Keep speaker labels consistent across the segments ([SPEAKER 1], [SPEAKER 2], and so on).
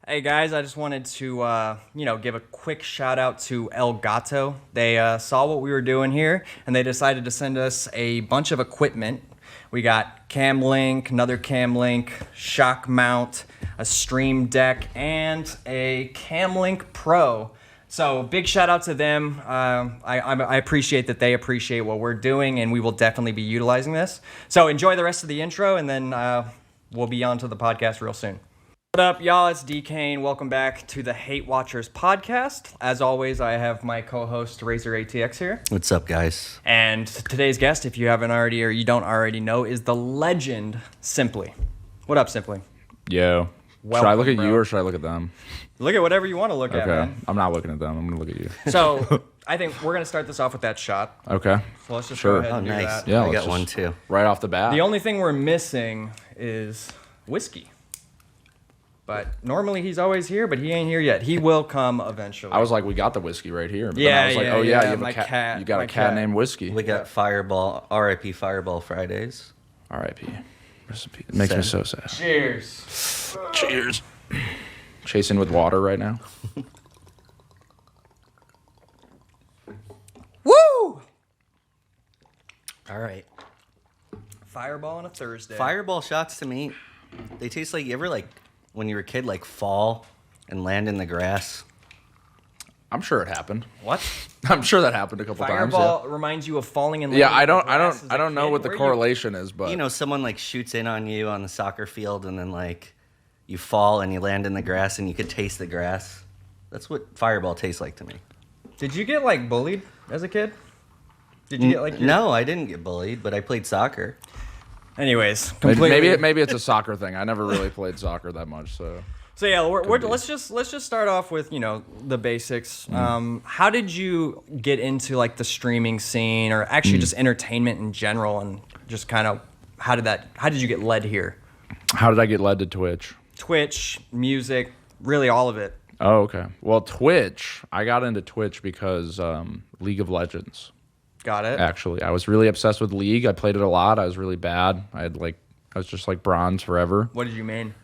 [SPEAKER 1] Hey guys, I just wanted to, give a quick shout out to Elgato. They saw what we were doing here, and they decided to send us a bunch of equipment. We got cam link, another cam link, shock mount, a stream deck, and a cam link Pro. So big shout out to them. I appreciate that they appreciate what we're doing, and we will definitely be utilizing this. So enjoy the rest of the intro, and then we'll be on to the podcast real soon. What up, y'all? It's DKane. Welcome back to the Hatewatchers podcast. As always, I have my co-host RazorATX here.
[SPEAKER 2] What's up, guys?
[SPEAKER 1] And today's guest, if you haven't already or you don't already know, is the legend Simply. What up, Simply?
[SPEAKER 3] Yo.
[SPEAKER 1] Welcome,
[SPEAKER 3] should I look at
[SPEAKER 1] bro.
[SPEAKER 3] you or should I look at them?
[SPEAKER 1] Look at whatever you want to look at,
[SPEAKER 3] Okay.
[SPEAKER 1] man.
[SPEAKER 3] I'm not looking at them. I'm going to look at you.
[SPEAKER 1] So I think we're going to start this off with that shot.
[SPEAKER 3] Okay.
[SPEAKER 1] So let's just
[SPEAKER 3] Sure.
[SPEAKER 1] go ahead
[SPEAKER 2] Oh,
[SPEAKER 1] and do
[SPEAKER 2] nice.
[SPEAKER 1] that.
[SPEAKER 3] Yeah,
[SPEAKER 2] I
[SPEAKER 3] let's
[SPEAKER 2] got one
[SPEAKER 3] just-
[SPEAKER 2] too.
[SPEAKER 3] Right off the bat.
[SPEAKER 1] The only thing we're missing is whiskey. But normally he's always here, but he ain't here yet. He will come eventually.
[SPEAKER 3] I was like, we got the whiskey right here. But then
[SPEAKER 1] Yeah,
[SPEAKER 3] I was like,
[SPEAKER 1] yeah,
[SPEAKER 3] oh,
[SPEAKER 1] yeah,
[SPEAKER 3] you have
[SPEAKER 1] my
[SPEAKER 3] a cat.
[SPEAKER 1] cat-
[SPEAKER 3] You got
[SPEAKER 1] my
[SPEAKER 3] a cat
[SPEAKER 1] cat.
[SPEAKER 3] named Whiskey.
[SPEAKER 2] We got Fireball, RIP Fireball Fridays.
[SPEAKER 3] R.I.P. Recipe. It makes me so sad.
[SPEAKER 1] Cheers.
[SPEAKER 3] Cheers. Chasing with water right now.
[SPEAKER 1] Woo!
[SPEAKER 2] All right.
[SPEAKER 1] Fireball on a Thursday.
[SPEAKER 2] Fireball shots to me, they taste like, you ever like, when you were a kid, like fall and land in the grass?
[SPEAKER 3] I'm sure it happened.
[SPEAKER 1] What?
[SPEAKER 3] I'm sure that happened a couple times.
[SPEAKER 1] Fireball reminds you of falling in love.
[SPEAKER 3] Yeah, I don't know what the
[SPEAKER 1] Where
[SPEAKER 3] correlation is, but
[SPEAKER 2] You know, someone like shoots in on you on the soccer field and then like you fall and you land in the grass and you could taste the grass. That's what Fireball tastes like to me.
[SPEAKER 1] Did you get like bullied as a kid? Did you get like
[SPEAKER 2] No, I didn't get bullied, but I played soccer.
[SPEAKER 1] Anyways, completely.
[SPEAKER 3] maybe it's a soccer thing. I never really played soccer that much, so.
[SPEAKER 1] So yeah, let's just start off with the basics. How did you get into like the streaming scene, or actually just entertainment in general, and just kind of how did you get led here?
[SPEAKER 3] How did I get led to Twitch?
[SPEAKER 1] Twitch, music, really all of it.
[SPEAKER 3] Oh, okay. Well, Twitch, I got into Twitch because League of Legends,
[SPEAKER 1] Got it.
[SPEAKER 3] actually. I was really obsessed with League. I played it a lot. I was really bad. I was just like bronze forever.
[SPEAKER 1] What did you mean?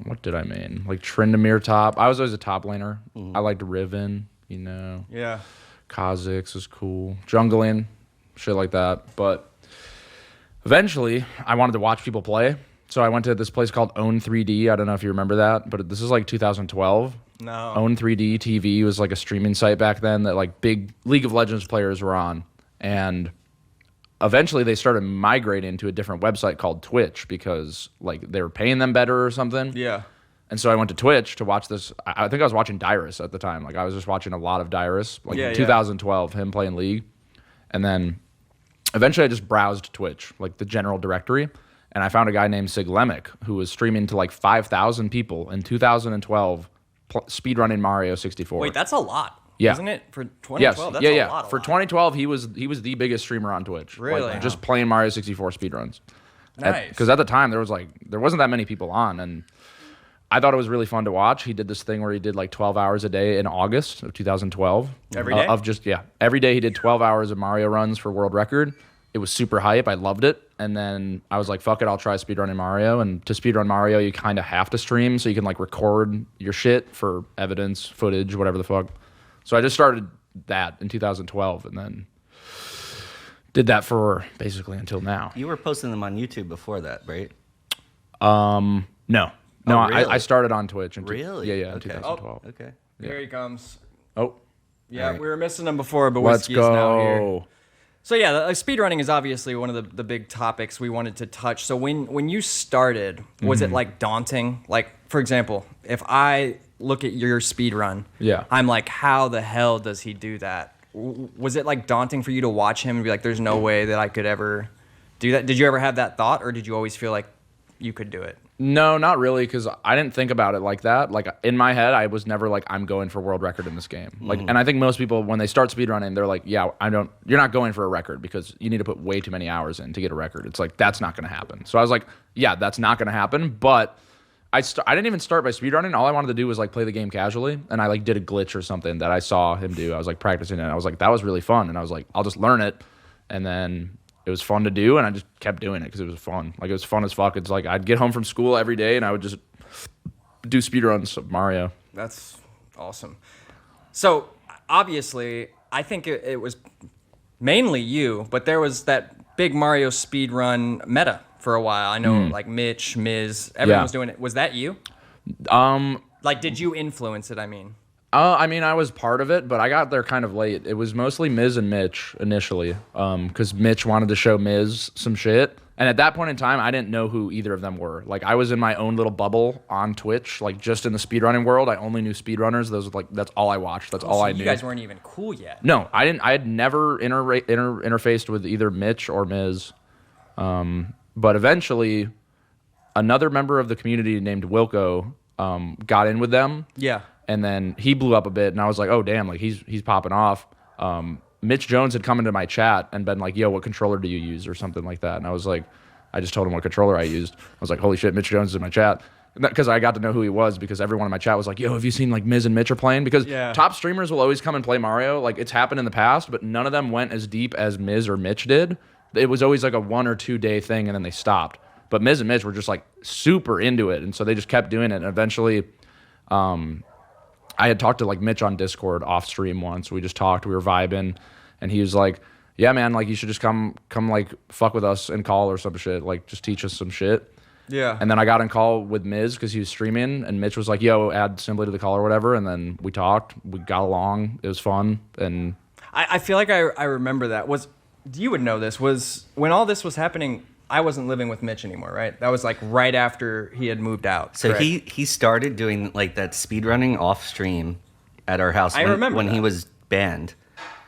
[SPEAKER 3] What did I mean? Like Tryndamere top. I was always a top laner. I liked Riven,
[SPEAKER 1] Yeah.
[SPEAKER 3] Kha'Zix is cool. Jungling, shit like that. But eventually, I wanted to watch people play. So I went to this place called Own 3D. I don't know if you remember that, but this is like 2012.
[SPEAKER 1] No.
[SPEAKER 3] Own 3D TV was like a streaming site back then that like big League of Legends players were on. And eventually they started migrating to a different website called Twitch because like they were paying them better or something.
[SPEAKER 1] Yeah.
[SPEAKER 3] And so I went to Twitch to watch this. I think I was watching Dyrus at the time. Like I was just watching a lot of Dyrus, like
[SPEAKER 1] Yeah,
[SPEAKER 3] in
[SPEAKER 1] yeah.
[SPEAKER 3] 2012, him playing League. And then eventually I just browsed Twitch, like the general directory. And I found a guy named Siglemic who was streaming to like 5,000 people in 2012, speedrunning Mario 64.
[SPEAKER 1] Wait, that's a lot.
[SPEAKER 3] Yeah.
[SPEAKER 1] Isn't it? For
[SPEAKER 3] Yes,
[SPEAKER 1] 2012, that's
[SPEAKER 3] yeah.
[SPEAKER 1] a lot.
[SPEAKER 3] For 2012, he was the biggest streamer on Twitch.
[SPEAKER 1] Really?
[SPEAKER 3] Like, just playing Mario 64 speedruns.
[SPEAKER 1] Nice.
[SPEAKER 3] Because at the time there wasn't that many people on, and I thought it was really fun to watch. He did this thing where he did like 12 hours a day in August of 2012.
[SPEAKER 1] Every day?
[SPEAKER 3] Every day he did 12 hours of Mario runs for world record. It was super hype. I loved it. And then I was like, fuck it, I'll try speedrunning Mario. And to speedrun Mario, you kind of have to stream so you can like record your shit for evidence, footage, whatever the fuck. So I just started that in 2012 and then did that for basically until now.
[SPEAKER 2] You were posting them on YouTube before that, right?
[SPEAKER 3] No. No,
[SPEAKER 2] Oh, really?
[SPEAKER 3] I started on Twitch.
[SPEAKER 2] Really?
[SPEAKER 3] Yeah, in
[SPEAKER 2] Okay.
[SPEAKER 3] 2012.
[SPEAKER 2] Okay.
[SPEAKER 1] Here he comes.
[SPEAKER 3] Oh,
[SPEAKER 1] Yeah,
[SPEAKER 2] Alright.
[SPEAKER 1] we were missing him before, but
[SPEAKER 3] let's
[SPEAKER 1] whiskey is now here.
[SPEAKER 3] go.
[SPEAKER 1] So yeah, speedrunning is obviously one of the big topics we wanted to touch. So when you started, was it like daunting? Like, for example, if I look at your speedrun,
[SPEAKER 3] Yeah.
[SPEAKER 1] I'm like, how the hell does he do that? Was it like daunting for you to watch him and be like, there's no way that I could ever do that? Did you ever have that thought, or did you always feel like you could do it?
[SPEAKER 3] No, not really, because I didn't think about it like that. Like in my head, I was never like, I'm going for world record in this game. Like, and I think most people when they start speedrunning, they're like, yeah, you're not going for a record because you need to put way too many hours in to get a record. It's like that's not going to happen. So I was like, yeah, that's not going to happen. But I didn't even start by speedrunning. All I wanted to do was like play the game casually, and I like did a glitch or something that I saw him do. I was like practicing it. I was like, that was really fun, and I was like, I'll just learn it, and then it was fun to do, and I just kept doing it because it was fun. Like, it was fun as fuck. It's like I'd get home from school every day, and I would just do speedruns of Mario.
[SPEAKER 1] That's awesome. So obviously, I think it was mainly you, but there was that big Mario speedrun meta for a while. I know, like Mitch, Miz, everyone was doing it. Was that you? Like, did you influence it? I mean,
[SPEAKER 3] I was part of it, but I got there kind of late. It was mostly Miz and Mitch initially, because Mitch wanted to show Miz some shit. And at that point in time, I didn't know who either of them were. Like, I was in my own little bubble on Twitch, like just in the speedrunning world. I only knew speedrunners. Those were like, that's all I watched. That's all I knew.
[SPEAKER 1] You guys weren't even cool yet.
[SPEAKER 3] No, I didn't. I had never interfaced with either Mitch or Miz. But eventually, another member of the community named Wilco got in with them.
[SPEAKER 1] Yeah.
[SPEAKER 3] And then he blew up a bit, and I was like, oh, damn, like he's popping off. Mitch Jones had come into my chat and been like, yo, what controller do you use, or something like that. And I was like, I just told him what controller I used. I was like, holy shit, Mitch Jones is in my chat. Because I got to know who he was, because everyone in my chat was like, yo, have you seen like Miz and Mitch are playing? Because top streamers will always come and play Mario. Like, it's happened in the past, but none of them went as deep as Miz or Mitch did. It was always like a 1 or 2 day thing, and then they stopped. But Miz and Mitch were just like super into it, and so they just kept doing it. And eventually, I had talked to like Mitch on Discord off stream once. We just talked, we were vibing, and he was like, yeah, man, like you should just come like fuck with us and call or some shit, like just teach us some shit.
[SPEAKER 1] Yeah.
[SPEAKER 3] And then I got in call with Miz because he was streaming, and Mitch was like, yo, add Simply to the call or whatever. And then we talked, we got along, it was fun. And
[SPEAKER 1] I feel like I remember that. You would know this, was when all this was happening, I wasn't living with Mitch anymore, right? That was like right after he had moved out.
[SPEAKER 2] So
[SPEAKER 1] correct?
[SPEAKER 2] he started doing like that speedrunning off stream at our house when he was banned.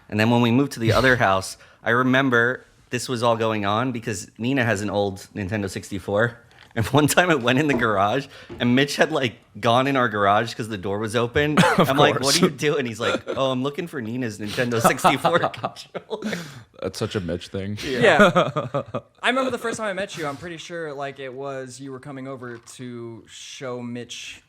[SPEAKER 2] And then when we moved to the other house, I remember this was all going on because Nina has an old Nintendo 64. And one time it went in the garage, and Mitch had like gone in our garage because the door was open. I'm like, what are you doing? He's like, oh, I'm looking for Nina's Nintendo 64 controller.
[SPEAKER 3] that's such a Mitch thing.
[SPEAKER 1] Yeah. I remember the first time I met you, I'm pretty sure like it was you were coming over to show Mitch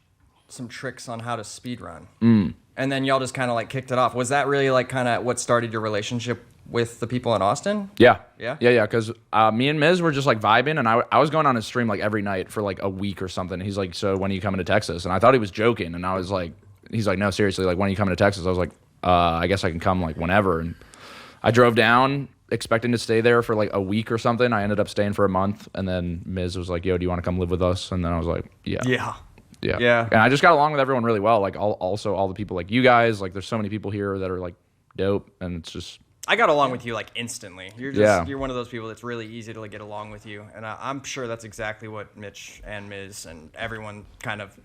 [SPEAKER 1] some tricks on how to speedrun. And then y'all just kind of like kicked it off. Was that really like kind of what started your relationship with the people in Austin?
[SPEAKER 3] Yeah.
[SPEAKER 1] Yeah?
[SPEAKER 3] Yeah, because me and Miz were just like vibing, and I was going on his stream like every night for like a week or something. He's like, so when are you coming to Texas? And I thought he was joking, and I was like, he's like, no, seriously, like when are you coming to Texas? I was like, I guess I can come like whenever. And I drove down expecting to stay there for like a week or something. I ended up staying for a month, and then Miz was like, yo, do you want to come live with us? And then I was like, yeah.
[SPEAKER 1] Yeah.
[SPEAKER 3] And I just got along with everyone really well. Like also all the people like you guys, like there's so many people here that are like dope, and it's just,
[SPEAKER 1] I got along with you like instantly. You're one of those people that's really easy to like get along with you, and I'm sure that's exactly what Mitch and Miz and everyone kind of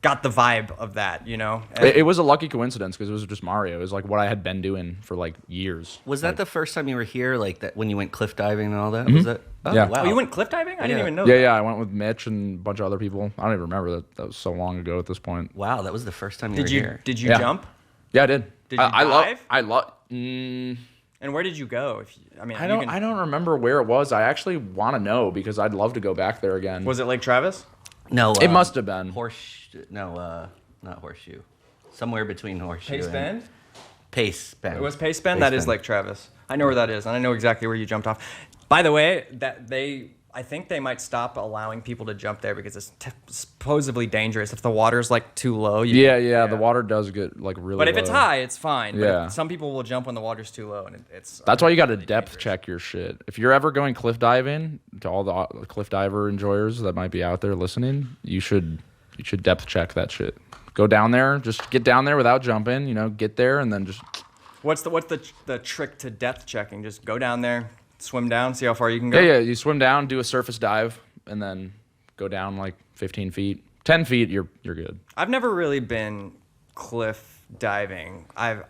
[SPEAKER 1] got the vibe of that, you know.
[SPEAKER 3] It was a lucky coincidence because it was just Mario. It was like what I had been doing for like years.
[SPEAKER 2] Was that the first time you were here, like that when you went cliff diving and all that? Was that? Oh,
[SPEAKER 3] Yeah.
[SPEAKER 2] wow.
[SPEAKER 1] Oh, you went cliff diving? I didn't even know.
[SPEAKER 3] Yeah, I went with Mitch and a bunch of other people. I don't even remember that. That was so long ago at this point.
[SPEAKER 2] Wow, that was the first time you were here.
[SPEAKER 1] Did you
[SPEAKER 3] Yeah.
[SPEAKER 1] jump?
[SPEAKER 3] Yeah, I did.
[SPEAKER 1] Did you dive?
[SPEAKER 3] I love.
[SPEAKER 1] And where did you go?
[SPEAKER 3] I don't remember where it was. I actually want to know because I'd love to go back there again.
[SPEAKER 1] Was it Lake Travis?
[SPEAKER 2] No,
[SPEAKER 3] It must have been.
[SPEAKER 2] Not Horseshoe. Somewhere between Horseshoe
[SPEAKER 1] Pace
[SPEAKER 2] and
[SPEAKER 1] Bend?
[SPEAKER 2] Pace Bend.
[SPEAKER 1] It was Pace Bend?
[SPEAKER 2] Pace
[SPEAKER 1] That is
[SPEAKER 2] Bend.
[SPEAKER 1] Lake Travis. I know where that is, and I know exactly where you jumped off. By the way, I think they might stop allowing people to jump there because it's supposedly dangerous. If the water's like too low.
[SPEAKER 3] Yeah, the water does get like really
[SPEAKER 1] But if
[SPEAKER 3] low.
[SPEAKER 1] it's high, it's fine. But
[SPEAKER 3] Yeah.
[SPEAKER 1] some people will jump when the water's too low, and it's.
[SPEAKER 3] That's why you got to
[SPEAKER 1] really
[SPEAKER 3] depth
[SPEAKER 1] dangerous.
[SPEAKER 3] check your shit. If you're ever going cliff diving, to all the cliff diver enjoyers that might be out there listening, you should depth check that shit. Go down there, just get down there without jumping. You know, get there and then just.
[SPEAKER 1] What's the trick to depth checking? Just go down there, swim down, see how far you can go.
[SPEAKER 3] Yeah. You swim down, do a surface dive, and then go down like 15 feet, 10 feet. You're good.
[SPEAKER 1] I've never really been cliff diving. I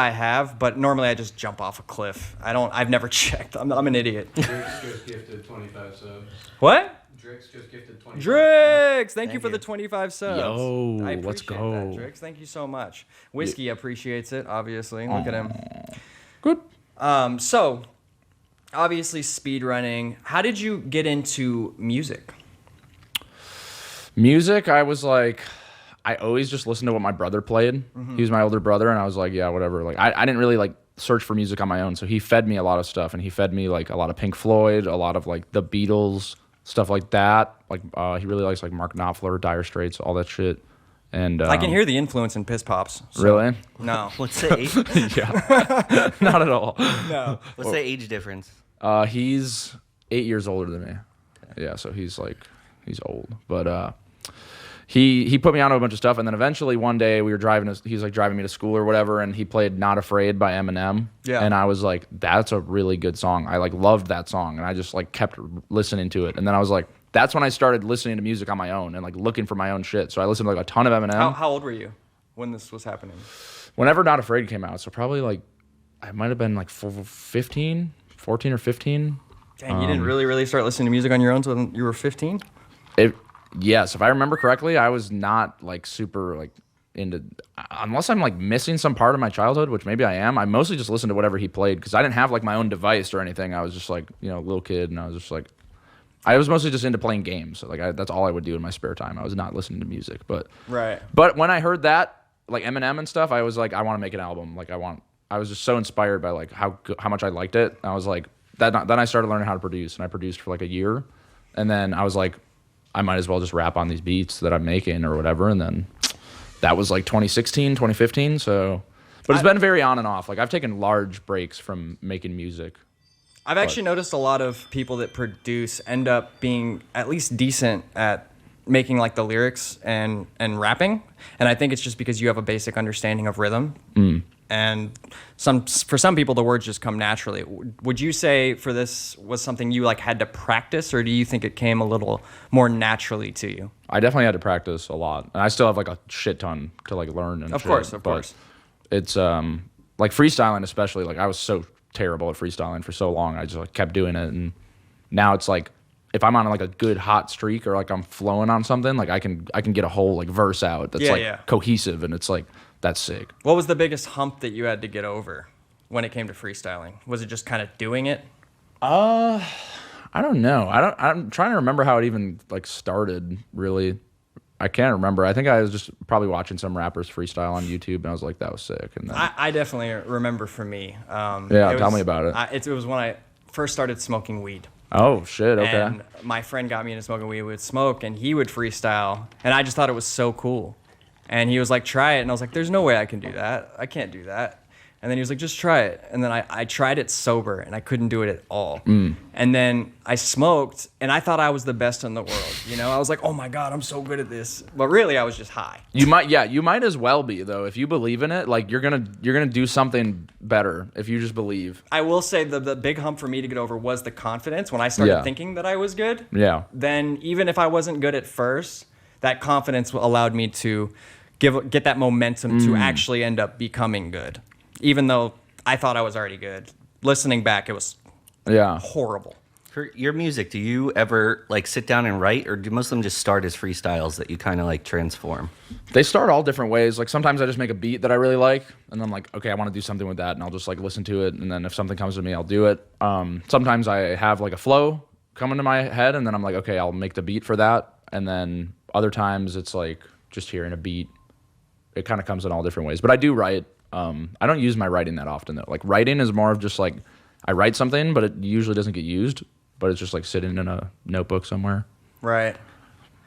[SPEAKER 1] have, but normally I just jump off a cliff. I've never checked. I'm an idiot.
[SPEAKER 4] Drix just gifted 25 subs.
[SPEAKER 1] What?
[SPEAKER 4] Drix just gifted 25
[SPEAKER 1] Drix, thank you
[SPEAKER 2] Thank
[SPEAKER 1] for
[SPEAKER 2] you.
[SPEAKER 1] the 25 subs.
[SPEAKER 3] Yo,
[SPEAKER 1] I
[SPEAKER 3] let's
[SPEAKER 1] appreciate
[SPEAKER 3] go.
[SPEAKER 1] that, Drix. Thank you so much. Whiskey appreciates it, obviously. Look at him.
[SPEAKER 3] Good.
[SPEAKER 1] So, obviously, speedrunning. How did you get into music?
[SPEAKER 3] Music, I was like, I always just listened to what my brother played. He was my older brother, and I was like, yeah, whatever. Like, I didn't really like search for music on my own, so he fed me a lot of stuff, and he fed me like a lot of Pink Floyd, a lot of like the Beatles, stuff like that. Like he really likes like Mark Knopfler, Dire Straits, all that shit. And
[SPEAKER 1] I can hear the influence in Piss Pops. So.
[SPEAKER 3] Really?
[SPEAKER 1] No.
[SPEAKER 2] What's the age?
[SPEAKER 3] Yeah, not at all.
[SPEAKER 1] No.
[SPEAKER 2] What's the age difference?
[SPEAKER 3] He's 8 years older than me. Yeah, so he's old. But he put me onto a bunch of stuff, and then eventually one day we were driving. He's like driving me to school or whatever, and he played "Not Afraid" by Eminem.
[SPEAKER 1] Yeah.
[SPEAKER 3] And I was like, that's a really good song. I like loved that song, and I just like kept listening to it. And then I was like, that's when I started listening to music on my own and like looking for my own shit. So I listened to like a ton of Eminem.
[SPEAKER 1] How old were you when this was happening?
[SPEAKER 3] Whenever "Not Afraid" came out, so probably like I might have been like 14 or 15.
[SPEAKER 1] Dang, you didn't really start listening to music on your own when you were 15?
[SPEAKER 3] Yes, if I remember correctly, I was not like super like into, unless I'm like missing some part of my childhood, which maybe I am. I mostly just listened to whatever he played because I didn't have like my own device or anything. I was just like, you know, a little kid, and I was just like, I was mostly just into playing games. So, like that's all I would do in my spare time. I was not listening to music, but
[SPEAKER 1] right.
[SPEAKER 3] But when I heard that, like Eminem and stuff, I was like, I want to make an album. Like I was just so inspired by like how much I liked it. And I was like, then I started learning how to produce, and I produced for like a year, and then I was like, I might as well just rap on these beats that I'm making or whatever. And then that was like 2016, 2015. So, but it's been very on and off. Like I've taken large breaks from making music.
[SPEAKER 1] I've actually noticed a lot of people that produce end up being at least decent at making like the lyrics and rapping. And I think it's just because you have a basic understanding of rhythm. And for some people, the words just come naturally. Would you say for this was something you like had to practice, or do you think it came a little more naturally to you?
[SPEAKER 3] I definitely had to practice a lot, and I still have like a shit ton to like learn. And
[SPEAKER 1] of course.
[SPEAKER 3] It's like freestyling, especially. Like I was so terrible at freestyling for so long. I just like kept doing it, and now it's like if I'm on like a good hot streak or like I'm flowing on something, like I can get a whole like verse out that's cohesive, and it's like. That's sick.
[SPEAKER 1] What was the biggest hump that you had to get over when it came to freestyling? Was it just kind of doing it?
[SPEAKER 3] I don't know. I'm trying to remember how it even like started. Really, I can't remember. I think I was just probably watching some rappers freestyle on YouTube, and I was like, that was sick. And then,
[SPEAKER 1] I definitely remember for me.
[SPEAKER 3] Tell me about it.
[SPEAKER 1] It was when I first started smoking weed.
[SPEAKER 3] Oh shit! Okay.
[SPEAKER 1] And my friend got me into smoking weed. We would smoke, and he would freestyle, and I just thought it was so cool. And he was like, try it. And I was like, there's no way I can do that. I can't do that. And then he was like, just try it. And then I tried it sober, and I couldn't do it at all. And then I smoked, and I thought I was the best in the world. You know, I was like, oh my God, I'm so good at this. But really, I was just high.
[SPEAKER 3] You might as well be, though. If you believe in it, like you're gonna do something better if you just believe.
[SPEAKER 1] I will say the big hump for me to get over was the confidence. When I started thinking that I was good, then even if I wasn't good at first, that confidence allowed me to get that momentum to actually end up becoming good. Even though I thought I was already good. Listening back, it was horrible.
[SPEAKER 2] For your music, do you ever like sit down and write, or do most of them just start as freestyles that you kind of like transform?
[SPEAKER 3] They start all different ways. Like sometimes I just make a beat that I really like, and I'm like, okay, I want to do something with that, and I'll just like listen to it, and then if something comes to me, I'll do it. Sometimes I have like a flow come into my head, and then I'm like, okay, I'll make the beat for that, and then other times it's like just hearing a beat. It kind of comes in all different ways. But I do write. I don't use my writing that often, though. Like, writing is more of just, like, I write something, but it usually doesn't get used. But it's just, like, sitting in a notebook somewhere.
[SPEAKER 1] Right.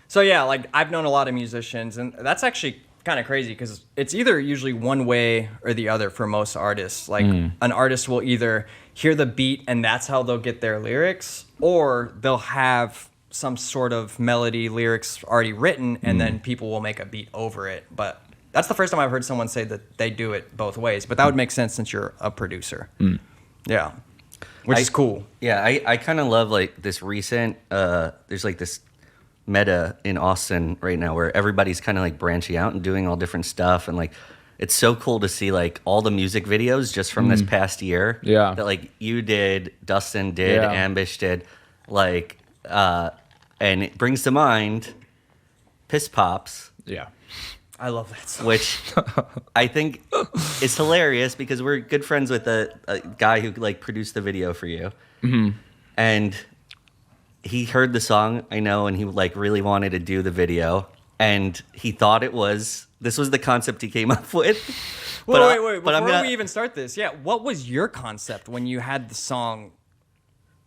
[SPEAKER 1] So, yeah, like, I've known a lot of musicians, and that's actually kind of crazy because it's either usually one way or the other for most artists. Like, an artist will either hear the beat and that's how they'll get their lyrics, or they'll have some sort of melody, lyrics already written, and then people will make a beat over it. But that's the first time I've heard someone say that they do it both ways. But that would make sense since you're a producer. Yeah. Which is cool.
[SPEAKER 2] Yeah, I kind of love like this recent, there's like this meta in Austin right now where everybody's kind of like branching out and doing all different stuff. And like, it's so cool to see like all the music videos just from this past year.
[SPEAKER 3] Yeah.
[SPEAKER 2] That like you did, Dustin did, Ambish did. Like, and it brings to mind Piss Pops.
[SPEAKER 3] Yeah.
[SPEAKER 1] I love that song.
[SPEAKER 2] Which I think is hilarious because we're good friends with a guy who like produced the video for you. And he heard the song, I know, and he like really wanted to do the video. And he thought this was the concept he came up with.
[SPEAKER 1] Wait. Before we even start this, what was your concept when you had the song?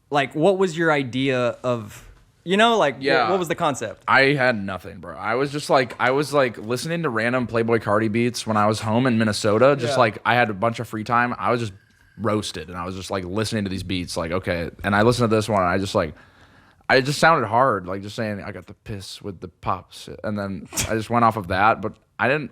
[SPEAKER 1] Like, what was your idea of You know, like,
[SPEAKER 3] Yeah.
[SPEAKER 1] what was the concept?
[SPEAKER 3] I had nothing, bro. I was listening to random Playboy Cardi beats when I was home in Minnesota. Just like I had a bunch of free time. I was just roasted, and I was just like listening to these beats. Like, okay, and I listened to this one, and it just sounded hard, like just saying I got the piss with the pops, and then I just went off of that. But I didn't.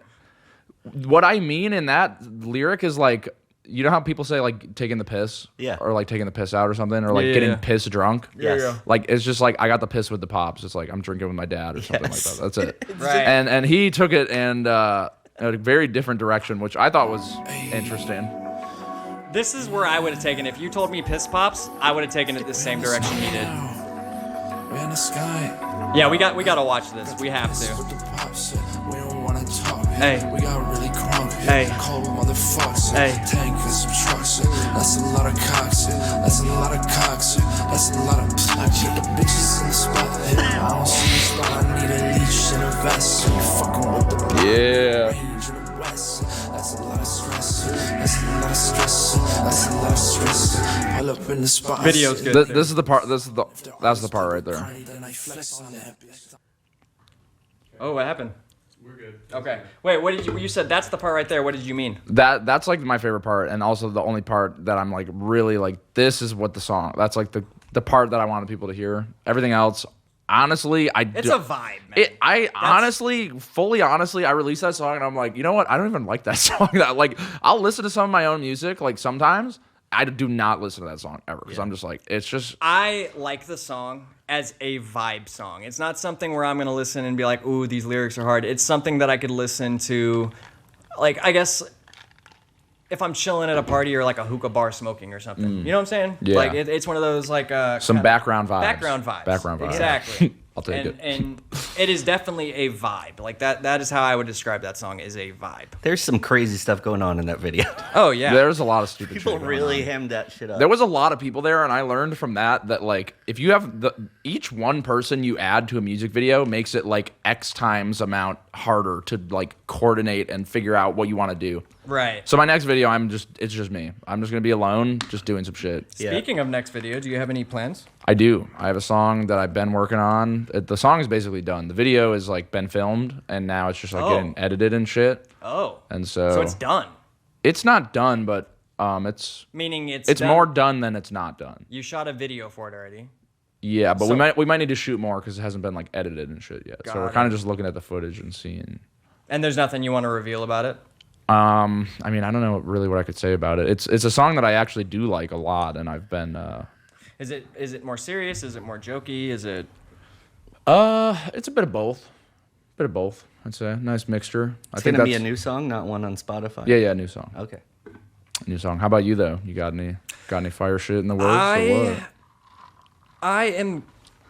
[SPEAKER 3] What I mean in that lyric is like, you know how people say like taking the piss, or like taking the piss out or something, or like getting piss drunk.
[SPEAKER 2] Yes.
[SPEAKER 3] Like it's just like I got the piss with the pops. It's like I'm drinking with my dad or something like that. That's it.
[SPEAKER 1] Right.
[SPEAKER 3] And he took it in a very different direction, which I thought was interesting.
[SPEAKER 1] This is where I would have taken it. If you told me piss pops, I would have taken it the same direction he did. Yeah, we got to watch this. We have to. Hey.
[SPEAKER 5] We got really crunk.
[SPEAKER 1] Hey.
[SPEAKER 5] Cold motherfuckers.
[SPEAKER 1] Hey.
[SPEAKER 5] Tank and some trucks. That's a lot of cocks. That's a lot of cocks. That's a lot of. I keep the bitches in the spot. I don't see the spot. I need a leash and a vest. So you fucking with the
[SPEAKER 3] Yeah.
[SPEAKER 5] That's a lot of stress. That's a lot of stress. That's a lot of stress. Pull up in the spot.
[SPEAKER 1] Video's good.
[SPEAKER 3] This is the part. That's the part right there.
[SPEAKER 1] Oh, what happened?
[SPEAKER 4] We're good.
[SPEAKER 1] Okay. Wait, what did you said that's the part right there. What did you mean?
[SPEAKER 3] That's like my favorite part, and also the only part that I'm like really like, this is what the song. That's like the part that I wanted people to hear. Everything else, honestly,
[SPEAKER 1] It's a vibe, man.
[SPEAKER 3] Fully honestly, I released that song and I'm like, you know what? I don't even like that song. That like, I'll listen to some of my own music like sometimes. I do not listen to that song ever because I'm just like, it's just.
[SPEAKER 1] I like the song as a vibe song. It's not something where I'm going to listen and be like, ooh, these lyrics are hard. It's something that I could listen to, like, I guess, if I'm chilling at a party or like a hookah bar smoking or something. You know what I'm saying?
[SPEAKER 3] Yeah.
[SPEAKER 1] Like, it's one of those, like,
[SPEAKER 3] Some background vibes.
[SPEAKER 1] Background vibes.
[SPEAKER 3] Background vibes.
[SPEAKER 1] Exactly.
[SPEAKER 3] I'll take it.
[SPEAKER 1] And it is definitely a vibe. Like, that is how I would describe that song, is a vibe.
[SPEAKER 2] There's some crazy stuff going on in that video.
[SPEAKER 1] Oh, yeah.
[SPEAKER 3] There's a lot of stupid
[SPEAKER 2] People
[SPEAKER 3] shit going
[SPEAKER 2] really
[SPEAKER 3] on.
[SPEAKER 2] hemmed that shit up.
[SPEAKER 3] There was a lot of people there, and I learned from that like if you have each one person you add to a music video makes it like X times amount harder to like coordinate and figure out what you want to do.
[SPEAKER 1] Right.
[SPEAKER 3] So my next video, it's just me. I'm just gonna be alone, just doing some shit.
[SPEAKER 1] Speaking of next video, do you have any plans?
[SPEAKER 3] I do. I have a song that I've been working on. The song is basically done. The video is like been filmed, and now it's just like getting edited and shit.
[SPEAKER 1] Oh.
[SPEAKER 3] And so.
[SPEAKER 1] So it's done.
[SPEAKER 3] It's not done, but it's.
[SPEAKER 1] Meaning it's
[SPEAKER 3] It's
[SPEAKER 1] done.
[SPEAKER 3] more done than it's not done.
[SPEAKER 1] You shot a video for it already.
[SPEAKER 3] Yeah, but
[SPEAKER 1] So-
[SPEAKER 3] we might need to shoot more because it hasn't been like edited and shit yet. So we're
[SPEAKER 1] Got
[SPEAKER 3] kind
[SPEAKER 1] it.
[SPEAKER 3] of just looking at the footage and seeing.
[SPEAKER 1] And there's nothing you want to reveal about it?
[SPEAKER 3] I mean, I don't know really what I could say about it. It's a song that I actually do like a lot, and I've been.
[SPEAKER 1] Is it more serious? Is it more jokey? Is it?
[SPEAKER 3] It's a bit of both. Bit of both. I'd say nice mixture.
[SPEAKER 2] It's gonna be a new song, not one on Spotify.
[SPEAKER 3] Yeah, new song.
[SPEAKER 2] Okay.
[SPEAKER 3] New song. How about you though? You got any fire shit in the works or what?
[SPEAKER 1] I am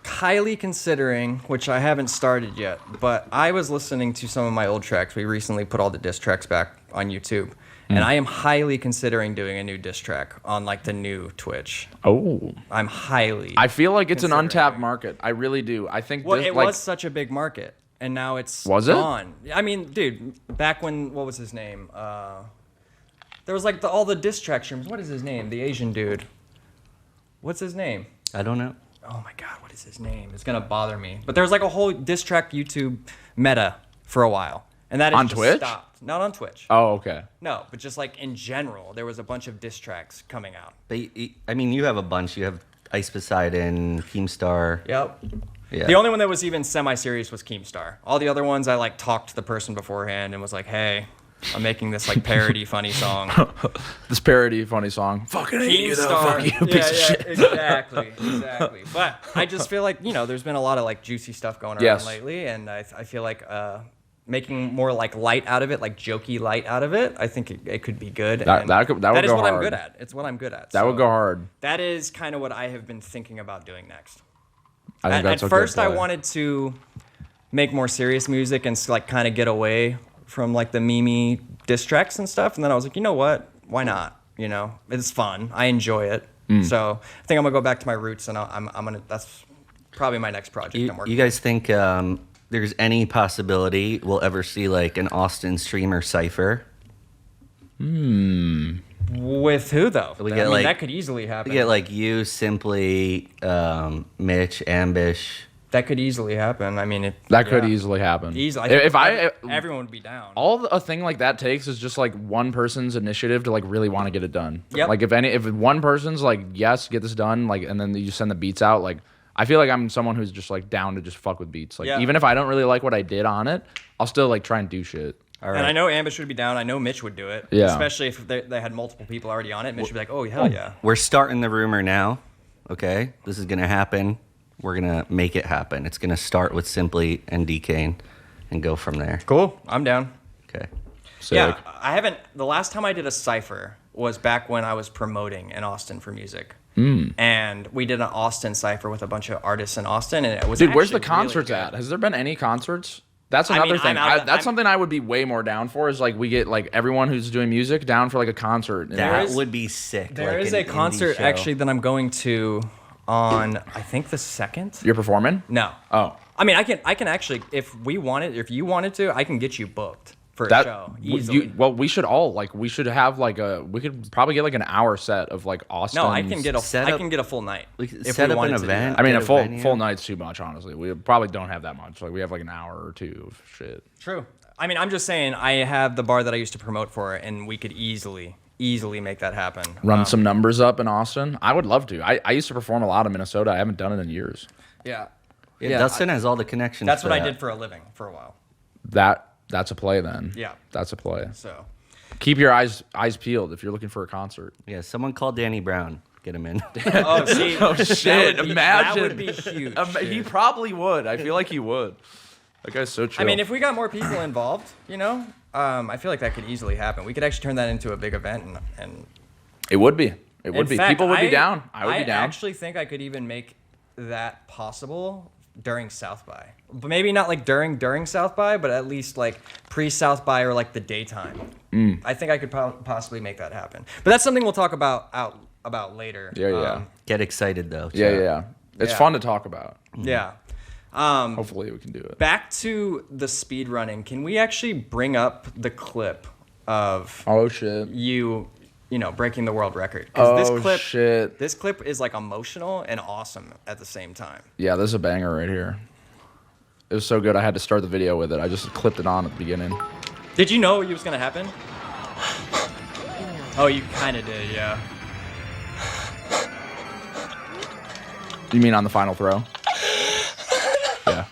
[SPEAKER 1] highly considering, which I haven't started yet, but I was listening to some of my old tracks. We recently put all the diss tracks back on YouTube. And I am highly considering doing a new diss track on like the new Twitch.
[SPEAKER 3] Oh,
[SPEAKER 1] I'm highly.
[SPEAKER 3] I feel like it's an
[SPEAKER 1] considering.
[SPEAKER 3] untapped market. I really do. I think
[SPEAKER 1] Well,
[SPEAKER 3] this,
[SPEAKER 1] it
[SPEAKER 3] like,
[SPEAKER 1] was such a big market, and now it's
[SPEAKER 3] Was it?
[SPEAKER 1] gone. I mean, dude, back when, what was his name? There was like all the diss track streams. What is his name? The Asian dude. What's his name?
[SPEAKER 2] I don't know.
[SPEAKER 1] Oh my God, what is his name? It's gonna bother me. But there was like a whole diss track YouTube meta for a while, and that is
[SPEAKER 3] On
[SPEAKER 1] just
[SPEAKER 3] Twitch?
[SPEAKER 1] stopped. Not on Twitch.
[SPEAKER 3] Oh, okay.
[SPEAKER 1] No, but just like in general, there was a bunch of diss tracks coming out.
[SPEAKER 2] But I mean, you have a bunch. You have Ice Poseidon, Keemstar.
[SPEAKER 1] Yep.
[SPEAKER 2] Yeah.
[SPEAKER 1] The only one that was even semi-serious was Keemstar. All the other ones, I like talked to the person beforehand and was like, "Hey, I'm making this like parody funny song."
[SPEAKER 3] This parody funny song. Fucking hate you though.
[SPEAKER 1] Keemstar.
[SPEAKER 3] Fuck you, piece of shit.
[SPEAKER 1] Exactly. But I just feel like, there's been a lot of like juicy stuff going around
[SPEAKER 3] Yes.
[SPEAKER 1] lately, and I feel like making more like light out of it, like jokey light out of it, I think it could be good.
[SPEAKER 3] That
[SPEAKER 1] and
[SPEAKER 3] would
[SPEAKER 1] that is
[SPEAKER 3] go
[SPEAKER 1] what I'm
[SPEAKER 3] hard.
[SPEAKER 1] good at. It's what I'm good at.
[SPEAKER 3] That would
[SPEAKER 1] So
[SPEAKER 3] go hard.
[SPEAKER 1] That is kind of what I have been thinking about doing next.
[SPEAKER 3] I think that's
[SPEAKER 1] At
[SPEAKER 3] a good
[SPEAKER 1] first, I
[SPEAKER 3] play.
[SPEAKER 1] wanted to make more serious music and like kind of get away from like the meme diss tracks and stuff. And then I was like, you know what? Why not? It's fun. I enjoy it. So I think I'm gonna go back to my roots, and I'm gonna. That's probably my next project. I'm working.
[SPEAKER 2] You guys think there's any possibility we'll ever see like an Austin streamer cypher?
[SPEAKER 1] With who though?
[SPEAKER 2] We get,
[SPEAKER 1] I mean,
[SPEAKER 2] like-
[SPEAKER 1] that could easily happen.
[SPEAKER 2] We get like you, Simply, Mitch, Ambish,
[SPEAKER 1] That could easily happen. I mean,
[SPEAKER 3] that could easily happen.
[SPEAKER 1] Easily.
[SPEAKER 3] If
[SPEAKER 1] everyone would be down.
[SPEAKER 3] All a thing like that takes is just like one person's initiative to like really want to get it done.
[SPEAKER 1] Yep.
[SPEAKER 3] Like if one person's like, yes, get this done, like, and then you send the beats out, like, I feel like I'm someone who's just like down to just fuck with beats. Like even if I don't really like what I did on it, I'll still like try and do shit.
[SPEAKER 1] All right. And I know Ambish would be down. I know Mitch would do it.
[SPEAKER 3] Yeah.
[SPEAKER 1] Especially if they had multiple people already on it. Mitch would be like, oh, hell yeah.
[SPEAKER 2] We're starting the rumor now. Okay? This is going to happen. We're going to make it happen. It's going to start with Simply and Dkane and go from there.
[SPEAKER 1] Cool. I'm down.
[SPEAKER 2] Okay.
[SPEAKER 3] Sick.
[SPEAKER 1] Yeah. I haven't. The last time I did a cypher was back when I was promoting in Austin for music. And we did an Austin cypher with a bunch of artists in Austin. And it was
[SPEAKER 3] Dude, where's the
[SPEAKER 1] actually
[SPEAKER 3] concerts
[SPEAKER 1] really
[SPEAKER 3] at? Has there been any concerts? That's another thing. That's something I would be way more down for. Is like we get like everyone who's doing music down for like a concert.
[SPEAKER 2] That would be sick.
[SPEAKER 1] There is a concert actually that I'm going to on I think the 2nd.
[SPEAKER 3] You're performing?
[SPEAKER 1] No.
[SPEAKER 3] Oh.
[SPEAKER 1] I mean, I can actually if you wanted to, I can get you booked for a show easily.
[SPEAKER 3] We should all like we should have like we could probably get like an hour set of like Austin.
[SPEAKER 1] No, I can get a full night.
[SPEAKER 2] If set up an event.
[SPEAKER 3] I mean, a full night's too much, honestly. We probably don't have that much. Like we have like an hour or two of shit.
[SPEAKER 1] True. I mean, I'm just saying I have the bar that I used to promote for, and we could easily make that happen.
[SPEAKER 3] Run some numbers up in Austin. I would love to. I used to perform a lot in Minnesota. I haven't done it in years.
[SPEAKER 1] Yeah.
[SPEAKER 2] Dustin has all the connections.
[SPEAKER 1] That's what I did for a living for a while.
[SPEAKER 3] That's a play then.
[SPEAKER 1] Yeah.
[SPEAKER 3] That's a play.
[SPEAKER 1] So
[SPEAKER 3] keep your eyes peeled if you're looking for a concert.
[SPEAKER 2] Yeah, someone call Danny Brown. Get him in.
[SPEAKER 1] Oh, see.
[SPEAKER 3] Oh, shit.
[SPEAKER 1] Imagine.
[SPEAKER 3] That
[SPEAKER 1] would be huge.
[SPEAKER 3] He probably would. I feel like he would. That guy's so chill.
[SPEAKER 1] I mean, if we got more people involved, I feel like that could easily happen. We could actually turn that into a big event. And
[SPEAKER 3] it would be. It would be.
[SPEAKER 1] Fact,
[SPEAKER 3] People would be down. I would be down.
[SPEAKER 1] I actually think I could even make that possible during South by. But maybe not like during South by, but at least like pre-South by or like the daytime. I think I could possibly make that happen. But that's something we'll talk about later.
[SPEAKER 3] Yeah.
[SPEAKER 2] Get excited though.
[SPEAKER 3] Yeah. It's fun to talk about.
[SPEAKER 1] Yeah.
[SPEAKER 3] Hopefully we can do it.
[SPEAKER 1] Back to the speedrunning. Can we actually bring up the clip of you breaking the world record? This clip is like emotional and awesome at the same time.
[SPEAKER 3] Yeah, this is a banger right here. It was so good I had to start the video with it. I just clipped it on at the beginning.
[SPEAKER 1] Did you know what was gonna happen? Oh, you kind of did, yeah.
[SPEAKER 3] You mean on the final throw? Yeah.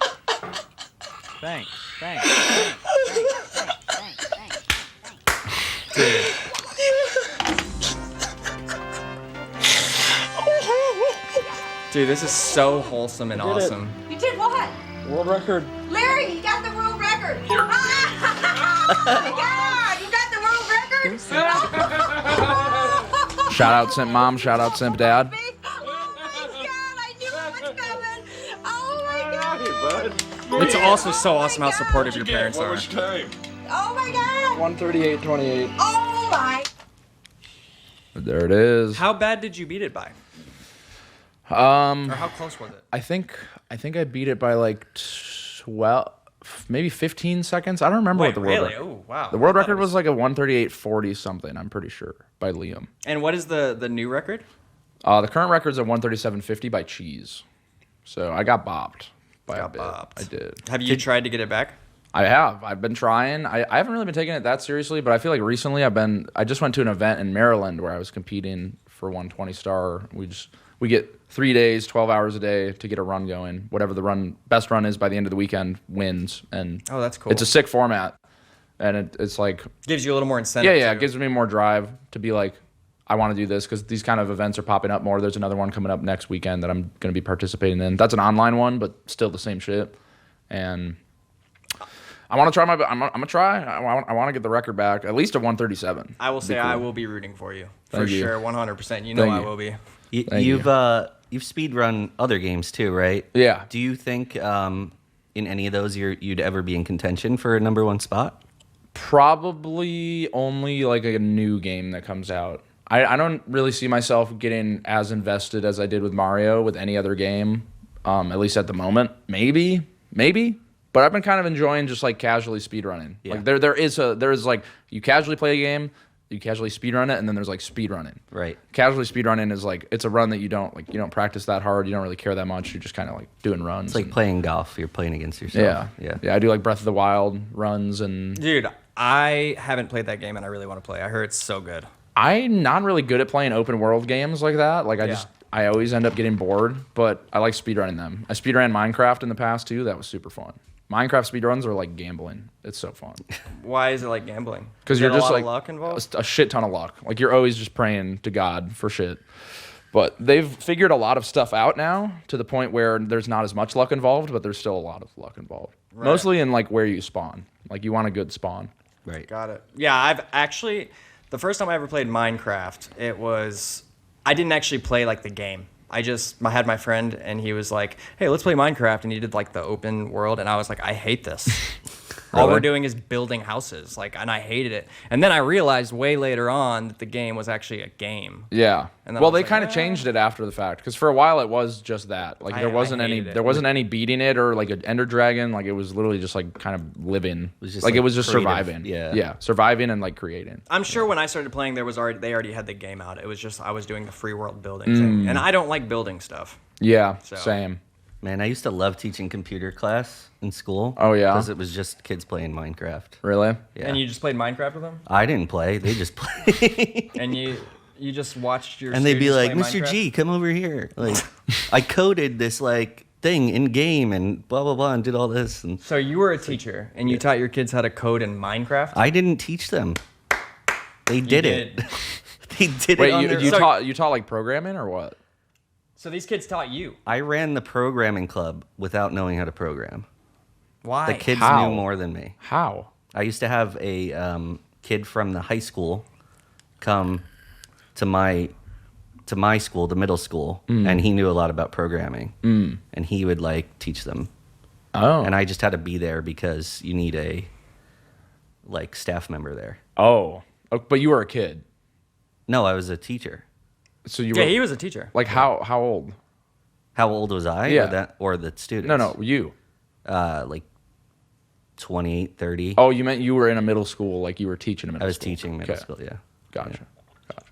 [SPEAKER 6] Thanks.
[SPEAKER 1] Dude, this is so wholesome and awesome.
[SPEAKER 7] You did what?
[SPEAKER 3] World record.
[SPEAKER 7] Larry, you got the world record. Oh my God, you got the world record.
[SPEAKER 3] Shout out Simp Mom. Shout out Simp Dad.
[SPEAKER 7] Oh my God, I knew it was coming. Oh my God.
[SPEAKER 1] It's also so awesome how supportive your parents are.
[SPEAKER 7] Oh my God.
[SPEAKER 3] 138.28.
[SPEAKER 7] Oh my.
[SPEAKER 3] There it is.
[SPEAKER 1] How bad did you beat it by? Or how close was it?
[SPEAKER 3] I think I beat it by like 12, maybe 15 seconds. I don't remember what the world record.
[SPEAKER 1] Oh, wow.
[SPEAKER 3] The world record was like a 138.40 something. I'm pretty sure by Liam.
[SPEAKER 1] And what is the new record?
[SPEAKER 3] The current record's a 137.50 by Cheese. So I got bopped by a bit. I did.
[SPEAKER 1] Have you tried to get it back?
[SPEAKER 3] I have. I've been trying. I haven't really been taking it that seriously, but I feel like recently I just went to an event in Maryland where I was competing for 120 star. We get 3 days, 12 hours a day to get a run going. Whatever the best run is by the end of the weekend wins. And
[SPEAKER 1] oh, that's cool.
[SPEAKER 3] It's a sick format, and it's like
[SPEAKER 1] gives you a little more incentive.
[SPEAKER 3] Yeah. It gives me more drive to be like, I want to do this because these kind of events are popping up more. There's another one coming up next weekend that I'm going to be participating in. That's an online one, but still the same shit. And I want to try I'm gonna try. I want to get the record back, at least a 137.
[SPEAKER 1] I will say
[SPEAKER 3] cool.
[SPEAKER 1] I will be rooting for you for
[SPEAKER 3] Thank you.
[SPEAKER 1] sure, 100%. You know
[SPEAKER 3] Thank
[SPEAKER 1] I
[SPEAKER 3] you.
[SPEAKER 1] will be.
[SPEAKER 2] You've speedrun other games too, right?
[SPEAKER 3] Yeah.
[SPEAKER 2] Do you think in any of those you'd ever be in contention for a #1 spot?
[SPEAKER 3] Probably only like a new game that comes out. I don't really see myself getting as invested as I did with Mario with any other game, at least at the moment. Maybe. But I've been kind of enjoying just like casually speedrunning.
[SPEAKER 2] Yeah.
[SPEAKER 3] Like there is like you casually play a game, You casually speedrun it, and then there's like speedrunning.
[SPEAKER 2] Right.
[SPEAKER 3] Casually speedrunning is like it's a run that you don't practice that hard. You don't really care that much. You're just kind of like doing runs.
[SPEAKER 2] It's like playing golf. You're playing against yourself.
[SPEAKER 3] Yeah. I do like Breath of the Wild runs and.
[SPEAKER 1] Dude, I haven't played that game and I really want to play. I heard it's so good.
[SPEAKER 3] I'm not really good at playing open world games like that. Like I always end up getting bored, but I like speedrunning them. I speedran Minecraft in the past too. That was super fun. Minecraft speedruns are like gambling. It's so fun.
[SPEAKER 1] Why is it like gambling?
[SPEAKER 3] Because you're just like
[SPEAKER 1] luck involved?
[SPEAKER 3] a shit ton of luck. Like you're always just praying to God for shit. But they've figured a lot of stuff out now to the point where there's not as much luck involved, but there's still a lot of luck involved. Right. Mostly in like where you spawn. Like you want a good spawn.
[SPEAKER 2] Right.
[SPEAKER 1] Got it. Yeah, I've actually the first time I ever played Minecraft, I didn't actually play like the game. I had my friend and he was like, hey, let's play Minecraft. And he did like the open world. And I was like, I hate this. All we're doing is building houses. And I hated it. And then I realized way later on that the game was actually a game.
[SPEAKER 3] Yeah.
[SPEAKER 1] And
[SPEAKER 3] well, they kind of changed it after the fact. Because for a while it was just that. Like there wasn't any beating it or like an ender dragon. Like it was literally just like kind of living. It was just
[SPEAKER 2] creative.
[SPEAKER 3] Surviving.
[SPEAKER 2] Yeah.
[SPEAKER 3] Yeah. Surviving and like creating.
[SPEAKER 1] I'm sure when I started playing, they already had the game out. It was just I was doing the free world building thing. And I don't like building stuff.
[SPEAKER 3] Yeah. Same.
[SPEAKER 2] Man, I used to love teaching computer class in school.
[SPEAKER 3] Oh, yeah?
[SPEAKER 2] Because it was just kids playing Minecraft.
[SPEAKER 3] Really?
[SPEAKER 2] Yeah.
[SPEAKER 1] And you just played Minecraft with them?
[SPEAKER 2] I didn't play. They just played.
[SPEAKER 1] And you just watched your
[SPEAKER 2] and they'd be like,
[SPEAKER 1] students play
[SPEAKER 2] Mr.
[SPEAKER 1] Minecraft?
[SPEAKER 2] G, come over here. Like, I coded this, like, thing in game and blah, blah, blah, and did all this. And
[SPEAKER 1] So you were a teacher, and you taught your kids how to code in Minecraft?
[SPEAKER 2] I didn't teach them. They did it. They did
[SPEAKER 3] Wait,
[SPEAKER 2] it on
[SPEAKER 3] you,
[SPEAKER 2] their
[SPEAKER 3] you
[SPEAKER 2] own.
[SPEAKER 3] taught like programming or what?
[SPEAKER 1] So these kids taught you.
[SPEAKER 2] I ran the programming club without knowing how to program.
[SPEAKER 1] Why?
[SPEAKER 2] The kids
[SPEAKER 3] How?
[SPEAKER 2] knew more than me.
[SPEAKER 3] How?
[SPEAKER 2] I used to have a kid from the high school come to my school, the middle school, and he knew a lot about programming, and he would like teach them.
[SPEAKER 3] Oh.
[SPEAKER 2] And I just had to be there because you need a like staff member there.
[SPEAKER 3] Oh, but you were a kid,
[SPEAKER 2] No, I was a teacher.
[SPEAKER 3] so you
[SPEAKER 1] Yeah,
[SPEAKER 3] were
[SPEAKER 1] he was a teacher.
[SPEAKER 3] like how old?
[SPEAKER 2] How old was I?
[SPEAKER 3] Yeah.
[SPEAKER 2] Or the students?
[SPEAKER 3] No, you.
[SPEAKER 2] Like 28, 30.
[SPEAKER 3] Oh, you meant you were in a middle school, like you were teaching a middle
[SPEAKER 2] I was
[SPEAKER 3] school.
[SPEAKER 2] teaching middle
[SPEAKER 3] Okay.
[SPEAKER 2] school, yeah.
[SPEAKER 3] Gotcha.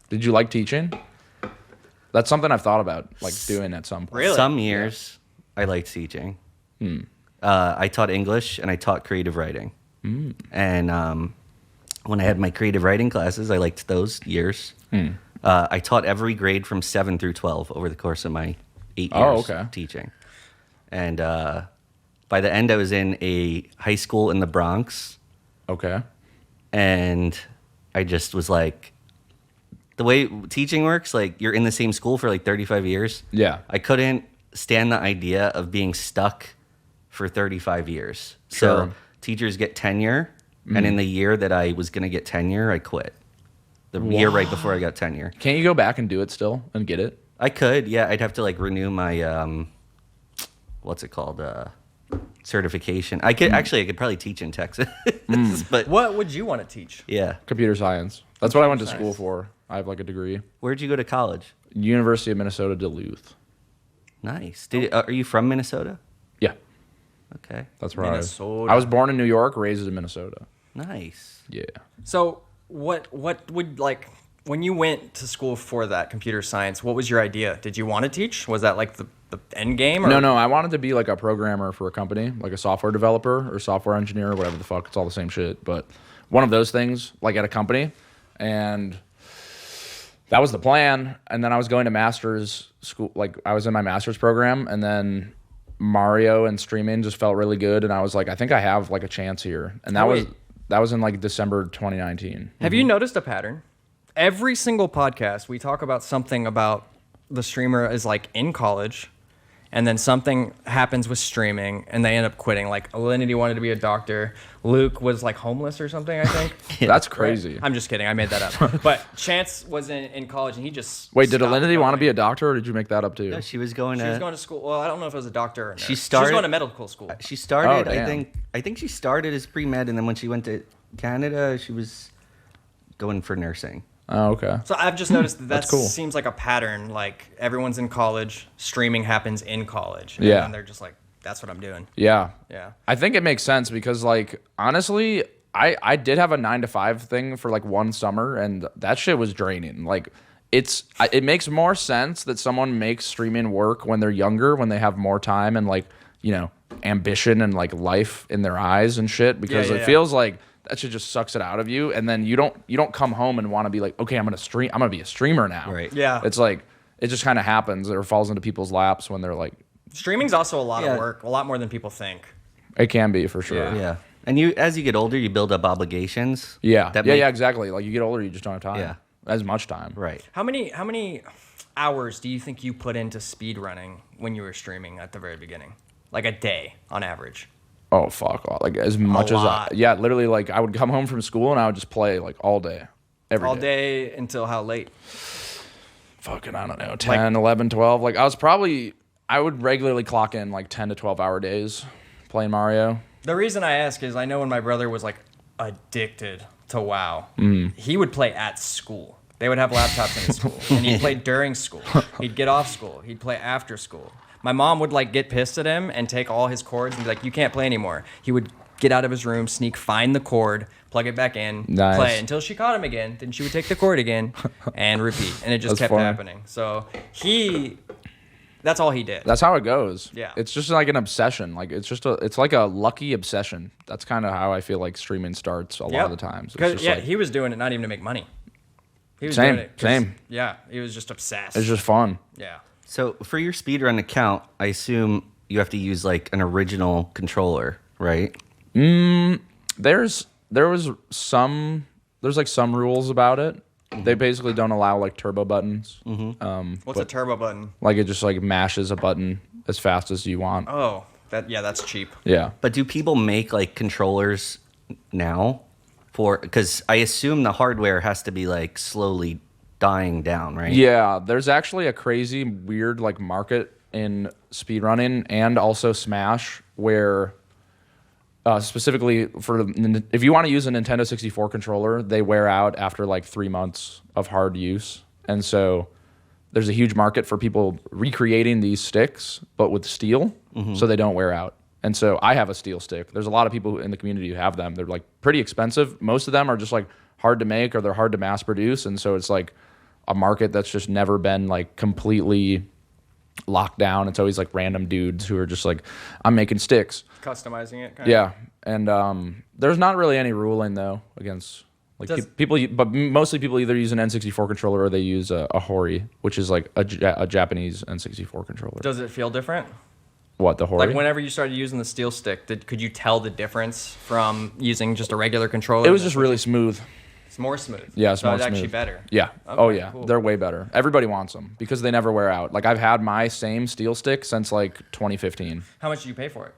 [SPEAKER 3] Did you like teaching? That's something I've thought about like doing at some point.
[SPEAKER 1] Really?
[SPEAKER 2] Some years I liked teaching. I taught English and I taught creative writing. And when I had my creative writing classes, I liked those years. I taught every grade from 7 through 12 over the course of my 8 years teaching. And by the end, I was in a high school in the Bronx.
[SPEAKER 3] Okay.
[SPEAKER 2] And I just was like, the way teaching works, like you're in the same school for like 35 years.
[SPEAKER 3] Yeah.
[SPEAKER 2] I couldn't stand the idea of being stuck for 35 years.
[SPEAKER 3] Sure.
[SPEAKER 2] So teachers get tenure, and in the year that I was going to get tenure, I quit. The year right before I got tenure.
[SPEAKER 3] Can't you go back and do it still and get it?
[SPEAKER 2] I could, yeah. I'd have to like renew my, what's it called? Certification. I could probably teach in Texas. But
[SPEAKER 1] What would you want to teach?
[SPEAKER 2] yeah.
[SPEAKER 3] Computer science. That's what I went to school for. I have like a degree.
[SPEAKER 2] Where'd you go to college?
[SPEAKER 3] University of Minnesota Duluth.
[SPEAKER 2] Nice. Are you from Minnesota?
[SPEAKER 3] Yeah,
[SPEAKER 2] Okay.
[SPEAKER 3] that's where
[SPEAKER 1] Minnesota.
[SPEAKER 3] I was born in New York, raised in Minnesota.
[SPEAKER 2] Nice.
[SPEAKER 3] Yeah.
[SPEAKER 1] So what would like when you went to school for that computer science? What was your idea? Did you want to teach? Was that like the end game? Or?
[SPEAKER 3] No. I wanted to be like a programmer for a company, like a software developer or software engineer or whatever the fuck. It's all the same shit. But one of those things, like at a company. And that was the plan. And then I was going to master's school. Like I was in my master's program. And then Mario and streaming just felt really good. And I was like, I think I have like a chance here. And that was in like December 2019.
[SPEAKER 1] Have you noticed a pattern? Every single podcast, we talk about something about the streamer is like in college, and then something happens with streaming, and they end up quitting. Like Alinity wanted to be a doctor. Luke was like homeless or something, I think.
[SPEAKER 3] That's crazy.
[SPEAKER 1] I'm just kidding. I made that up. But Chance was in college, and he just
[SPEAKER 3] Wait, did
[SPEAKER 1] stopped
[SPEAKER 3] Alinity want to
[SPEAKER 1] going.
[SPEAKER 3] be a doctor, or did you make that up too?
[SPEAKER 2] No, she was going
[SPEAKER 1] She
[SPEAKER 2] to.
[SPEAKER 1] was going to school. Well, I don't know if it was a doctor or a nurse.
[SPEAKER 2] She
[SPEAKER 1] She was
[SPEAKER 2] started-
[SPEAKER 1] going to medical school.
[SPEAKER 2] She started.
[SPEAKER 3] Oh, damn.
[SPEAKER 2] I think she started as pre-med, and then when she went to Canada, she was going for nursing.
[SPEAKER 3] Oh, okay.
[SPEAKER 1] So I've just noticed that
[SPEAKER 3] That's cool.
[SPEAKER 1] seems like a pattern. Like everyone's in college, streaming happens in college.
[SPEAKER 3] Yeah.
[SPEAKER 1] And they're just like, that's what I'm doing.
[SPEAKER 3] Yeah.
[SPEAKER 1] Yeah.
[SPEAKER 3] I think it makes sense because, like, honestly, I did have a 9 to 5 thing for like one summer, and that shit was draining. Like, it makes more sense that someone makes streaming work when they're younger, when they have more time and like, you know, ambition and like life in their eyes and shit, because it feels like that shit just sucks it out of you, and then you don't come home and want to be like, okay, I'm gonna be a streamer now.
[SPEAKER 2] Right.
[SPEAKER 1] Yeah.
[SPEAKER 3] It's like it just kind of happens or falls into people's laps when they're like.
[SPEAKER 1] Streaming's also a lot of work, a lot more than people think.
[SPEAKER 3] It can be for sure.
[SPEAKER 2] Yeah. And as you get older, you build up obligations.
[SPEAKER 3] Yeah. Yeah, exactly. Like you get older, you just don't have time.
[SPEAKER 2] Yeah.
[SPEAKER 3] As much time.
[SPEAKER 2] Right.
[SPEAKER 1] How many hours do you think you put into speedrunning when you were streaming at the very beginning? Like a day on average?
[SPEAKER 3] Oh fuck! Like as much as literally, like I would come home from school and I would just play like all day, every day.
[SPEAKER 1] Until how late?
[SPEAKER 3] Fucking, I don't know, 10, 11, 12. Like I would regularly clock in like 10 to 12 hour days playing Mario.
[SPEAKER 1] The reason I ask is I know when my brother was like addicted to WoW, he would play at school. They would have laptops in his school, and he'd play during school. He'd get off school. He'd play after school. My mom would like get pissed at him and take all his cords and be like, "You can't play anymore." He would get out of his room, find the cord, plug it back in, play until she caught him again. Then she would take the cord again and repeat, and it just kept happening. So that's all he did.
[SPEAKER 3] That's how it goes.
[SPEAKER 1] Yeah.
[SPEAKER 3] It's just like an obsession. Like it's like a lucky obsession. That's kind of how I feel like streaming starts a lot of the times.
[SPEAKER 1] Because he was doing it not even to make money. He was
[SPEAKER 3] Same,
[SPEAKER 1] doing it
[SPEAKER 3] same.
[SPEAKER 1] Yeah, he was just obsessed.
[SPEAKER 3] It's just fun.
[SPEAKER 1] Yeah.
[SPEAKER 2] So for your speedrun account, I assume you have to use like an original controller, right?
[SPEAKER 3] There's like some rules about it. They basically don't allow like turbo buttons.
[SPEAKER 1] What's a turbo button?
[SPEAKER 3] Like it just like mashes a button as fast as you want.
[SPEAKER 1] Oh, that's cheap.
[SPEAKER 3] Yeah.
[SPEAKER 2] But do people make like controllers now because I assume the hardware has to be like slowly dying down, right?
[SPEAKER 3] Yeah, there's actually a crazy weird like market in speedrunning and also Smash where specifically if you want to use a Nintendo 64 controller, they wear out after like 3 months of hard use. And so there's a huge market for people recreating these sticks, but with steel, so they don't wear out. And so I have a steel stick. There's a lot of people in the community who have them. They're like pretty expensive. Most of them are just like hard to make or they're hard to mass produce. And so it's like a market that's just never been like completely locked down. It's always like random dudes who are just like, I'm making sticks.
[SPEAKER 1] Customizing it?
[SPEAKER 3] Yeah. And there's not really any ruling though against like people, but mostly people either use an N64 controller or they use a Hori, which is like a Japanese N64 controller.
[SPEAKER 1] Does it feel different?
[SPEAKER 3] What, the Hori?
[SPEAKER 1] Like whenever you started using the steel stick, could you tell the difference from using just a regular controller?
[SPEAKER 3] It was just really smooth.
[SPEAKER 1] It's more smooth.
[SPEAKER 3] Yeah, it's more
[SPEAKER 1] it's
[SPEAKER 3] smooth.
[SPEAKER 1] actually better.
[SPEAKER 3] Yeah.
[SPEAKER 1] Okay,
[SPEAKER 3] oh yeah,
[SPEAKER 1] cool.
[SPEAKER 3] They're way better. Everybody wants them because they never wear out. Like I've had my same steel stick since like 2015.
[SPEAKER 1] How much did you pay for it?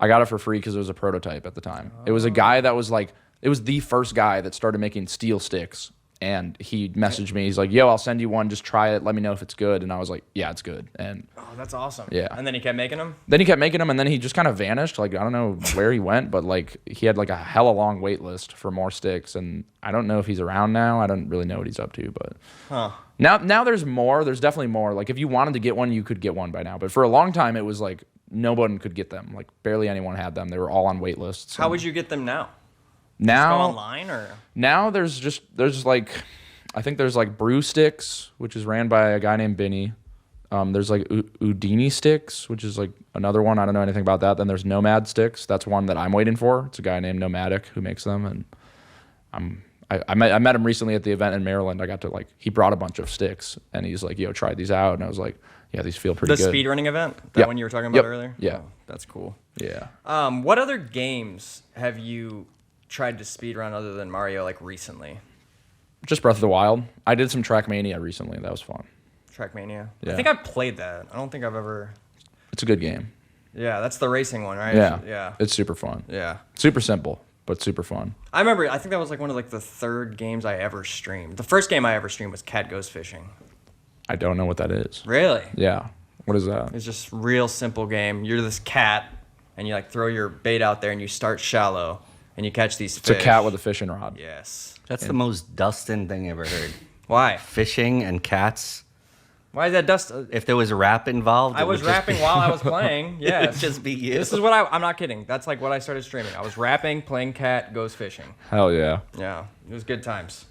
[SPEAKER 3] I got it for free because it was a prototype at the time. It was a guy that was like, it was the first guy that started making steel sticks. And he messaged me. He's like, yo, I'll send you one. Just try it. Let me know if it's good. And I was like, yeah, it's good. And
[SPEAKER 1] oh, that's awesome.
[SPEAKER 3] Yeah.
[SPEAKER 1] And then he kept making them?
[SPEAKER 3] Then he kept making them. And then he just kind of vanished. Like, I don't know where he went. But like, he had like a hella long wait list for more sticks. And I don't know if he's around now. I don't really know what he's up to. But now there's more. There's definitely more. Like, if you wanted to get one, you could get one by now. But for a long time, it was like, no one could get them. Like, barely anyone had them. They were all on wait lists.
[SPEAKER 1] How would you get them now?
[SPEAKER 3] Now,
[SPEAKER 1] just go online or?
[SPEAKER 3] Now there's like, I think there's like Brew Sticks, which is ran by a guy named Benny. There's like Udini Sticks, which is like another one. I don't know anything about that. Then there's Nomad Sticks. That's one that I'm waiting for. It's a guy named Nomadic who makes them. And I met him recently at the event in Maryland. I got to like, he brought a bunch of sticks and he's like, yo, try these out. And I was like, yeah, these feel pretty good.
[SPEAKER 1] The speedrunning event? That one you were talking about earlier?
[SPEAKER 3] Yeah.
[SPEAKER 1] Oh, that's cool.
[SPEAKER 3] Yeah.
[SPEAKER 1] What other games have you tried to speedrun other than Mario like recently?
[SPEAKER 3] Just Breath of the Wild. I did some Trackmania recently. That was fun.
[SPEAKER 1] Trackmania?
[SPEAKER 3] Yeah.
[SPEAKER 1] I think I've played that. I don't think I've ever...
[SPEAKER 3] It's a good game.
[SPEAKER 1] Yeah, that's the racing one, right?
[SPEAKER 3] Yeah.
[SPEAKER 1] Yeah.
[SPEAKER 3] It's super fun.
[SPEAKER 1] Yeah.
[SPEAKER 3] Super simple, but super fun.
[SPEAKER 1] I remember, I think that was like one of like the third games I ever streamed. The first game I ever streamed was Cat Goes Fishing.
[SPEAKER 3] I don't know what that is.
[SPEAKER 1] Really?
[SPEAKER 3] Yeah. What is that?
[SPEAKER 1] It's just real simple game. You're this cat, and you like throw your bait out there, and you start shallow, and you catch these fish.
[SPEAKER 3] It's a cat with a fishing rod.
[SPEAKER 1] Yes.
[SPEAKER 2] That's the most Dustin thing I ever heard.
[SPEAKER 1] Why?
[SPEAKER 2] Fishing and cats.
[SPEAKER 1] Why is that dust?
[SPEAKER 2] If there was a rap involved,
[SPEAKER 1] I was rapping while I was playing. Yeah,
[SPEAKER 2] It'd just be you.
[SPEAKER 1] This is what I'm not kidding. That's like what I started streaming. I was rapping, playing cat, goes fishing.
[SPEAKER 3] Hell yeah.
[SPEAKER 1] Yeah, it was good times.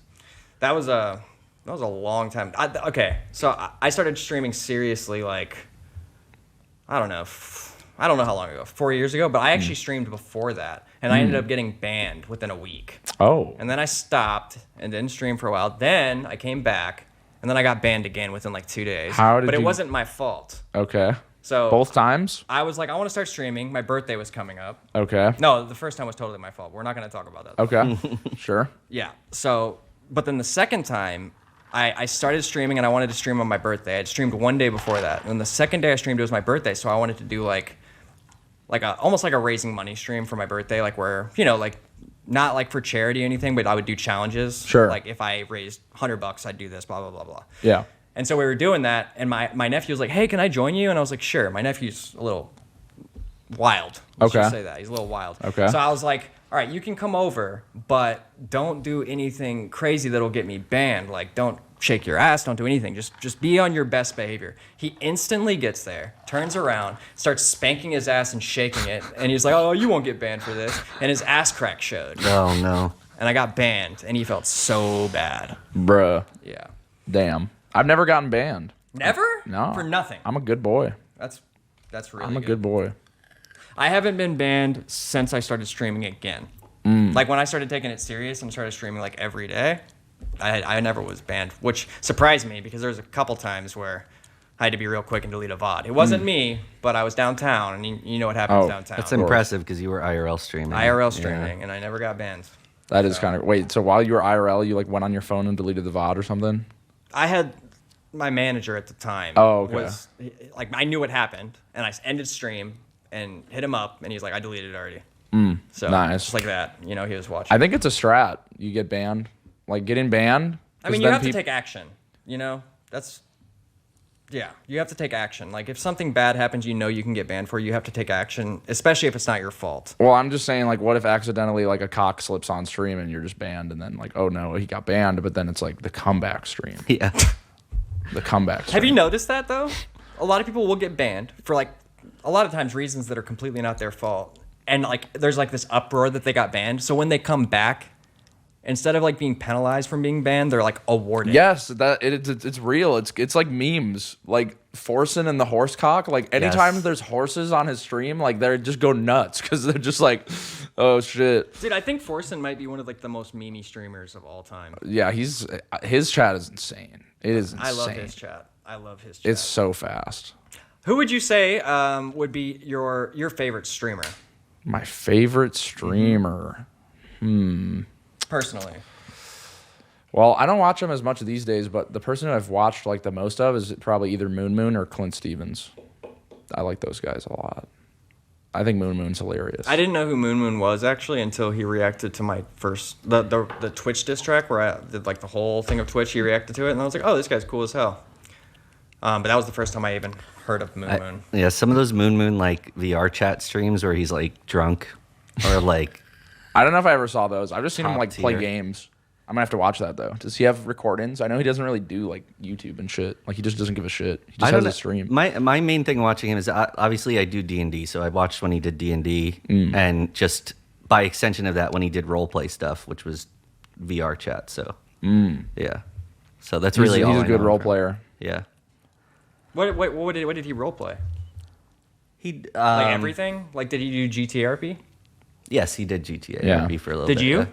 [SPEAKER 1] That was a long time. Okay, so I started streaming seriously like I don't know how long ago, 4 years ago, but I actually streamed before that, and I ended up getting banned within a week.
[SPEAKER 3] Oh.
[SPEAKER 1] And then I stopped and didn't stream for a while. Then I came back, and then I got banned again within like 2 days. But it wasn't my fault.
[SPEAKER 3] Okay.
[SPEAKER 1] So
[SPEAKER 3] both times?
[SPEAKER 1] I was like, I want to start streaming. My birthday was coming up.
[SPEAKER 3] Okay.
[SPEAKER 1] No, the first time was totally my fault. We're not going to talk about that.
[SPEAKER 3] Okay. Sure.
[SPEAKER 1] Yeah. So, but then the second time, I started streaming and I wanted to stream on my birthday. I had streamed one day before that. And the second day I streamed, it was my birthday. So I wanted to do almost like a raising money stream for my birthday, like where, like not like for charity or anything, but I would do challenges.
[SPEAKER 3] Sure.
[SPEAKER 1] Like if I raised $100, I'd do this, blah, blah, blah, blah.
[SPEAKER 3] Yeah.
[SPEAKER 1] And so we were doing that, and my nephew was like, hey, can I join you? And I was like, sure. My nephew's a little wild. Let's just say that. He's a little wild.
[SPEAKER 3] Okay.
[SPEAKER 1] So I was like, all right, you can come over, but don't do anything crazy that'll get me banned. Like, don't shake your ass, don't do anything. Just be on your best behavior. He instantly gets there, turns around, starts spanking his ass and shaking it, and he's like, oh, you won't get banned for this. And his ass crack showed.
[SPEAKER 2] Oh, no.
[SPEAKER 1] And I got banned, and he felt so bad.
[SPEAKER 3] Bruh.
[SPEAKER 1] Yeah.
[SPEAKER 3] Damn. I've never gotten banned.
[SPEAKER 1] Never?
[SPEAKER 3] No.
[SPEAKER 1] For nothing.
[SPEAKER 3] I'm a good boy.
[SPEAKER 1] That's really
[SPEAKER 3] I'm a good boy.
[SPEAKER 1] I haven't been banned since I started streaming again. Like when I started taking it serious and started streaming like every day, I never was banned, which surprised me because there was a couple times where I had to be real quick and delete a VOD. It wasn't me, but I was downtown, and you know what happens downtown.
[SPEAKER 2] That's impressive because you were IRL streaming.
[SPEAKER 1] IRL streaming, and I never got banned.
[SPEAKER 3] That is kind of... Wait, so while you were IRL, you like went on your phone and deleted the VOD or something?
[SPEAKER 1] I had... My manager at the time was... Like, I knew what happened, and I ended stream and hit him up, and he's like, I deleted it already. So,
[SPEAKER 3] nice.
[SPEAKER 1] just like that. He was watching.
[SPEAKER 3] I think it's a strat. You get banned. Like, getting banned...
[SPEAKER 1] I mean, you have to take action, That's... Yeah, you have to take action. Like, if something bad happens you can get banned for, you have to take action, especially if it's not your fault.
[SPEAKER 3] Well, I'm just saying, like, what if accidentally, like, a cock slips on stream and you're just banned, and then, like, oh, no, he got banned, but then it's, like, the comeback stream.
[SPEAKER 2] Yeah.
[SPEAKER 3] The comeback stream.
[SPEAKER 1] Have you noticed that, though? A lot of people will get banned for, like, a lot of times reasons that are completely not their fault. And, like, there's, like, this uproar that they got banned. So when they come back, instead of like being penalized from being banned, they're like awarded.
[SPEAKER 3] Yes, it's real. It's like memes, like Forsen and the horse cock. Like anytime there's horses on his stream, like they just go nuts because they're just like, oh shit.
[SPEAKER 1] Dude, I think Forsen might be one of like the most memey streamers of all time.
[SPEAKER 3] Yeah, his chat is insane. It is insane.
[SPEAKER 1] I love his chat.
[SPEAKER 3] It's so fast.
[SPEAKER 1] Who would you say would be your favorite streamer?
[SPEAKER 3] My favorite streamer.
[SPEAKER 1] Personally.
[SPEAKER 3] Well, I don't watch them as much these days, but the person I've watched like the most of is probably either MOONMOON or ClintStevens. I like those guys a lot. I think MOONMOON's hilarious.
[SPEAKER 1] I didn't know who MOONMOON was actually until he reacted to my first the Twitch diss track where I did like the whole thing of Twitch. He reacted to it, and I was like, oh, this guy's cool as hell. But that was the first time I even heard of MOONMOON.
[SPEAKER 2] Yeah, some of those MOONMOON like VR chat streams where he's like drunk or like.
[SPEAKER 3] I don't know if I ever saw those. I've just seen him like play
[SPEAKER 2] tier.
[SPEAKER 3] games. I'm gonna have to watch that though. Does he have recordings? I know he doesn't really do like YouTube and shit. Like he just doesn't give a shit. He just has a stream.
[SPEAKER 2] My main thing watching him is obviously I do D&D, so I watched when he did D&D, and just by extension of that when he did roleplay stuff, which was VR chat. So yeah, so that's really all.
[SPEAKER 3] He's a good role player.
[SPEAKER 2] Yeah.
[SPEAKER 1] What did he roleplay?
[SPEAKER 2] He
[SPEAKER 1] like everything. Like did he do GTARP?
[SPEAKER 2] Yes, he did GTA RP for a little bit.
[SPEAKER 1] Did you?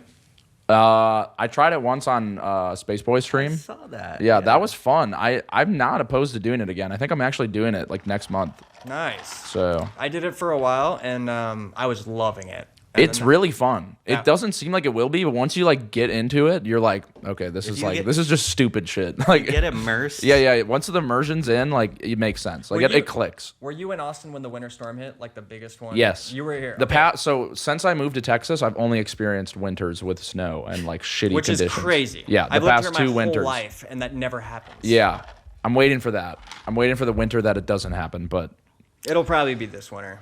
[SPEAKER 3] I tried it once on Spaceboy stream.
[SPEAKER 2] I saw that.
[SPEAKER 3] Yeah, that was fun. I'm not opposed to doing it again. I think I'm actually doing it like next month.
[SPEAKER 1] Nice.
[SPEAKER 3] So
[SPEAKER 1] I did it for a while, and I was loving it.
[SPEAKER 3] It's really fun. It doesn't seem like it will be, but once you like get into it, you're like, okay, this is just stupid shit. Like
[SPEAKER 2] get immersed.
[SPEAKER 3] Yeah. Once the immersion's in, like it makes sense. Like it clicks.
[SPEAKER 1] Were you in Austin when the winter storm hit, like the biggest one?
[SPEAKER 3] Yes.
[SPEAKER 1] You were here.
[SPEAKER 3] So since I moved to Texas, I've only experienced winters with snow and like shitty conditions.
[SPEAKER 1] Which is crazy.
[SPEAKER 3] Yeah,
[SPEAKER 1] I've
[SPEAKER 3] the past
[SPEAKER 1] lived here my
[SPEAKER 3] two winters.
[SPEAKER 1] whole life, and that never happens.
[SPEAKER 3] Yeah, I'm waiting for that. I'm waiting for the winter that it doesn't happen, but
[SPEAKER 1] it'll probably be this winter.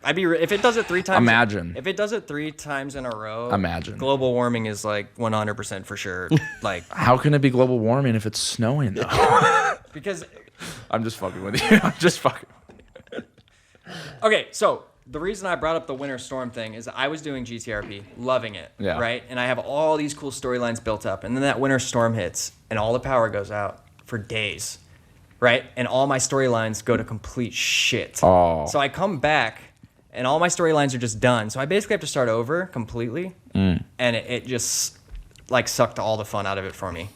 [SPEAKER 1] If it does it 3 times.
[SPEAKER 3] Imagine.
[SPEAKER 1] If it does it 3 times in a row.
[SPEAKER 3] Imagine.
[SPEAKER 1] Global warming is like 100% for sure. Like.
[SPEAKER 3] How can it be global warming if it's snowing though?
[SPEAKER 1] Because
[SPEAKER 3] I'm just fucking with you. I'm just fucking.
[SPEAKER 1] Okay, so the reason I brought up the Winter Storm thing is I was doing GTRP, loving it,
[SPEAKER 3] Yeah.
[SPEAKER 1] right? And I have all these cool storylines built up, and then that Winter Storm hits, and all the power goes out for days, right? And all my storylines go to complete shit.
[SPEAKER 3] Oh.
[SPEAKER 1] So I come back, and all my storylines are just done. So I basically have to start over completely, and it just like sucked all the fun out of it for me.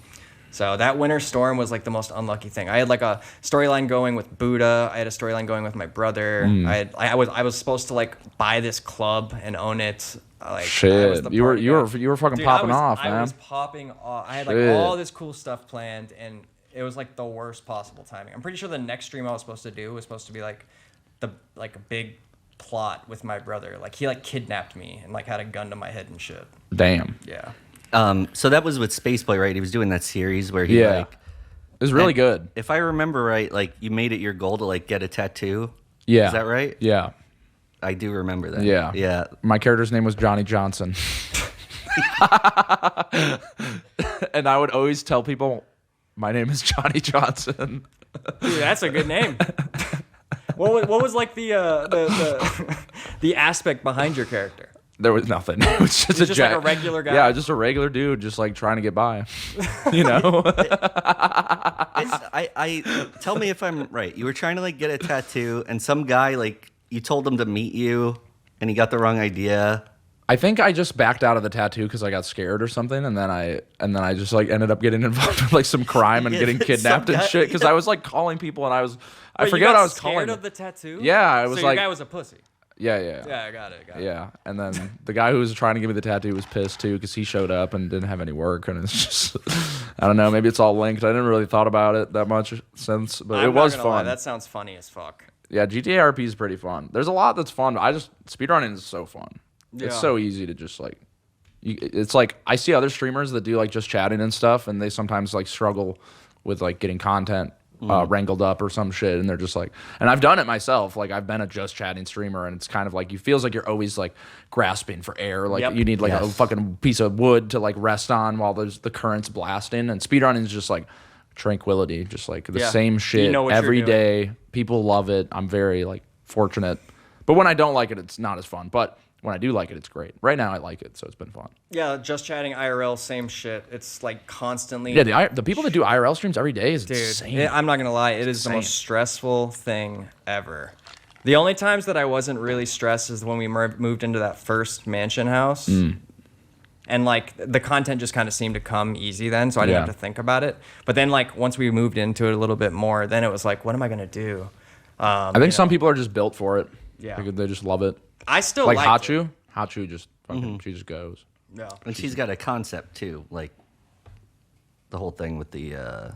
[SPEAKER 1] So that Winter Storm was like the most unlucky thing. I had like a storyline going with Buddha. I had a storyline going with my brother. I was supposed to like buy this club and own it. Like,
[SPEAKER 3] Shit, you were fucking
[SPEAKER 1] Dude,
[SPEAKER 3] popping off, man.
[SPEAKER 1] I was popping off. I had like
[SPEAKER 3] Shit.
[SPEAKER 1] all this cool stuff planned, and it was like the worst possible timing. I'm pretty sure the next stream I was supposed to do was supposed to be like a big plot with my brother. Like he like kidnapped me and like had a gun to my head and shit.
[SPEAKER 3] Damn.
[SPEAKER 1] Yeah.
[SPEAKER 2] So that was with Spaceboy, right? He was doing that series where he
[SPEAKER 3] Yeah.
[SPEAKER 2] like.
[SPEAKER 3] It was really good.
[SPEAKER 2] If I remember right, like you made it your goal to like get a tattoo.
[SPEAKER 3] Yeah.
[SPEAKER 2] Is that right?
[SPEAKER 3] Yeah.
[SPEAKER 2] I do remember that.
[SPEAKER 3] Yeah.
[SPEAKER 2] Yeah.
[SPEAKER 3] My character's name was Johnny Johnson. And I would always tell people, my name is Johnny Johnson.
[SPEAKER 1] Dude, that's a good name. What was like the aspect behind your character?
[SPEAKER 3] There was nothing. It was just
[SPEAKER 1] Just like a regular guy.
[SPEAKER 3] Yeah, just a regular dude, just like trying to get by. You know?
[SPEAKER 2] I tell me if I'm right. You were trying to like get a tattoo, and some guy like you told him to meet you, and he got the wrong idea.
[SPEAKER 3] I think I just backed out of the tattoo because I got scared or something, and then I just like ended up getting involved with like some crime and
[SPEAKER 2] Yeah,
[SPEAKER 3] getting kidnapped
[SPEAKER 2] some
[SPEAKER 3] and
[SPEAKER 2] guy-
[SPEAKER 3] shit because I was like calling people and I
[SPEAKER 1] Wait,
[SPEAKER 3] forget
[SPEAKER 1] you got
[SPEAKER 3] what I was
[SPEAKER 1] scared
[SPEAKER 3] calling.
[SPEAKER 1] of the tattoo?
[SPEAKER 3] Yeah, I was
[SPEAKER 1] so
[SPEAKER 3] like,
[SPEAKER 1] your guy was a pussy.
[SPEAKER 3] yeah.
[SPEAKER 1] Yeah, I got it.
[SPEAKER 3] Yeah, and then the guy who was trying to give me the tattoo was pissed too because he showed up and didn't have any work, and it's just, I don't know, maybe it's all linked. I didn't really thought about it that much since, but
[SPEAKER 1] I'm
[SPEAKER 3] it was
[SPEAKER 1] not gonna lie,
[SPEAKER 3] fun.
[SPEAKER 1] that sounds funny as fuck.
[SPEAKER 3] Yeah, GTA RP is pretty fun. There's a lot that's fun. Speedrunning is so fun.
[SPEAKER 1] Yeah.
[SPEAKER 3] It's so easy to just like, it's like I see other streamers that do like just chatting and stuff, and they sometimes like struggle with like getting content wrangled up or some shit, and they're just like, and I've done it myself. Like I've been a just chatting streamer, and it's kind of like you feels like you're always like grasping for air, like
[SPEAKER 1] Yep.
[SPEAKER 3] you need like a
[SPEAKER 2] Yes.
[SPEAKER 3] fucking piece of wood to like rest on while there's the currents blasting. And speedrunning is just like tranquility, just like the
[SPEAKER 1] Yeah.
[SPEAKER 3] same shit
[SPEAKER 1] know what you're
[SPEAKER 3] every
[SPEAKER 1] doing.
[SPEAKER 3] day. People love it. I'm very like fortunate, but when I don't like it, it's not as fun. But when I do like it, it's great. Right now, I like it, so it's been fun.
[SPEAKER 1] Yeah, just chatting IRL, same shit. It's like constantly.
[SPEAKER 3] Yeah, the people that do IRL streams every day is
[SPEAKER 1] Dude,
[SPEAKER 3] insane.
[SPEAKER 1] I'm not gonna lie, it is the most stressful thing ever. The only times that I wasn't really stressed is when we moved into that first mansion house. And like the content just kind of seemed to come easy then, so I didn't
[SPEAKER 3] Yeah.
[SPEAKER 1] have to think about it. But then like once we moved into it a little bit more, then it was like, what am I gonna do?
[SPEAKER 3] I think some people are just built for it.
[SPEAKER 1] Yeah.
[SPEAKER 3] Like, they just love it.
[SPEAKER 1] I still
[SPEAKER 3] Like
[SPEAKER 1] liked it.
[SPEAKER 3] Hachu just fucking, she just goes.
[SPEAKER 1] No.
[SPEAKER 2] And she's got a concept too, like the whole thing with the.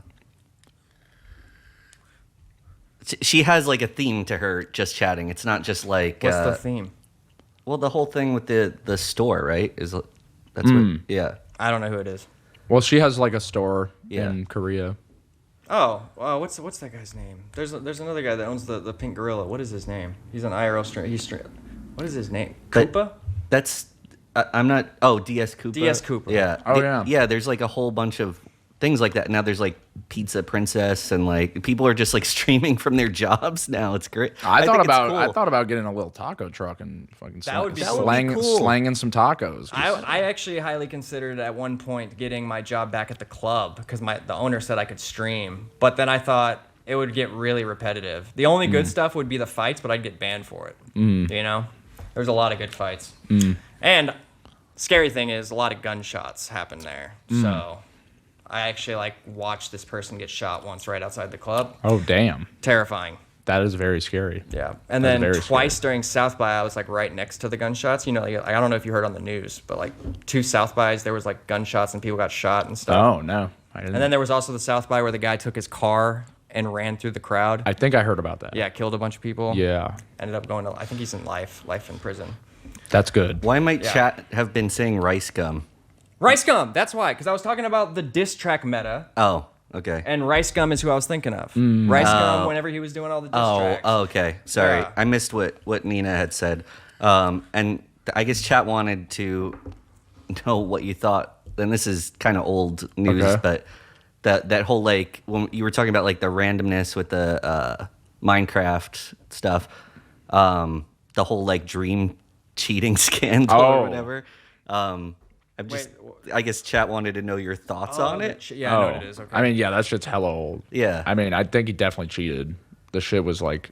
[SPEAKER 2] She has like a theme to her just chatting. It's not just like.
[SPEAKER 1] What's the theme?
[SPEAKER 2] Well, the whole thing with the store, right? That's what? Yeah.
[SPEAKER 1] I don't know who it is.
[SPEAKER 3] Well, she has like a store
[SPEAKER 2] Yeah.
[SPEAKER 3] in Korea.
[SPEAKER 1] Oh, what's that guy's name? There's another guy that owns the pink gorilla. What is his name? He's an IRL stream. What is his name?
[SPEAKER 2] But-
[SPEAKER 1] Koopa?
[SPEAKER 2] That's. I'm not. Oh, DS Cooper.
[SPEAKER 1] DS Cooper.
[SPEAKER 2] Yeah.
[SPEAKER 3] Oh, yeah.
[SPEAKER 2] Yeah. There's like a whole bunch of things like that. Now there's like Pizza Princess, and like people are just like streaming from their jobs now. It's great.
[SPEAKER 3] I
[SPEAKER 2] think it's
[SPEAKER 3] thought
[SPEAKER 2] cool.
[SPEAKER 3] about getting a little taco truck and fucking
[SPEAKER 1] That would be
[SPEAKER 2] cool.
[SPEAKER 3] slanging some tacos. 'Cause
[SPEAKER 1] I actually highly considered at one point getting my job back at the club because the owner said I could stream, but then I thought it would get really repetitive. The only good stuff would be the fights, but I'd get banned for it. You know, there's a lot of good fights, and scary thing is a lot of gunshots happen there. So I actually like watched this person get shot once right outside the club.
[SPEAKER 3] Oh damn,
[SPEAKER 1] Terrifying.
[SPEAKER 3] that is very scary.
[SPEAKER 1] Yeah, and
[SPEAKER 3] That's
[SPEAKER 1] then
[SPEAKER 3] very
[SPEAKER 1] twice during South by, I was like right next to the gunshots. You know, like, I don't know if you heard on the news, but like 2 South bys, there was like gunshots and people got shot and stuff.
[SPEAKER 3] Oh no, I didn't.
[SPEAKER 1] And then there was also the South by where the guy took his car and ran through the crowd.
[SPEAKER 3] I think I heard about that.
[SPEAKER 1] Yeah, killed a bunch of people.
[SPEAKER 3] Yeah,
[SPEAKER 1] Ended up going to, I think he's in life in prison.
[SPEAKER 3] that's good.
[SPEAKER 2] Why might
[SPEAKER 1] Yeah.
[SPEAKER 2] chat have been saying rice gum?
[SPEAKER 1] Rice Gum, that's why, because I was talking about the diss track meta,
[SPEAKER 2] Oh, okay.
[SPEAKER 1] and Rice Gum is who I was thinking of. Rice Gum, whenever he was doing all the diss tracks.
[SPEAKER 2] Okay. Sorry,
[SPEAKER 1] Yeah.
[SPEAKER 2] I missed what Nina had said. And I guess chat wanted to know what you thought. And this is kind of old news,
[SPEAKER 3] Okay.
[SPEAKER 2] but that whole like when you were talking about like the randomness with the Minecraft stuff, the whole like dream cheating scandal or whatever. I guess chat wanted to know your thoughts on it.
[SPEAKER 1] Yeah, I know what it is. Okay.
[SPEAKER 3] I mean, yeah, that shit's hella old.
[SPEAKER 2] Yeah.
[SPEAKER 3] I mean, I think he definitely cheated. The shit was like,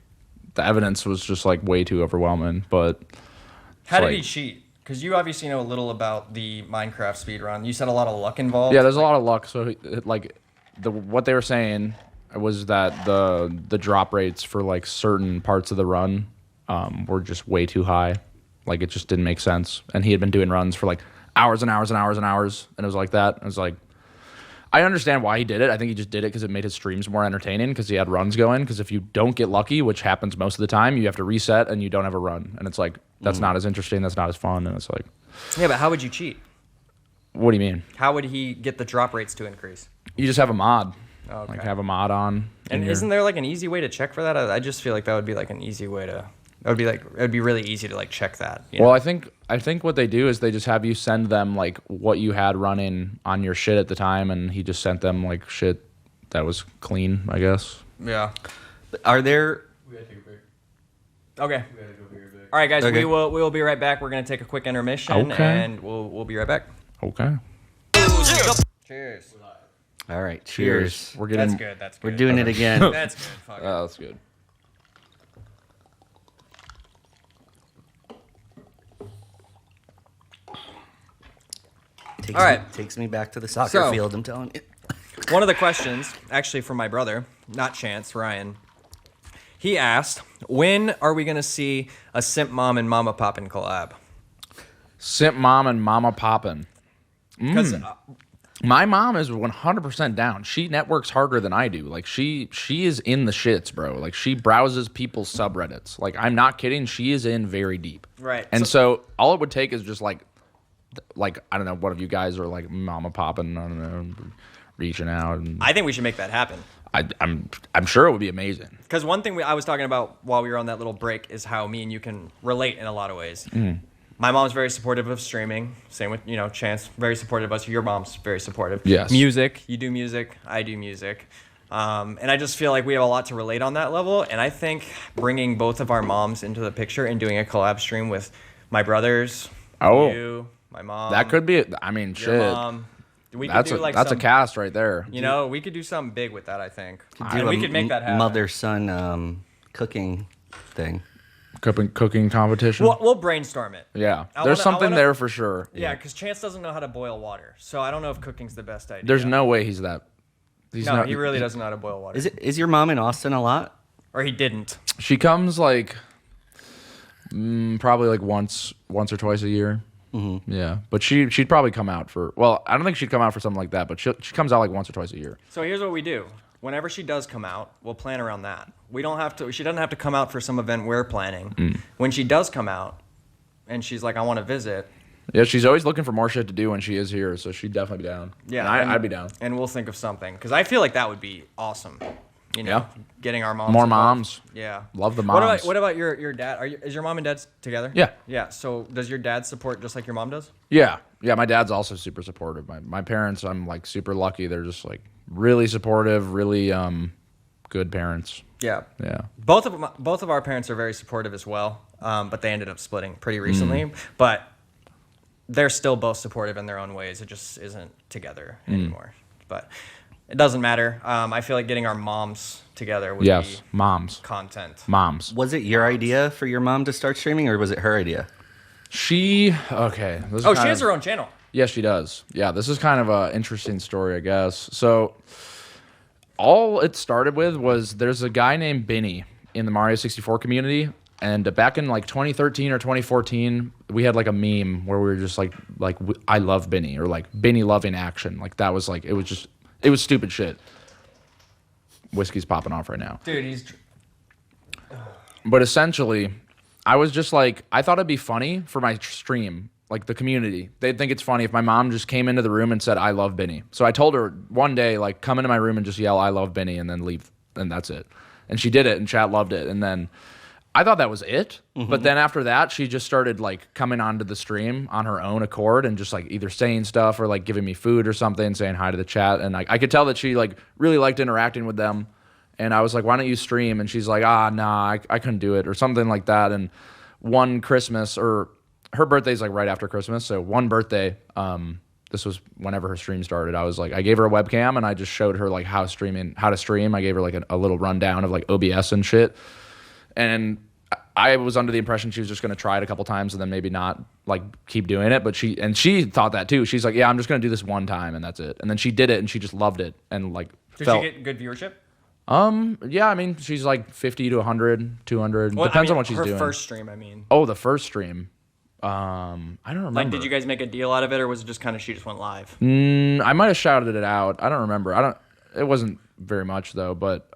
[SPEAKER 3] the evidence was just like way too overwhelming. But
[SPEAKER 1] how did he cheat? Because you obviously know a little about the Minecraft speedrun. You said a lot of luck involved.
[SPEAKER 3] Yeah, there's a lot of luck. So like, what they were saying was that the drop rates for like certain parts of the run were just way too high. Like it just didn't make sense. And he had been doing runs for like hours and hours and hours and hours, and it was like that. I was like, I understand why he did it. I think he just did it because it made his streams more entertaining because he had runs going. Because if you don't get lucky, which happens most of the time, you have to reset and you don't have a run. And it's like, that's not as interesting. That's not as fun. And it's like...
[SPEAKER 1] Yeah, but how would you cheat?
[SPEAKER 3] What do you mean?
[SPEAKER 1] How would he get the drop rates to increase?
[SPEAKER 3] You just have a mod.
[SPEAKER 1] Okay.
[SPEAKER 3] Like have a mod on.
[SPEAKER 1] And isn't there like an easy way to check for that? I just feel like that would be like an easy way to... It'd be really easy to like check that. You know?
[SPEAKER 3] Well, I think what they do is they just have you send them like what you had running on your shit at the time, and he just sent them like shit that was clean, I guess.
[SPEAKER 1] Yeah.
[SPEAKER 2] Are there?
[SPEAKER 4] We gotta take a break.
[SPEAKER 1] Okay.
[SPEAKER 4] We gotta go be right back.
[SPEAKER 1] All right, guys.
[SPEAKER 2] Okay.
[SPEAKER 1] We will be right back. We're gonna take a quick intermission,
[SPEAKER 3] Okay.
[SPEAKER 1] and we'll be right back.
[SPEAKER 3] Okay.
[SPEAKER 1] Cheers.
[SPEAKER 2] All right. Cheers.
[SPEAKER 3] We're getting.
[SPEAKER 1] That's good. That's good.
[SPEAKER 2] We're doing it again.
[SPEAKER 1] That's good. Fuck it.
[SPEAKER 3] That's good.
[SPEAKER 1] All right.
[SPEAKER 2] Takes me back to the soccer
[SPEAKER 1] So-
[SPEAKER 2] field. I'm telling you.
[SPEAKER 1] One of the questions, actually from my brother, not Chance, Ryan, he asked, when are we going to see a Simpmom and Sodapoppin collab?
[SPEAKER 3] Simpmom and Sodapoppin.
[SPEAKER 1] Because
[SPEAKER 3] My mom is 100% down. She networks harder than I do. Like she is in the shits, bro. Like she browses people's subreddits. Like I'm not kidding. She is in very deep.
[SPEAKER 1] Right.
[SPEAKER 3] And so all it would take is just like I don't know, one of you guys are like Mama Poppin', I don't know, reaching out. And
[SPEAKER 1] I think we should make that happen.
[SPEAKER 3] I'm sure it would be amazing.
[SPEAKER 1] Because one thing I was talking about while we were on that little break is how me and you can relate in a lot of ways. My mom's very supportive of streaming. Same with, Chance, very supportive of us. Your mom's very supportive.
[SPEAKER 3] Yes.
[SPEAKER 1] Music, you do music, I do music. And I just feel like we have a lot to relate on that level. And I think bringing both of our moms into the picture and doing a collab stream with my brothers, you, my mom.
[SPEAKER 3] That could be, I mean,
[SPEAKER 1] your
[SPEAKER 3] shit.
[SPEAKER 1] mom. We could
[SPEAKER 3] That's
[SPEAKER 1] do
[SPEAKER 3] a cast right there.
[SPEAKER 1] we could do something big with that, I think.
[SPEAKER 2] Do
[SPEAKER 1] And we could make that happen.
[SPEAKER 2] Mother-son cooking thing.
[SPEAKER 3] Cooking competition.
[SPEAKER 1] We'll brainstorm it.
[SPEAKER 3] Yeah,
[SPEAKER 1] I
[SPEAKER 3] there's
[SPEAKER 1] wanna-
[SPEAKER 3] something
[SPEAKER 1] I wanna-
[SPEAKER 3] there for sure.
[SPEAKER 1] Yeah, because Chance doesn't know how to boil water, so I don't know if cooking's the best idea.
[SPEAKER 3] There's no way he's that. He's
[SPEAKER 1] No,
[SPEAKER 3] not,
[SPEAKER 1] he really doesn't know how to boil water.
[SPEAKER 2] Is your mom in Austin a lot?
[SPEAKER 1] Or he didn't.
[SPEAKER 3] She comes like probably like once or twice a year. Mm-hmm. Yeah, but she'd probably come out for. Well, I don't think she'd come out for something like that, but she comes out like once or twice a year.
[SPEAKER 1] So here's what we do. Whenever she does come out, we'll plan around that. We don't have to. She doesn't have to come out for some event we're planning. When she does come out, and she's like, "I want to visit."
[SPEAKER 3] Yeah, she's always looking for more shit to do when she is here, so she'd definitely be down.
[SPEAKER 1] Yeah,
[SPEAKER 3] And I'd be down.
[SPEAKER 1] And we'll think of something because I feel like that would be awesome.
[SPEAKER 3] Yeah.
[SPEAKER 1] Getting our moms.
[SPEAKER 3] More
[SPEAKER 1] involved.
[SPEAKER 3] moms.
[SPEAKER 1] Yeah,
[SPEAKER 3] Love the moms.
[SPEAKER 1] What about your dad? Is your mom and dad together?
[SPEAKER 3] Yeah.
[SPEAKER 1] Yeah. So does your dad support just like your mom does?
[SPEAKER 3] Yeah, my dad's also super supportive. My parents, I'm like super lucky. They're just like really supportive, really good parents.
[SPEAKER 1] Yeah.
[SPEAKER 3] Yeah.
[SPEAKER 1] Both of our parents are very supportive as well, but they ended up splitting pretty recently. But they're still both supportive in their own ways. It just isn't together anymore. But it doesn't matter. I feel like getting our moms together would be
[SPEAKER 3] moms.
[SPEAKER 1] content.
[SPEAKER 3] Moms.
[SPEAKER 2] Was it your idea for your mom to start streaming, or was it her idea?
[SPEAKER 3] She
[SPEAKER 1] Has her own channel.
[SPEAKER 3] Yes, she does. Yeah, this is kind of an interesting story, I guess. So all it started with was there's a guy named Benny in the Mario 64 community. And back in like 2013 or 2014, we had like a meme where we were just like I love Benny, or like Benny loving action. Like that was like, it was stupid shit. Whiskey's popping off right now.
[SPEAKER 1] Dude,
[SPEAKER 3] But essentially, I was just like, I thought it'd be funny for my stream, like the community. They'd think it's funny if my mom just came into the room and said, I love Benny. So I told her one day, like, come into my room and just yell, I love Benny, and then leave. And that's it. And she did it, and chat loved it. And then I thought that was it. But then after that, she just started like coming onto the stream on her own accord and just like either saying stuff or like giving me food or something, saying hi to the chat. And I could tell that she like really liked interacting with them. And I was like, why don't you stream? And she's like, nah, I couldn't do it or something like that. And one Christmas, or her birthday's like right after Christmas. So one birthday, this was whenever her stream started. I was like, I gave her a webcam and I just showed her like how to stream. I gave her like a little rundown of like OBS and shit. And I was under the impression she was just going to try it a couple times and then maybe not like keep doing it. But she thought that too. She's like, yeah, I'm just going to do this one time and that's it. And then she did it and she just loved it and like
[SPEAKER 1] Did she get good viewership?
[SPEAKER 3] Yeah, I mean, she's like 50 to 100, 200.
[SPEAKER 1] Well,
[SPEAKER 3] Depends on what she's doing.
[SPEAKER 1] Her first stream, I mean.
[SPEAKER 3] Oh, the first stream. I don't remember.
[SPEAKER 1] Like, did you guys make a deal out of it, or was it just kind of she just went live?
[SPEAKER 3] I might have shouted it out. I don't remember. It wasn't very much though, but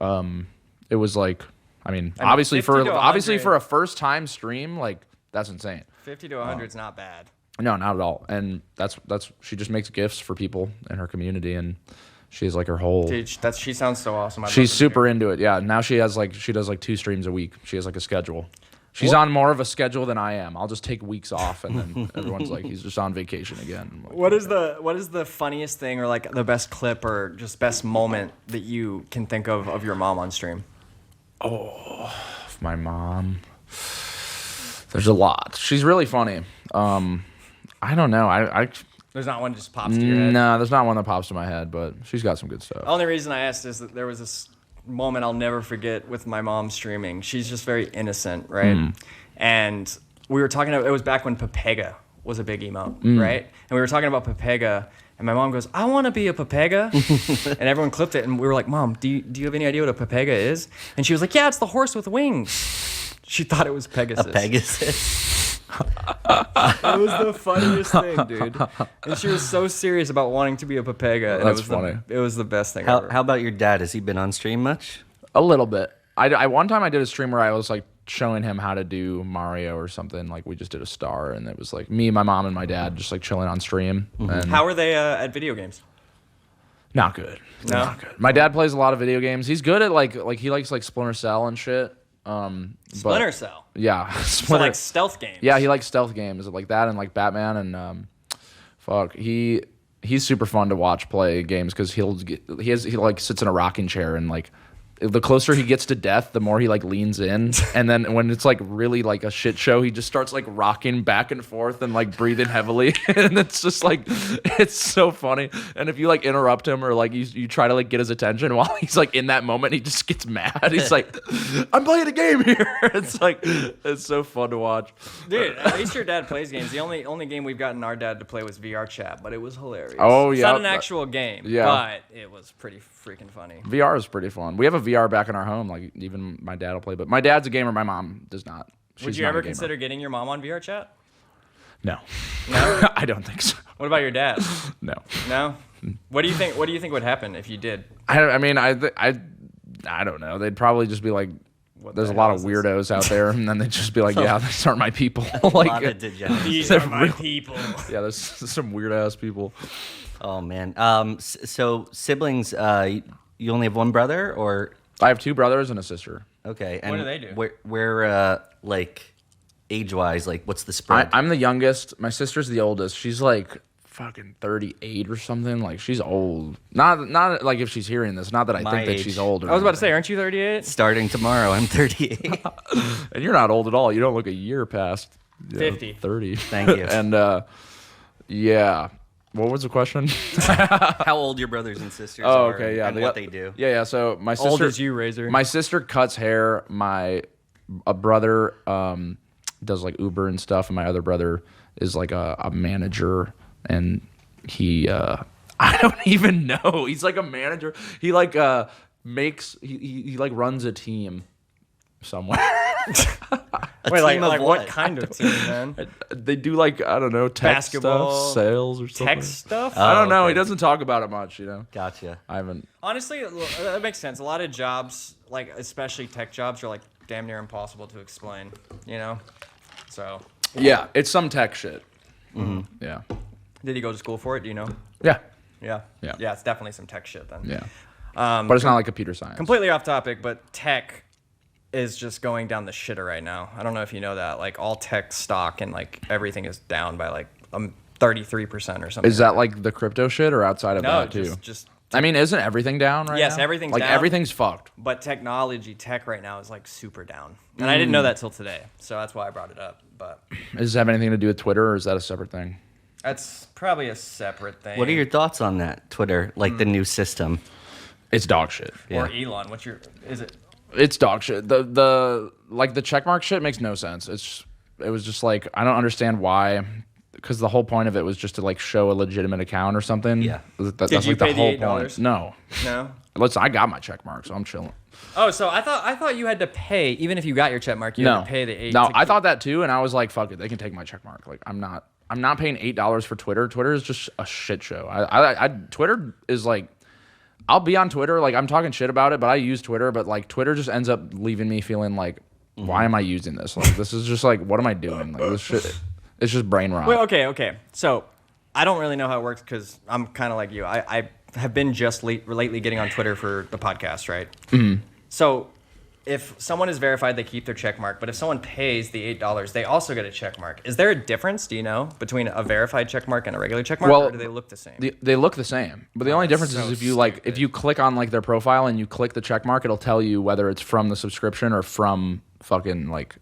[SPEAKER 3] it was like, I mean obviously for a first time stream, like that's insane.
[SPEAKER 1] 50 to 100 is not bad.
[SPEAKER 3] No, not at all. And that's she just makes gifts for people in her community, and she's like her whole.
[SPEAKER 1] Dude, she sounds so awesome.
[SPEAKER 3] She's super into it. Yeah. Now she does like 2 streams a week. She has like a schedule. She's on more of a schedule than I am. I'll just take weeks off, and then everyone's like, he's just on vacation again. Like,
[SPEAKER 1] what is the funniest thing, or like the best clip, or just best moment that you can think of your mom on stream?
[SPEAKER 3] Oh, my mom. There's a lot. She's really funny. I don't know.
[SPEAKER 1] There's not one that just pops to your head?
[SPEAKER 3] No, there's not one that pops to my head, but she's got some good stuff.
[SPEAKER 1] The only reason I asked is that there was this moment I'll never forget with my mom streaming. She's just very innocent, right? And we were talking about, it was back when Pepega was a big emote, right? And we were talking about Pepega, and my mom goes, I want to be a Pepega. And everyone clipped it, and we were like, Mom, do you have any idea what a Pepega is? And she was like, yeah, it's the horse with wings. She thought it was Pegasus.
[SPEAKER 2] A Pegasus.
[SPEAKER 1] It was the funniest thing, dude. And she was so serious about wanting to be a Pepega. And
[SPEAKER 3] That's funny.
[SPEAKER 1] It was the best thing ever.
[SPEAKER 2] How about your dad? Has he been on stream much?
[SPEAKER 3] A little bit. I one time I did a stream where I was like showing him how to do Mario or something. Like we just did a star, and it was like me, my mom, and my dad just like chilling on stream. And
[SPEAKER 1] How are they at video games?
[SPEAKER 3] not good.
[SPEAKER 1] No?
[SPEAKER 3] Not good. My dad plays a lot of video games. He's good at like he likes like Splinter Cell and shit.
[SPEAKER 1] Splinter Cell.
[SPEAKER 3] Yeah.
[SPEAKER 1] So like stealth games.
[SPEAKER 3] Yeah, he likes stealth games like that and like Batman and he's super fun to watch play games because he like sits in a rocking chair and like the closer he gets to death, the more he like leans in, and then when it's like really like a shit show, he just starts like rocking back and forth and like breathing heavily, and it's just like it's so funny. And if you like interrupt him or like you try to like get his attention while he's like in that moment, he just gets mad. He's like, "I'm playing a game here." It's so fun to watch.
[SPEAKER 1] Dude, at least your dad plays games. The only game we've gotten our dad to play was VR chat, but it was hilarious.
[SPEAKER 3] Oh
[SPEAKER 1] it's
[SPEAKER 3] yeah,
[SPEAKER 1] not an actual game, but it was pretty freaking funny.
[SPEAKER 3] VR is pretty fun. We have a VR back in our home. Like even my dad will play, but my dad's a gamer. My mom does not.
[SPEAKER 1] Would you ever consider getting your mom on VR chat?
[SPEAKER 3] No.
[SPEAKER 1] No?
[SPEAKER 3] I don't think so.
[SPEAKER 1] What about your dad?
[SPEAKER 3] No.
[SPEAKER 1] No? What do you think would happen if you did?
[SPEAKER 3] I mean, I don't know. They'd probably just be like, there's a lot of weirdos out there, and then they'd just be like, yeah, these aren't my people. Like,
[SPEAKER 2] lot of degenerates.
[SPEAKER 1] These are my people.
[SPEAKER 3] Yeah, there's some weird ass people.
[SPEAKER 2] Oh man. So siblings, you only have one brother, or?
[SPEAKER 3] I have 2 brothers and a sister.
[SPEAKER 2] Okay. And
[SPEAKER 1] what do they do?
[SPEAKER 2] Where like age-wise, like what's the spread?
[SPEAKER 3] I'm the youngest. My sister's the oldest. She's like fucking 38 or something. Like she's old. Not like if she's hearing this. Not that I
[SPEAKER 2] My
[SPEAKER 3] think that
[SPEAKER 2] age.
[SPEAKER 3] she's old.
[SPEAKER 1] I was about to say, aren't you 38?
[SPEAKER 2] Starting tomorrow, I'm 38.
[SPEAKER 3] And you're not old at all. You don't look a year past
[SPEAKER 1] 50.
[SPEAKER 3] 30.
[SPEAKER 2] Thank you.
[SPEAKER 3] And yeah. What was the question?
[SPEAKER 2] How old your brothers and sisters
[SPEAKER 3] Oh,
[SPEAKER 2] are
[SPEAKER 3] okay, yeah.
[SPEAKER 2] and what they do.
[SPEAKER 3] Yeah. So my sister,
[SPEAKER 1] Old as you, Razor.
[SPEAKER 3] My sister cuts hair. A brother does like Uber and stuff, and my other brother is like a manager, and he I don't even know. He's like a manager. He like he like runs a team somewhere.
[SPEAKER 1] Wait,
[SPEAKER 2] team of
[SPEAKER 1] like
[SPEAKER 2] what?
[SPEAKER 1] what kind of team, man?
[SPEAKER 3] They do like, I don't know, tech
[SPEAKER 1] Basketball,
[SPEAKER 3] stuff, sales or something.
[SPEAKER 1] Tech stuff?
[SPEAKER 3] I don't know.
[SPEAKER 2] okay.
[SPEAKER 3] He doesn't talk about it much, you know.
[SPEAKER 2] Gotcha.
[SPEAKER 3] I haven't.
[SPEAKER 1] Honestly, that makes sense. A lot of jobs, like especially tech jobs, are like damn near impossible to explain, you know? So.
[SPEAKER 3] Yeah, it's some tech shit.
[SPEAKER 2] Mm-hmm.
[SPEAKER 3] Yeah.
[SPEAKER 1] Did he go to school for it? Do you know?
[SPEAKER 3] Yeah.
[SPEAKER 1] Yeah.
[SPEAKER 3] Yeah.
[SPEAKER 1] Yeah, it's definitely some tech shit then.
[SPEAKER 3] Yeah. But it's not like computer science.
[SPEAKER 1] Completely off topic, but tech is just going down the shitter right now. I don't know if you know that. Like all tech stock and like everything is down by like 33% or something.
[SPEAKER 3] Is that like the crypto shit or outside of that too?
[SPEAKER 1] Just
[SPEAKER 3] I mean, isn't everything down right now?
[SPEAKER 1] Yes, everything's
[SPEAKER 3] like
[SPEAKER 1] down.
[SPEAKER 3] everything's fucked.
[SPEAKER 1] But tech right now is like super down. And I didn't know that till today. So that's why I brought it up. But
[SPEAKER 3] Does it have anything to do with Twitter or is that a separate thing?
[SPEAKER 1] that's probably a separate thing.
[SPEAKER 2] What are your thoughts on that, Twitter, like the new system?
[SPEAKER 3] It's dog shit.
[SPEAKER 1] Or
[SPEAKER 2] Yeah.
[SPEAKER 1] Elon, is it?
[SPEAKER 3] It's dog shit. The like the checkmark shit makes no sense. It was just like I don't understand why, because the whole point of it was just to like show a legitimate account or something.
[SPEAKER 2] Yeah.
[SPEAKER 3] That's
[SPEAKER 1] Did you
[SPEAKER 3] like
[SPEAKER 1] pay
[SPEAKER 3] the whole
[SPEAKER 1] the $8?
[SPEAKER 3] point. No.
[SPEAKER 1] No?
[SPEAKER 3] Listen, I got my checkmark, so I'm chilling.
[SPEAKER 1] Oh, so I thought you had to pay, even if you got your check mark, you had to pay the 8.
[SPEAKER 3] No, I thought that too, and I was like, fuck it, they can take my checkmark. Like I'm not paying $8 for Twitter. Twitter is just a shit show. Twitter is like, I'll be on Twitter, like I'm talking shit about it, but I use Twitter, but like Twitter just ends up leaving me feeling like, why am I using this? Like this is just like, what am I doing? Like this shit, it's just brain rot.
[SPEAKER 1] Well, okay. So I don't really know how it works because I'm kind of like you. I have been just lately getting on Twitter for the podcast, right? Mm-hmm. So if someone is verified, they keep their check mark. But if someone pays the $8, they also get a check mark. Is there a difference, do you know, between a verified check mark and a regular check mark, or do they look the same?
[SPEAKER 3] They look the same, but the only difference is if you click on like their profile and you click the check mark, it'll tell you whether it's from the subscription or from fucking like.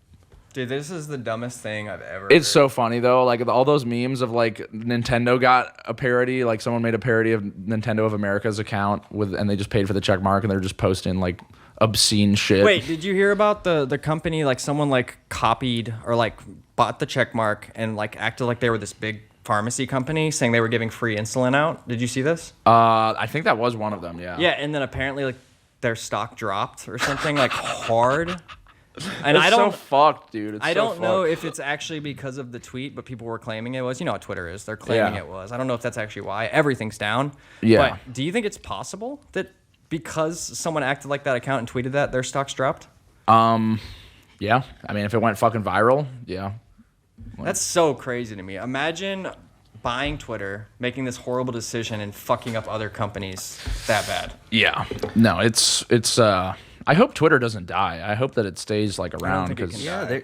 [SPEAKER 1] Dude, this is the dumbest thing I've ever
[SPEAKER 3] It's
[SPEAKER 1] heard.
[SPEAKER 3] so funny though, like all those memes of like Nintendo got a parody, like someone made a parody of Nintendo of America's account and they just paid for the check mark and they're just posting like obscene shit.
[SPEAKER 1] Wait, did you hear about the company, like someone like copied or like bought the check mark and like acted like they were this big pharmacy company saying they were giving free insulin out? Did you see this?
[SPEAKER 3] I think that was one of them, yeah.
[SPEAKER 1] Yeah, and then apparently like their stock dropped or something like hard. And
[SPEAKER 3] It's
[SPEAKER 1] I don't
[SPEAKER 3] so fucked, dude. It's
[SPEAKER 1] I
[SPEAKER 3] so
[SPEAKER 1] don't know
[SPEAKER 3] fucked.
[SPEAKER 1] if it's actually because of the tweet, but people were claiming it was. You know how Twitter is. They're claiming
[SPEAKER 3] Yeah.
[SPEAKER 1] it was. I don't know if that's actually why. Everything's down.
[SPEAKER 3] Yeah.
[SPEAKER 1] But do you think it's possible that because someone acted like that account and tweeted that, their stocks dropped?
[SPEAKER 3] Yeah, I mean, if it went fucking viral, yeah.
[SPEAKER 1] That's so crazy to me. Imagine buying Twitter, making this horrible decision, and fucking up other companies that bad.
[SPEAKER 3] Yeah. No, it's I hope Twitter doesn't die. I hope that it stays like around
[SPEAKER 1] think it
[SPEAKER 3] because
[SPEAKER 1] can
[SPEAKER 2] Yeah,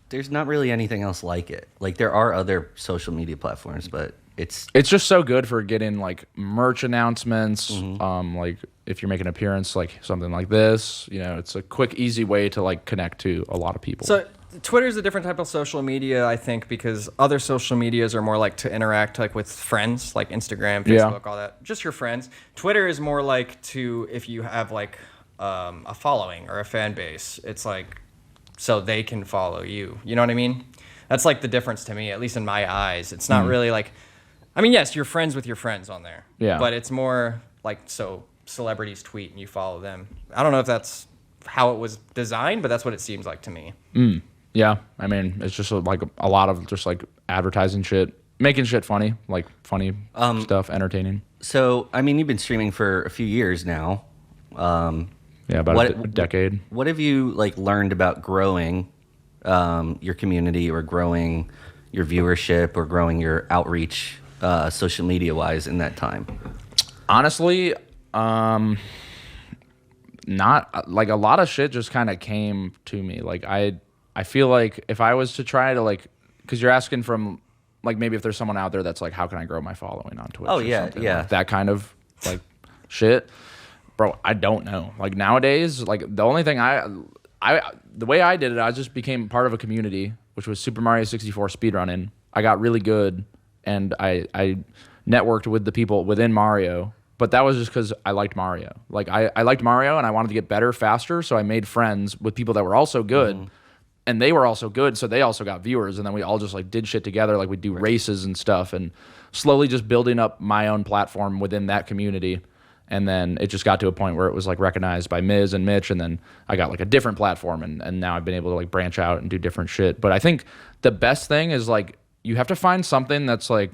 [SPEAKER 2] there's not really anything else like it. Like there are other social media platforms, but it's
[SPEAKER 3] just so good for getting like merch announcements. Like if you're making an appearance, like something like this, you know, it's a quick, easy way to like connect to a lot of people.
[SPEAKER 1] So Twitter's a different type of social media, I think, because other social medias are more like to interact like with friends, like Instagram, Facebook, all that. Just your friends. Twitter is more like to if you have like a following or a fan base. It's like so they can follow you. You know what I mean? That's like the difference to me, at least in my eyes. It's not really like, I mean, yes, you're friends with your friends on there.
[SPEAKER 3] Yeah.
[SPEAKER 1] But it's more like so celebrities tweet and you follow them. I don't know if that's how it was designed, but that's what it seems like to me.
[SPEAKER 3] Yeah, I mean, it's just like a lot of just like advertising shit, making shit funny, like funny stuff, entertaining.
[SPEAKER 2] so. I mean, you've been streaming for a few years now.
[SPEAKER 3] Yeah, about a decade.
[SPEAKER 2] What have you like learned about growing your community or growing your viewership or growing your outreach social media wise in that time?
[SPEAKER 3] Honestly, not like a lot of shit just kind of came to me. Like I feel like if I was to try to like, because you're asking from like maybe if there's someone out there that's like, how can I grow my following on Twitch?
[SPEAKER 2] Oh,
[SPEAKER 3] or
[SPEAKER 2] yeah,
[SPEAKER 3] something,
[SPEAKER 2] yeah.
[SPEAKER 3] like that kind of like shit, bro. I don't know. Like nowadays, like the only thing the way I did it, I just became part of a community, which was Super Mario 64 speedrunning. I got really good, and I networked with the people within Mario. But that was just because I liked Mario. Like I liked Mario, and I wanted to get better faster, so I made friends with people that were also good. And they were also good, so they also got viewers, and then we all just like did shit together, like we'd do races and stuff, and slowly just building up my own platform within that community. And then it just got to a point where it was like recognized by Miz and Mitch, and then I got like a different platform, and now I've been able to like branch out and do different shit. But I think the best thing is like you have to find something that's like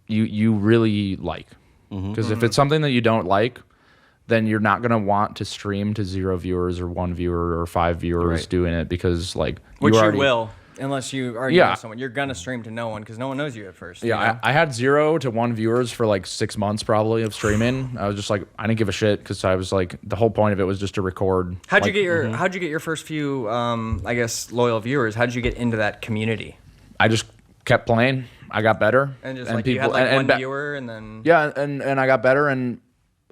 [SPEAKER 3] you really like, because if it's something that you don't like, then you're not gonna want to stream to 0 viewers or 1 viewer or 5 viewers doing it, because like
[SPEAKER 1] Which you
[SPEAKER 3] already,
[SPEAKER 1] will. Unless you already know someone, you're gonna stream to no one because no one knows you at first.
[SPEAKER 3] Yeah,
[SPEAKER 1] you know?
[SPEAKER 3] I had 0 to 1 viewers for like 6 months probably of streaming. I was just like, I didn't give a shit because I was like, the whole point of it was just to record.
[SPEAKER 1] How'd you get your first few, I guess, loyal viewers? How'd you get into that community?
[SPEAKER 3] I just kept playing. I got better.
[SPEAKER 1] And just like people, you had like one viewer and then...
[SPEAKER 3] Yeah, and I got better, and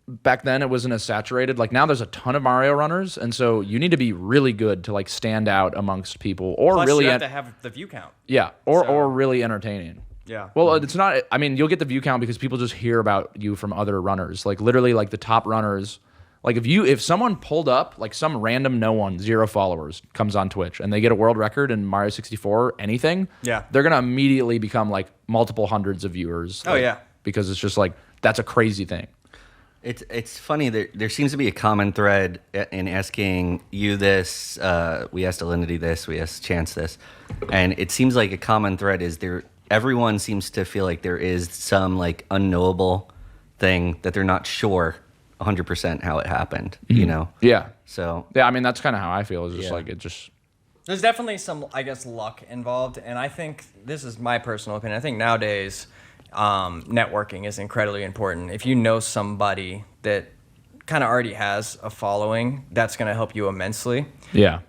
[SPEAKER 3] back then it wasn't as saturated. Like now there's a ton of Mario runners, and so you need to be really good to like stand out amongst people, or
[SPEAKER 1] Plus
[SPEAKER 3] really
[SPEAKER 1] you have to have the view count.
[SPEAKER 3] Yeah, or really entertaining.
[SPEAKER 1] Yeah.
[SPEAKER 3] Well, it's not. I mean, you'll get the view count because people just hear about you from other runners. Like literally, like the top runners. Like if someone pulled up, like some random no one, 0 followers, comes on Twitch and they get a world record in Mario 64, anything, they're gonna immediately become like multiple hundreds of viewers.
[SPEAKER 1] Oh,
[SPEAKER 3] like,
[SPEAKER 1] yeah.
[SPEAKER 3] Because it's just like that's a crazy thing.
[SPEAKER 2] It's funny, there seems to be a common thread in asking you this. We asked Alinity this, we asked Chance this, and it seems like a common thread is everyone seems to feel like there is some like unknowable thing that they're not sure 100% how it happened, you know?
[SPEAKER 3] Yeah.
[SPEAKER 2] So
[SPEAKER 3] yeah, I mean that's kind of how I feel. It's just like it just.
[SPEAKER 1] There's definitely some, I guess, luck involved, and I think this is my personal opinion. I think nowadays, networking is incredibly important. If you know somebody that kind of already has a following, that's going to help you immensely.
[SPEAKER 3] Yeah.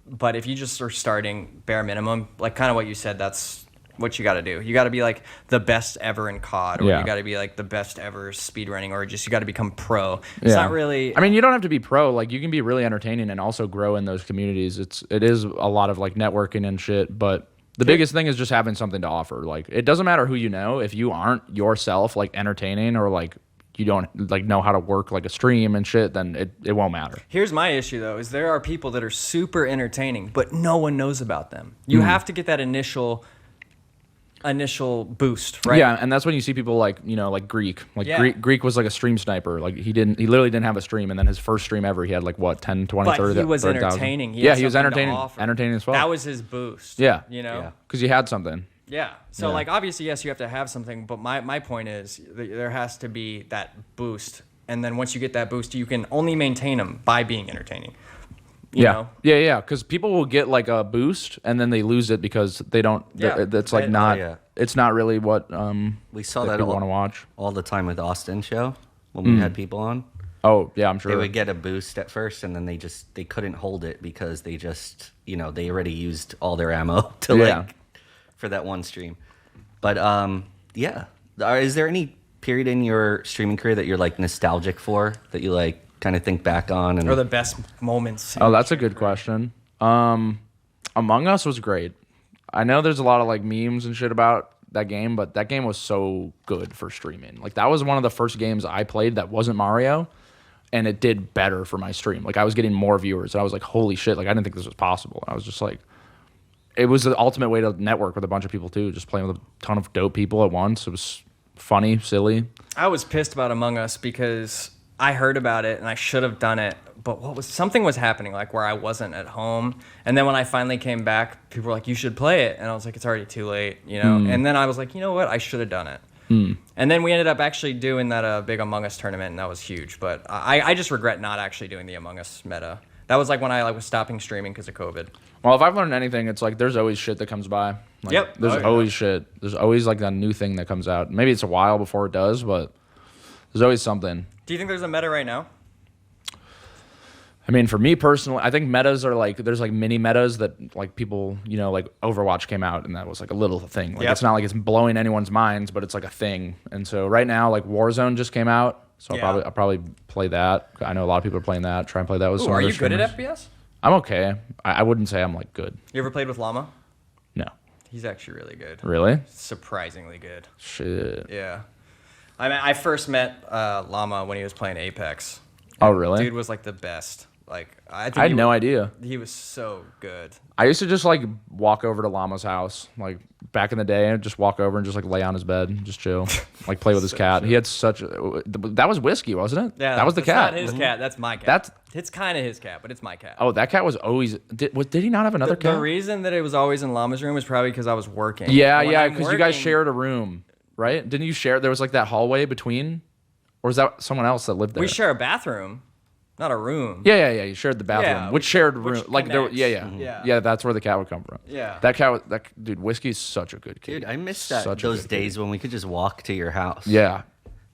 [SPEAKER 1] But if you just are starting bare minimum, like kind of what you said, that's what you got to do. You got to be like the best ever in COD, or you got to be like the best ever speedrunning, or just you got to become pro. It's not really.
[SPEAKER 3] I mean, you don't have to be pro. Like you can be really entertaining and also grow in those communities. It is a lot of like networking and shit, but the biggest thing is just having something to offer. Like it doesn't matter who you know if you aren't yourself like entertaining, or like you don't like know how to work like a stream and shit, then it won't matter.
[SPEAKER 1] Here's my issue though, is there are people that are super entertaining, but no one knows about them. You have to get that initial boost, right?
[SPEAKER 3] Yeah, and that's when you see people like, you know, like Greek. Like Greek was like a stream sniper. Like he literally didn't have a stream, and then his first stream ever, he had like what, 10, 20,
[SPEAKER 1] but
[SPEAKER 3] 30,
[SPEAKER 1] he was
[SPEAKER 3] 30,000.
[SPEAKER 1] entertaining.
[SPEAKER 3] Yeah, he was entertaining as well.
[SPEAKER 1] That was his boost.
[SPEAKER 3] Yeah.
[SPEAKER 1] You know?
[SPEAKER 3] Because he had something.
[SPEAKER 1] Yeah. So like obviously, yes, you have to have something, but my point is there has to be that boost. And then once you get that boost, you can only maintain them by being entertaining. You know?
[SPEAKER 3] Yeah. Because people will get like a boost and then they lose it because they don't. It's like not. It's not really what
[SPEAKER 2] we saw that
[SPEAKER 3] people want to watch
[SPEAKER 2] all the time with Austin show when we had people on.
[SPEAKER 3] Oh yeah, I'm sure
[SPEAKER 2] they would get a boost at first, and then they couldn't hold it because they just they already used all their ammo to like for that one stream. But is there any period in your streaming career that you're like nostalgic for, that you like kind of think back on, and
[SPEAKER 1] or the best moments?
[SPEAKER 3] Oh, that's a good question. Among Us was great. I know there's a lot of like memes and shit about that game, but that game was so good for streaming. Like that was one of the first games I played that wasn't Mario, and it did better for my stream. Like I was getting more viewers, and I was like, holy shit, like I didn't think this was possible. I was just like, it was the ultimate way to network with a bunch of people too, just playing with a ton of dope people at once. It was funny, silly.
[SPEAKER 1] I was pissed about Among Us because I heard about it and I should have done it, but something was happening, like where I wasn't at home. And then when I finally came back, people were like, you should play it. And I was like, it's already too late, you know? And then I was like, you know what? I should have done it. And then we ended up actually doing that big Among Us tournament, and that was huge. But I just regret not actually doing the Among Us meta. That was like when I was stopping streaming because of COVID.
[SPEAKER 3] Well, if I've learned anything, it's like there's always shit that comes by. Like, There's always shit. There's always like a new thing that comes out. Maybe it's a while before it does, but there's always something.
[SPEAKER 1] Do you think there's a meta right now?
[SPEAKER 3] I mean, for me personally, I think metas are like, there's like mini metas that like people, you know, like Overwatch came out and that was like a little thing. Like it's not like it's blowing anyone's minds, but it's like a thing. And so right now, like Warzone just came out, so I'll probably play that. I know a lot of people are playing that. Try and play that with some other
[SPEAKER 1] streamers. Are you good at FPS?
[SPEAKER 3] I'm okay. I wouldn't say I'm like good.
[SPEAKER 1] You ever played with Llama?
[SPEAKER 3] No.
[SPEAKER 1] He's actually really good.
[SPEAKER 3] Really?
[SPEAKER 1] Surprisingly good.
[SPEAKER 3] Shit.
[SPEAKER 1] Yeah. I mean, I first met Llama when he was playing Apex.
[SPEAKER 3] Oh, really?
[SPEAKER 1] Dude was like the best. Like I
[SPEAKER 3] had no idea.
[SPEAKER 1] He was so good.
[SPEAKER 3] I used to just like walk over to Llama's house, like back in the day, and just walk over and just like lay on his bed, and just chill, like play with his cat. He had such that was Whiskey, wasn't it?
[SPEAKER 1] Yeah,
[SPEAKER 3] that was the cat.
[SPEAKER 1] Not his cat. That's my cat. It's kind of his cat, but it's my cat.
[SPEAKER 3] Oh, that cat was always. Did he not have another cat?
[SPEAKER 1] The reason that it was always in Llama's room was probably because I was working.
[SPEAKER 3] Yeah, because you guys shared a room, right? Didn't you share? There was like that hallway between, or was that someone else that lived there?
[SPEAKER 1] We share a bathroom. Not a room.
[SPEAKER 3] Yeah. You shared the bathroom,
[SPEAKER 1] Yeah,
[SPEAKER 3] which shared room.
[SPEAKER 1] which
[SPEAKER 3] Like there,
[SPEAKER 1] connects.
[SPEAKER 3] yeah. That's where the cat would come from.
[SPEAKER 1] Yeah.
[SPEAKER 3] That cat, dude. Whiskey's such a good kid.
[SPEAKER 2] Dude, I miss
[SPEAKER 3] Such a
[SPEAKER 2] those
[SPEAKER 3] good
[SPEAKER 2] days when we could just walk to your house.
[SPEAKER 3] Yeah.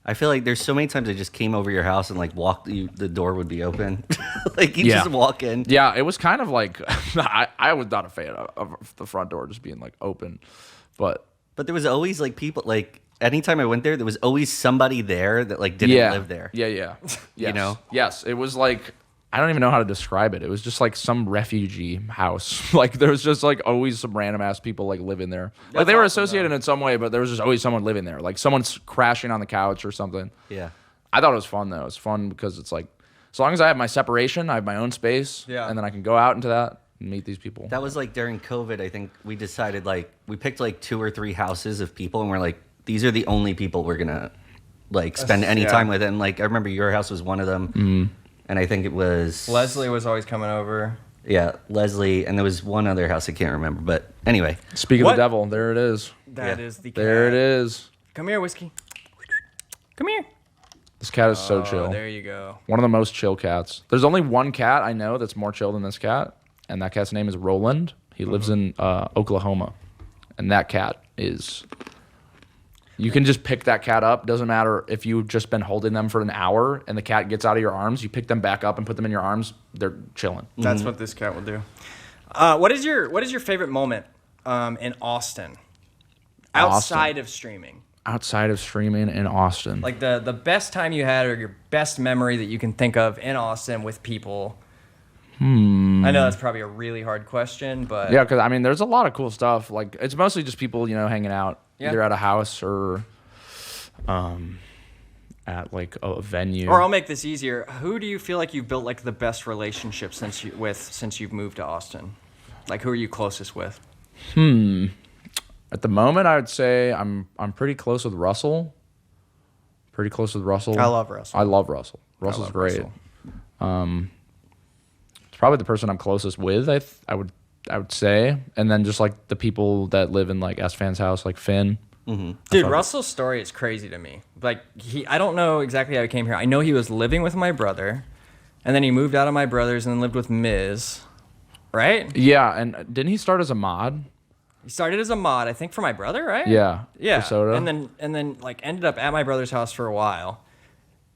[SPEAKER 2] I feel like there's so many times I just came over your house and like walked, the door would be open. Like you
[SPEAKER 3] Yeah.
[SPEAKER 2] just walk in.
[SPEAKER 3] Yeah, it was kind of like I was not a fan of the front door just being like open, but
[SPEAKER 2] But there was always like people, like anytime I went there, there was always somebody there that like didn't live there.
[SPEAKER 3] Yeah. Yes.
[SPEAKER 2] know?
[SPEAKER 3] Yes, it was like I don't even know how to describe it. It was just like some refugee house. Like there was just like always some random ass people like living there. Like they were associated in some way, but there was just always someone living there. Like someone's crashing on the couch or something.
[SPEAKER 2] Yeah.
[SPEAKER 3] I thought it was fun though. It's fun because it's like as long as I have my separation, I have my own space, and then I can go out into that and meet these people.
[SPEAKER 2] That was like during COVID, I think we decided like, we picked like 2 or 3 houses of people and we're like, these are the only people we're gonna like spend any time with. And like, I remember your house was one of them. And I think it was...
[SPEAKER 1] Leslie was always coming over.
[SPEAKER 2] Yeah, Leslie. And there was one other house I can't remember. But anyway.
[SPEAKER 3] Speak of the devil, there it is.
[SPEAKER 1] That is the cat.
[SPEAKER 3] There it is.
[SPEAKER 1] Come here, Whiskey. Come here.
[SPEAKER 3] This cat is so chill.
[SPEAKER 1] There you go.
[SPEAKER 3] One of the most chill cats. There's only one cat I know that's more chill than this cat, and that cat's name is Roland. He lives in Oklahoma, and that cat is... You can just pick that cat up. Doesn't matter if you've just been holding them for an hour and the cat gets out of your arms. You pick them back up and put them in your arms. They're chilling.
[SPEAKER 1] That's what this cat will do. What is your favorite moment in Austin? Outside of streaming.
[SPEAKER 3] Outside of streaming in Austin.
[SPEAKER 1] Like the best time you had or your best memory that you can think of in Austin with people. I know that's probably a really hard question, but...
[SPEAKER 3] Yeah, because, I mean, there's a lot of cool stuff. Like, it's mostly just people, you know, hanging out.
[SPEAKER 1] Yeah.
[SPEAKER 3] Either at a house or at, like, a venue.
[SPEAKER 1] Or I'll make this easier. Who do you feel like you've built, like, the best relationship since you've moved to Austin? Like, who are you closest with?
[SPEAKER 3] At the moment, I would say I'm pretty close with Russell. I love Russell. Russell's great.
[SPEAKER 1] Russell.
[SPEAKER 3] It's probably the person I'm closest with, I would say. And then just, like, the people that live in, like, S-Fan's house, like Finn.
[SPEAKER 1] Dude, Russell's story is crazy to me. Like, I don't know exactly how he came here. I know he was living with my brother, and then he moved out of my brother's and then lived with Miz, right?
[SPEAKER 3] Yeah, and didn't he start as a mod?
[SPEAKER 1] He started as a mod, I think, for my brother, right?
[SPEAKER 3] Yeah.
[SPEAKER 1] Yeah.
[SPEAKER 3] For Soda.
[SPEAKER 1] And then like ended up at my brother's house for a while,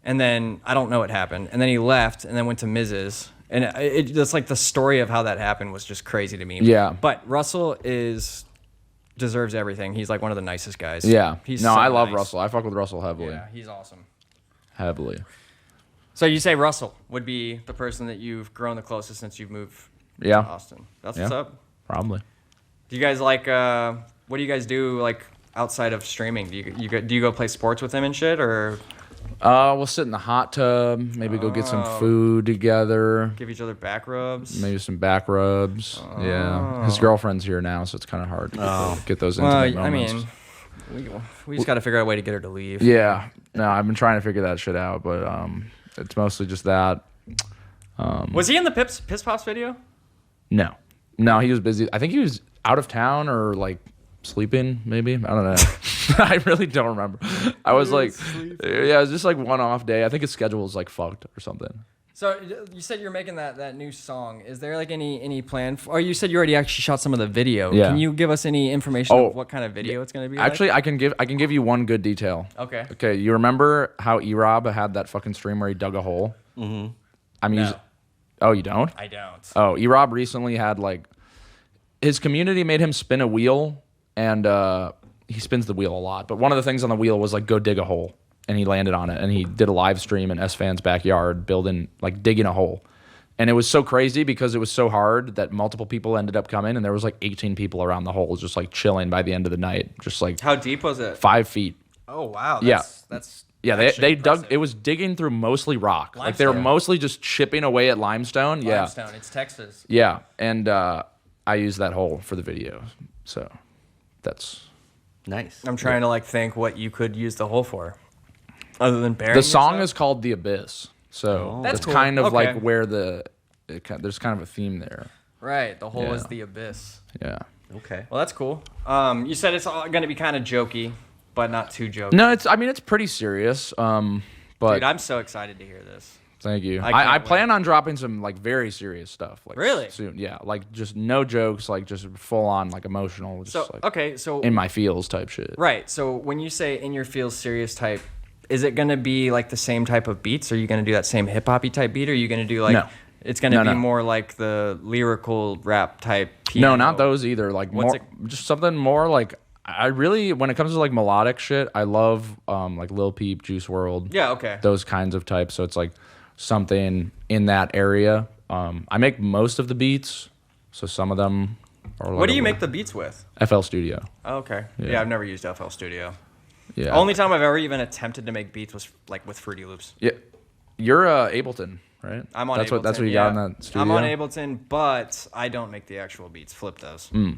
[SPEAKER 1] and then I don't know what happened, and then he left and then went to Miz's, and it's like the story of how that happened was just crazy to me.
[SPEAKER 3] Yeah.
[SPEAKER 1] But Russell deserves everything. He's like one of the nicest guys.
[SPEAKER 3] Yeah.
[SPEAKER 1] He's
[SPEAKER 3] no,
[SPEAKER 1] so
[SPEAKER 3] I love
[SPEAKER 1] nice.
[SPEAKER 3] Russell. I fuck with Russell heavily.
[SPEAKER 1] Yeah, he's awesome.
[SPEAKER 3] Heavily.
[SPEAKER 1] So you say Russell would be the person that you've grown the closest since you've moved
[SPEAKER 3] Yeah.
[SPEAKER 1] to Austin. That's what's up.
[SPEAKER 3] Probably.
[SPEAKER 1] Do you guys like what do you guys do like outside of streaming? Do you go play sports with him and shit, or
[SPEAKER 3] We'll sit in the hot tub, maybe go get some food together,
[SPEAKER 1] give each other back rubs?
[SPEAKER 3] maybe some back rubs. Yeah. His girlfriend's here now, so it's kind of hard to get those intimate
[SPEAKER 1] Well, I
[SPEAKER 3] moments.
[SPEAKER 1] mean, we just got to figure out a way to get her to leave.
[SPEAKER 3] Yeah. No, I've been trying to figure that shit out, but it's mostly just that.
[SPEAKER 1] Was he in the Piss Pops video?
[SPEAKER 3] No. No, he was busy. I think he was out of town or like sleeping, maybe. I don't know. I really don't remember. I was like, yeah, it was just like one off day. I think his schedule was like fucked or something.
[SPEAKER 1] So you said you're making that new song. Is there like any plan? Or you said you already actually shot some of the video.
[SPEAKER 3] Yeah.
[SPEAKER 1] Can you give us any information of what kind of video it's going to be?
[SPEAKER 3] Actually, I can give you one good detail.
[SPEAKER 1] Okay.
[SPEAKER 3] Okay, you remember how Erobb had that fucking stream where he dug a hole? Mm-hmm. I mean,
[SPEAKER 1] No.
[SPEAKER 3] Oh, you don't?
[SPEAKER 1] I don't.
[SPEAKER 3] Oh, Erobb recently had like his community made him spin a wheel, and he spins the wheel a lot. But one of the things on the wheel was like go dig a hole, and he landed on it, and he did a live stream in S-Fan's backyard, digging a hole, and it was so crazy because it was so hard that multiple people ended up coming, and there was like 18 people around the hole just like chilling by the end of the night, just like
[SPEAKER 1] How deep was it?
[SPEAKER 3] 5 feet.
[SPEAKER 1] Oh wow.
[SPEAKER 3] Yeah.
[SPEAKER 1] That's
[SPEAKER 3] Yeah,
[SPEAKER 1] actually
[SPEAKER 3] they dug.
[SPEAKER 1] impressive.
[SPEAKER 3] It was digging through mostly rock. Like they were
[SPEAKER 1] Limestone.
[SPEAKER 3] mostly just chipping away at limestone.
[SPEAKER 1] Limestone. It's Texas.
[SPEAKER 3] Yeah, and I used that hole for the video, so that's
[SPEAKER 2] Nice.
[SPEAKER 1] I'm trying to like think what you could use the hole for, other than burying
[SPEAKER 3] the song
[SPEAKER 1] yourself?
[SPEAKER 3] is called "The Abyss," so
[SPEAKER 1] That's
[SPEAKER 3] that's
[SPEAKER 1] cool.
[SPEAKER 3] kind of
[SPEAKER 1] Okay.
[SPEAKER 3] like where there's kind of a theme there.
[SPEAKER 1] Right. The hole
[SPEAKER 3] Yeah.
[SPEAKER 1] is the abyss.
[SPEAKER 3] Yeah.
[SPEAKER 2] Okay.
[SPEAKER 1] Well, that's cool. You said it's all going to be kind of jokey, but not too jokey.
[SPEAKER 3] No, it's pretty serious. But
[SPEAKER 1] Dude, I'm so excited to hear this.
[SPEAKER 3] Thank you.
[SPEAKER 1] can't
[SPEAKER 3] I
[SPEAKER 1] wait.
[SPEAKER 3] plan on dropping some like very serious stuff. Like
[SPEAKER 1] Really?
[SPEAKER 3] soon. Yeah. Like just no jokes. Like just full on like emotional. Just,
[SPEAKER 1] So
[SPEAKER 3] like,
[SPEAKER 1] okay, so
[SPEAKER 3] in my feels type shit.
[SPEAKER 1] right. So when you say in your feels serious type, is it gonna be like the same type of beats? Are you gonna do that same hip hoppy type beat? Or are you gonna do like
[SPEAKER 3] No.
[SPEAKER 1] it's gonna be
[SPEAKER 3] No.
[SPEAKER 1] more like the lyrical rap type piano?
[SPEAKER 3] No, not those either. Like
[SPEAKER 1] What's
[SPEAKER 3] more, just something more like. I really, when it comes to like melodic shit, I love like Lil Peep, Juice WRLD.
[SPEAKER 1] Yeah, okay.
[SPEAKER 3] Those kinds of types. So it's like something in that area. I make most of the beats, so some of them are. Like
[SPEAKER 1] What do you make the beats with?
[SPEAKER 3] FL Studio.
[SPEAKER 1] Oh, okay. Yeah. I've never used FL Studio.
[SPEAKER 3] Yeah.
[SPEAKER 1] Only time I've ever even attempted to make beats was like with Fruity Loops.
[SPEAKER 3] Yeah. You're Ableton, right?
[SPEAKER 1] I'm on
[SPEAKER 3] That's
[SPEAKER 1] Ableton.
[SPEAKER 3] That's what you
[SPEAKER 1] yeah.
[SPEAKER 3] got in that studio.
[SPEAKER 1] I'm on Ableton, but I don't make the actual beats. Flip does.
[SPEAKER 3] Hell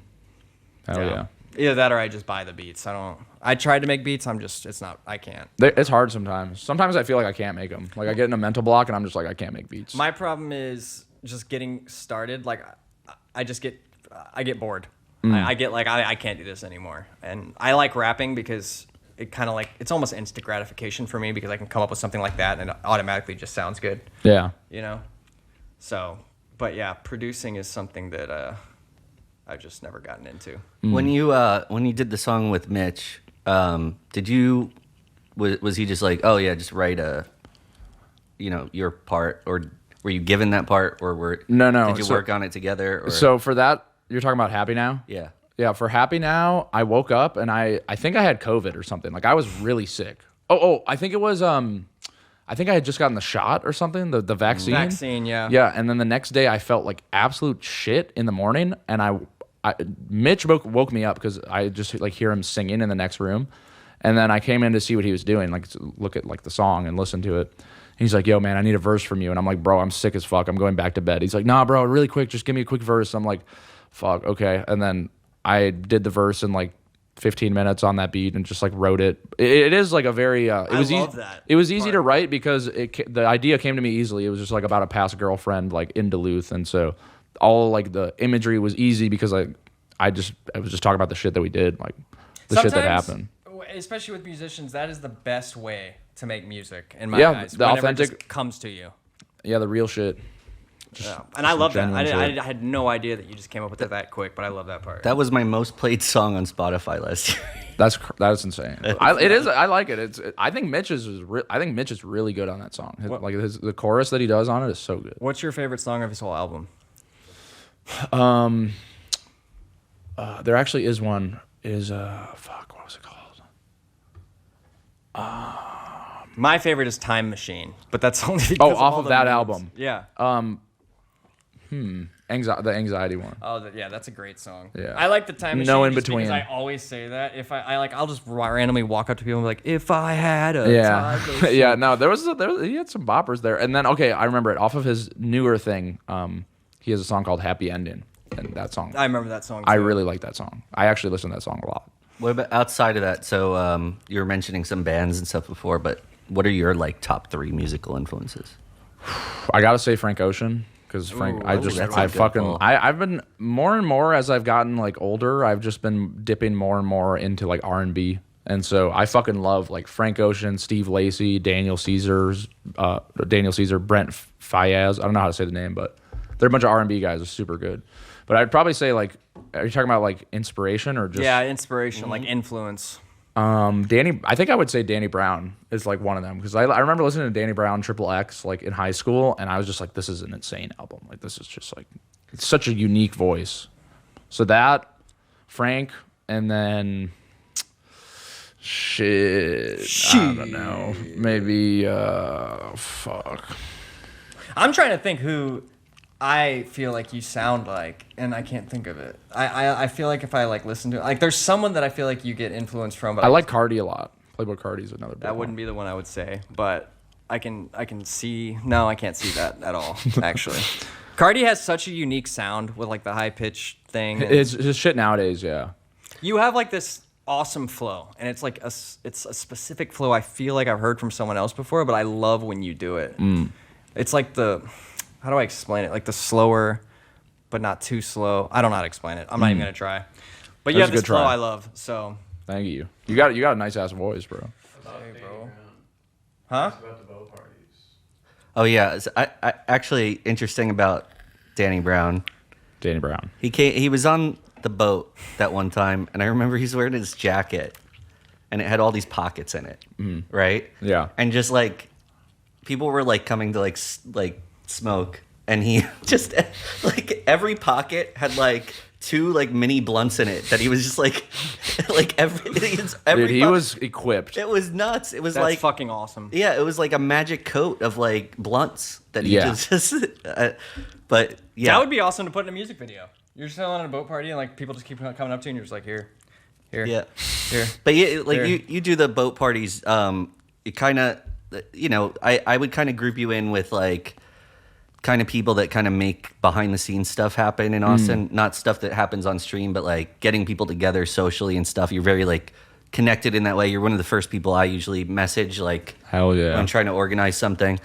[SPEAKER 3] yeah.
[SPEAKER 1] Either that or I just buy the beats. I tried to make beats. I can't.
[SPEAKER 3] It's hard sometimes. Sometimes I feel like I can't make them. Like I get in a mental block and I'm just like I can't make beats.
[SPEAKER 1] My problem is just getting started. Like I get bored. I get like, I can't do this anymore. And I like rapping because it kind of like, it's almost instant gratification for me because I can come up with something like that and it automatically just sounds good,
[SPEAKER 3] Yeah.
[SPEAKER 1] you know? So, but yeah, producing is something that I've just never gotten into.
[SPEAKER 2] When you did the song with Mitch, did you was he just like, oh yeah, just write your part, or were you given that part, or
[SPEAKER 3] No.
[SPEAKER 2] did you work on it together? Or?
[SPEAKER 3] So for that, you're talking about Happy Now?
[SPEAKER 2] Yeah.
[SPEAKER 3] Yeah, for Happy Now, I woke up and I think I had COVID or something. Like I was really sick. Oh, I think it was I think I had just gotten the shot or something, the vaccine.
[SPEAKER 1] Vaccine, yeah.
[SPEAKER 3] Yeah, and then the next day I felt like absolute shit in the morning, and Mitch woke me up because I just like hear him singing in the next room, and then I came in to see what he was doing, like to look at like the song and listen to it. He's like, "Yo, man, I need a verse from you," and I'm like, "Bro, I'm sick as fuck. I'm going back to bed." He's like, "Nah, bro, really quick, just give me a quick verse." I'm like, "Fuck, okay," and then I did the verse in like 15 minutes on that beat and just like wrote it. It is like a very
[SPEAKER 1] I love that
[SPEAKER 3] It was easy to
[SPEAKER 1] part.
[SPEAKER 3] write because the idea came to me easily. It was just like about a past girlfriend like in Duluth, and so all like the imagery was easy because I was just talking about the shit that we did, like the shit that happened.
[SPEAKER 1] Especially with musicians, that is the best way to make music in my
[SPEAKER 3] Yeah,
[SPEAKER 1] eyes.
[SPEAKER 3] the
[SPEAKER 1] whenever
[SPEAKER 3] authentic-
[SPEAKER 1] it just comes to you.
[SPEAKER 3] Yeah, the real shit.
[SPEAKER 1] Yeah. And I love that.
[SPEAKER 3] genuine shit.
[SPEAKER 1] I had no idea that you just came up with it that quick, but I love that part.
[SPEAKER 2] That was my most played song on Spotify last year.
[SPEAKER 3] That's insane. It is. I like it. I think Mitch is really good on that song. Like the chorus that he does on it is so good.
[SPEAKER 1] What's your favorite song of his whole album?
[SPEAKER 3] There actually is one. What was it called?
[SPEAKER 1] My favorite is Time Machine, but that's only because
[SPEAKER 3] off
[SPEAKER 1] all
[SPEAKER 3] of
[SPEAKER 1] the
[SPEAKER 3] that
[SPEAKER 1] memes.
[SPEAKER 3] album.
[SPEAKER 1] Yeah.
[SPEAKER 3] The anxiety one.
[SPEAKER 1] Yeah, that's a great song.
[SPEAKER 3] Yeah.
[SPEAKER 1] I like the Time Machine.
[SPEAKER 3] No in
[SPEAKER 1] just
[SPEAKER 3] between.
[SPEAKER 1] Because I always say that. If I'll just randomly walk up to people and be like, if I had a
[SPEAKER 3] Yeah,
[SPEAKER 1] time machine.
[SPEAKER 3] yeah. No, he had some boppers there, and then I remember it off of his newer thing. He has a song called Happy Ending, and that song.
[SPEAKER 1] I remember that song.
[SPEAKER 3] I
[SPEAKER 1] too.
[SPEAKER 3] really like that song. I actually listen to that song a lot.
[SPEAKER 2] What about outside of that? So you were mentioning some bands and stuff before, but what are your like top 3 musical influences?
[SPEAKER 3] I gotta say Frank Ocean because Frank.
[SPEAKER 1] Ooh, that's a
[SPEAKER 2] good call.
[SPEAKER 3] I've been more and more as I've gotten like older. I've just been dipping more and more into like R&B, and so I fucking love like Frank Ocean, Steve Lacy, Daniel Caesar, Brent Fayez. I don't know how to say the name, but they're a bunch of R&B guys. They're super good. But I'd probably say like, are you talking about like inspiration or just?
[SPEAKER 1] Yeah, inspiration, like influence.
[SPEAKER 3] I think I would say Danny Brown is like one of them because I remember listening to Danny Brown XXX like in high school, and I was just like, this is an insane album. Like this is just like, it's such a unique voice. So that Frank, and then I don't know, maybe fuck.
[SPEAKER 1] I'm trying to think who I feel like you sound like, and I can't think of it. I feel like if I like listen to it, like there's someone that I feel like you get influenced from, but
[SPEAKER 3] I like Cardi a lot. Playboy Cardi's another big
[SPEAKER 1] that
[SPEAKER 3] one.
[SPEAKER 1] wouldn't be the one I would say, but I can see. No, I can't see that at all. Actually, Cardi has such a unique sound with like the high pitch thing. and
[SPEAKER 3] It's just shit nowadays, yeah.
[SPEAKER 1] You have like this awesome flow, and it's like it's a specific flow I feel like I've heard from someone else before, but I love when you do it. It's like how do I explain it? Like the slower, but not too slow. I don't know how to explain it. I'm not even gonna try. But you
[SPEAKER 3] That's
[SPEAKER 1] have
[SPEAKER 3] a
[SPEAKER 1] this
[SPEAKER 3] good
[SPEAKER 1] flow
[SPEAKER 3] try.
[SPEAKER 1] I love. So
[SPEAKER 3] Thank you. You got a nice ass voice, bro.
[SPEAKER 4] About
[SPEAKER 1] Hey,
[SPEAKER 4] Danny
[SPEAKER 1] bro.
[SPEAKER 4] Brown.
[SPEAKER 1] Huh?
[SPEAKER 4] It's about the bow parties.
[SPEAKER 2] Oh yeah, I actually interesting about Danny Brown.
[SPEAKER 3] Danny Brown.
[SPEAKER 2] He was on the boat that one time, and I remember he's wearing his jacket, and it had all these pockets in it, right?
[SPEAKER 3] Yeah.
[SPEAKER 2] And just like people were like coming to like smoke, and he just like every pocket had like 2 like mini blunts in it that he was just like every
[SPEAKER 3] Dude, he was equipped.
[SPEAKER 2] It was nuts. It was
[SPEAKER 1] That's
[SPEAKER 2] like
[SPEAKER 1] fucking awesome.
[SPEAKER 2] yeah, it was like a magic coat of like blunts that he just but yeah,
[SPEAKER 1] That would be awesome to put in a music video. You're just on a boat party and like people just keep coming up to you and you're just like, here.
[SPEAKER 2] yeah.
[SPEAKER 1] Here.
[SPEAKER 2] But yeah, like
[SPEAKER 1] There.
[SPEAKER 2] you do the boat parties. You kind of, I would kind of group you in with like kind of people that kind of make behind the scenes stuff happen in Austin. Not stuff that happens on stream, but like getting people together socially and stuff. You're very like connected in that way. You're one of the first people I usually message like
[SPEAKER 3] Hell yeah.
[SPEAKER 2] when I'm trying to organize something.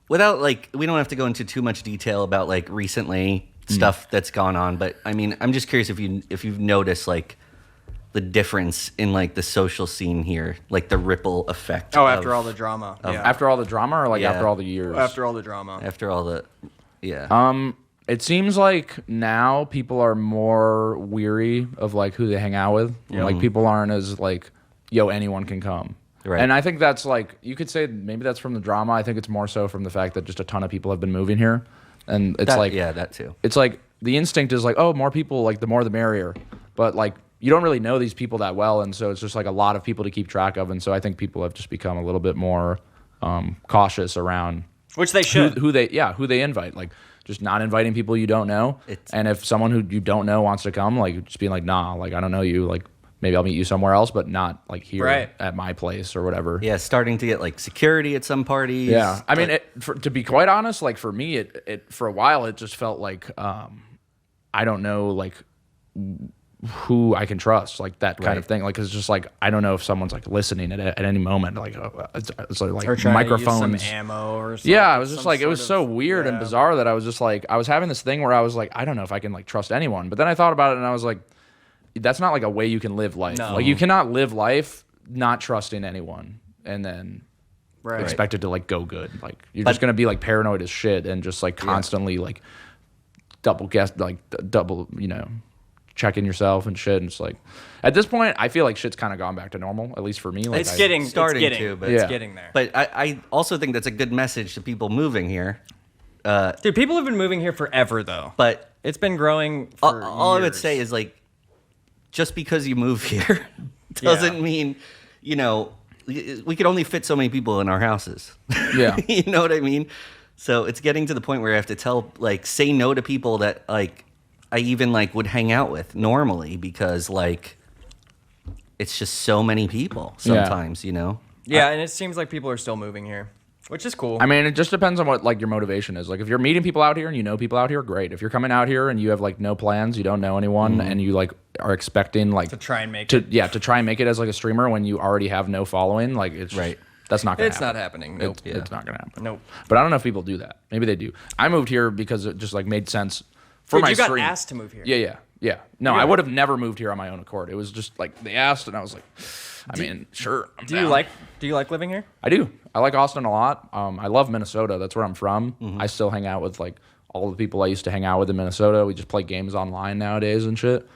[SPEAKER 2] Without like, we don't have to go into too much detail about like recently stuff that's gone on, but I mean, I'm just curious if you've noticed like the difference in like the social scene here, like the ripple effect.
[SPEAKER 1] Oh, after all the drama.
[SPEAKER 3] After all the drama or like
[SPEAKER 2] Yeah.
[SPEAKER 3] after all the years?
[SPEAKER 1] After all the drama.
[SPEAKER 2] after all the, yeah.
[SPEAKER 3] It seems like now people are more weary of like who they hang out with. Like people aren't as like, yo, anyone can come.
[SPEAKER 2] Right.
[SPEAKER 3] And I think that's like, you could say maybe that's from the drama. I think it's more so from the fact that just a ton of people have been moving here. And it's like,
[SPEAKER 2] yeah, that too.
[SPEAKER 3] it's like the instinct is like, oh, more people, like the more the merrier. But like, you don't really know these people that well. And so it's just like a lot of people to keep track of. And so I think people have just become a little bit more cautious around
[SPEAKER 1] Which they should.
[SPEAKER 3] who they invite. Like just not inviting people you don't know. And if someone who you don't know wants to come, like just being like, nah, like I don't know you, like maybe I'll meet you somewhere else, but not like here at my place or whatever.
[SPEAKER 2] Yeah, starting to get like security at some parties.
[SPEAKER 3] Yeah, I mean, to be quite honest, like for me, it for a while it just felt like I don't know like who I can trust, like that kind of thing. Like it's just like I don't know if someone's like listening at any moment. Like it's like
[SPEAKER 1] Or trying
[SPEAKER 3] microphones,
[SPEAKER 1] to use some ammo or something.
[SPEAKER 3] yeah, I was just like, it was so weird and bizarre that I was just like, I was having this thing where I was like, I don't know if I can like trust anyone. But then I thought about it and I was like, that's not like a way you can live life.
[SPEAKER 1] No.
[SPEAKER 3] Like you cannot live life not trusting anyone and then
[SPEAKER 1] Right.
[SPEAKER 3] expect it to like go good. Like you're just gonna be like paranoid as shit and just like constantly like double, you know, checking yourself and shit. And it's like at this point, I feel like shit's kind of gone back to normal, at least for me. Like
[SPEAKER 1] It's getting
[SPEAKER 2] starting
[SPEAKER 1] it's
[SPEAKER 2] to, but
[SPEAKER 3] Yeah.
[SPEAKER 1] it's getting there.
[SPEAKER 2] But I also think that's a good message to people moving here.
[SPEAKER 1] Dude, people have been moving here forever though.
[SPEAKER 2] But
[SPEAKER 1] It's been growing for
[SPEAKER 2] all I would
[SPEAKER 1] years.
[SPEAKER 2] say is like, just because you move here doesn't mean, you know, we could only fit so many people in our houses.
[SPEAKER 3] Yeah.
[SPEAKER 2] You know what I mean? So it's getting to the point where I have to tell, like, say no to people that like I even like would hang out with normally because like it's just so many people sometimes, you know?
[SPEAKER 1] Yeah, and it seems like people are still moving here, which is cool.
[SPEAKER 3] I mean, it just depends on what like your motivation is. Like if you're meeting people out here and you know people out here, great. If you're coming out here and you have like no plans, you don't know anyone, and you like are expecting like
[SPEAKER 1] to try and make
[SPEAKER 3] to
[SPEAKER 1] it.
[SPEAKER 3] to try and make it as like a streamer when you already have no following, like it's
[SPEAKER 2] Right.
[SPEAKER 3] That's not gonna
[SPEAKER 1] It's
[SPEAKER 3] happen.
[SPEAKER 1] not happening. Nope.
[SPEAKER 3] It's not gonna happen.
[SPEAKER 1] Nope.
[SPEAKER 3] But I don't know if people do that. Maybe they do. I moved here because it just like made sense for
[SPEAKER 1] Dude,
[SPEAKER 3] my
[SPEAKER 1] you got
[SPEAKER 3] stream.
[SPEAKER 1] asked to move here.
[SPEAKER 3] Yeah. No, I would have never moved here on my own accord. It was just like they asked, and I was like, I mean, sure. I'm
[SPEAKER 1] Do you
[SPEAKER 3] down.
[SPEAKER 1] like living here?
[SPEAKER 3] I do. I like Austin a lot. I love Minnesota. That's where I'm from.
[SPEAKER 1] Mm-hmm.
[SPEAKER 3] I still hang out with like all the people I used to hang out with in Minnesota. We just play games online nowadays and shit.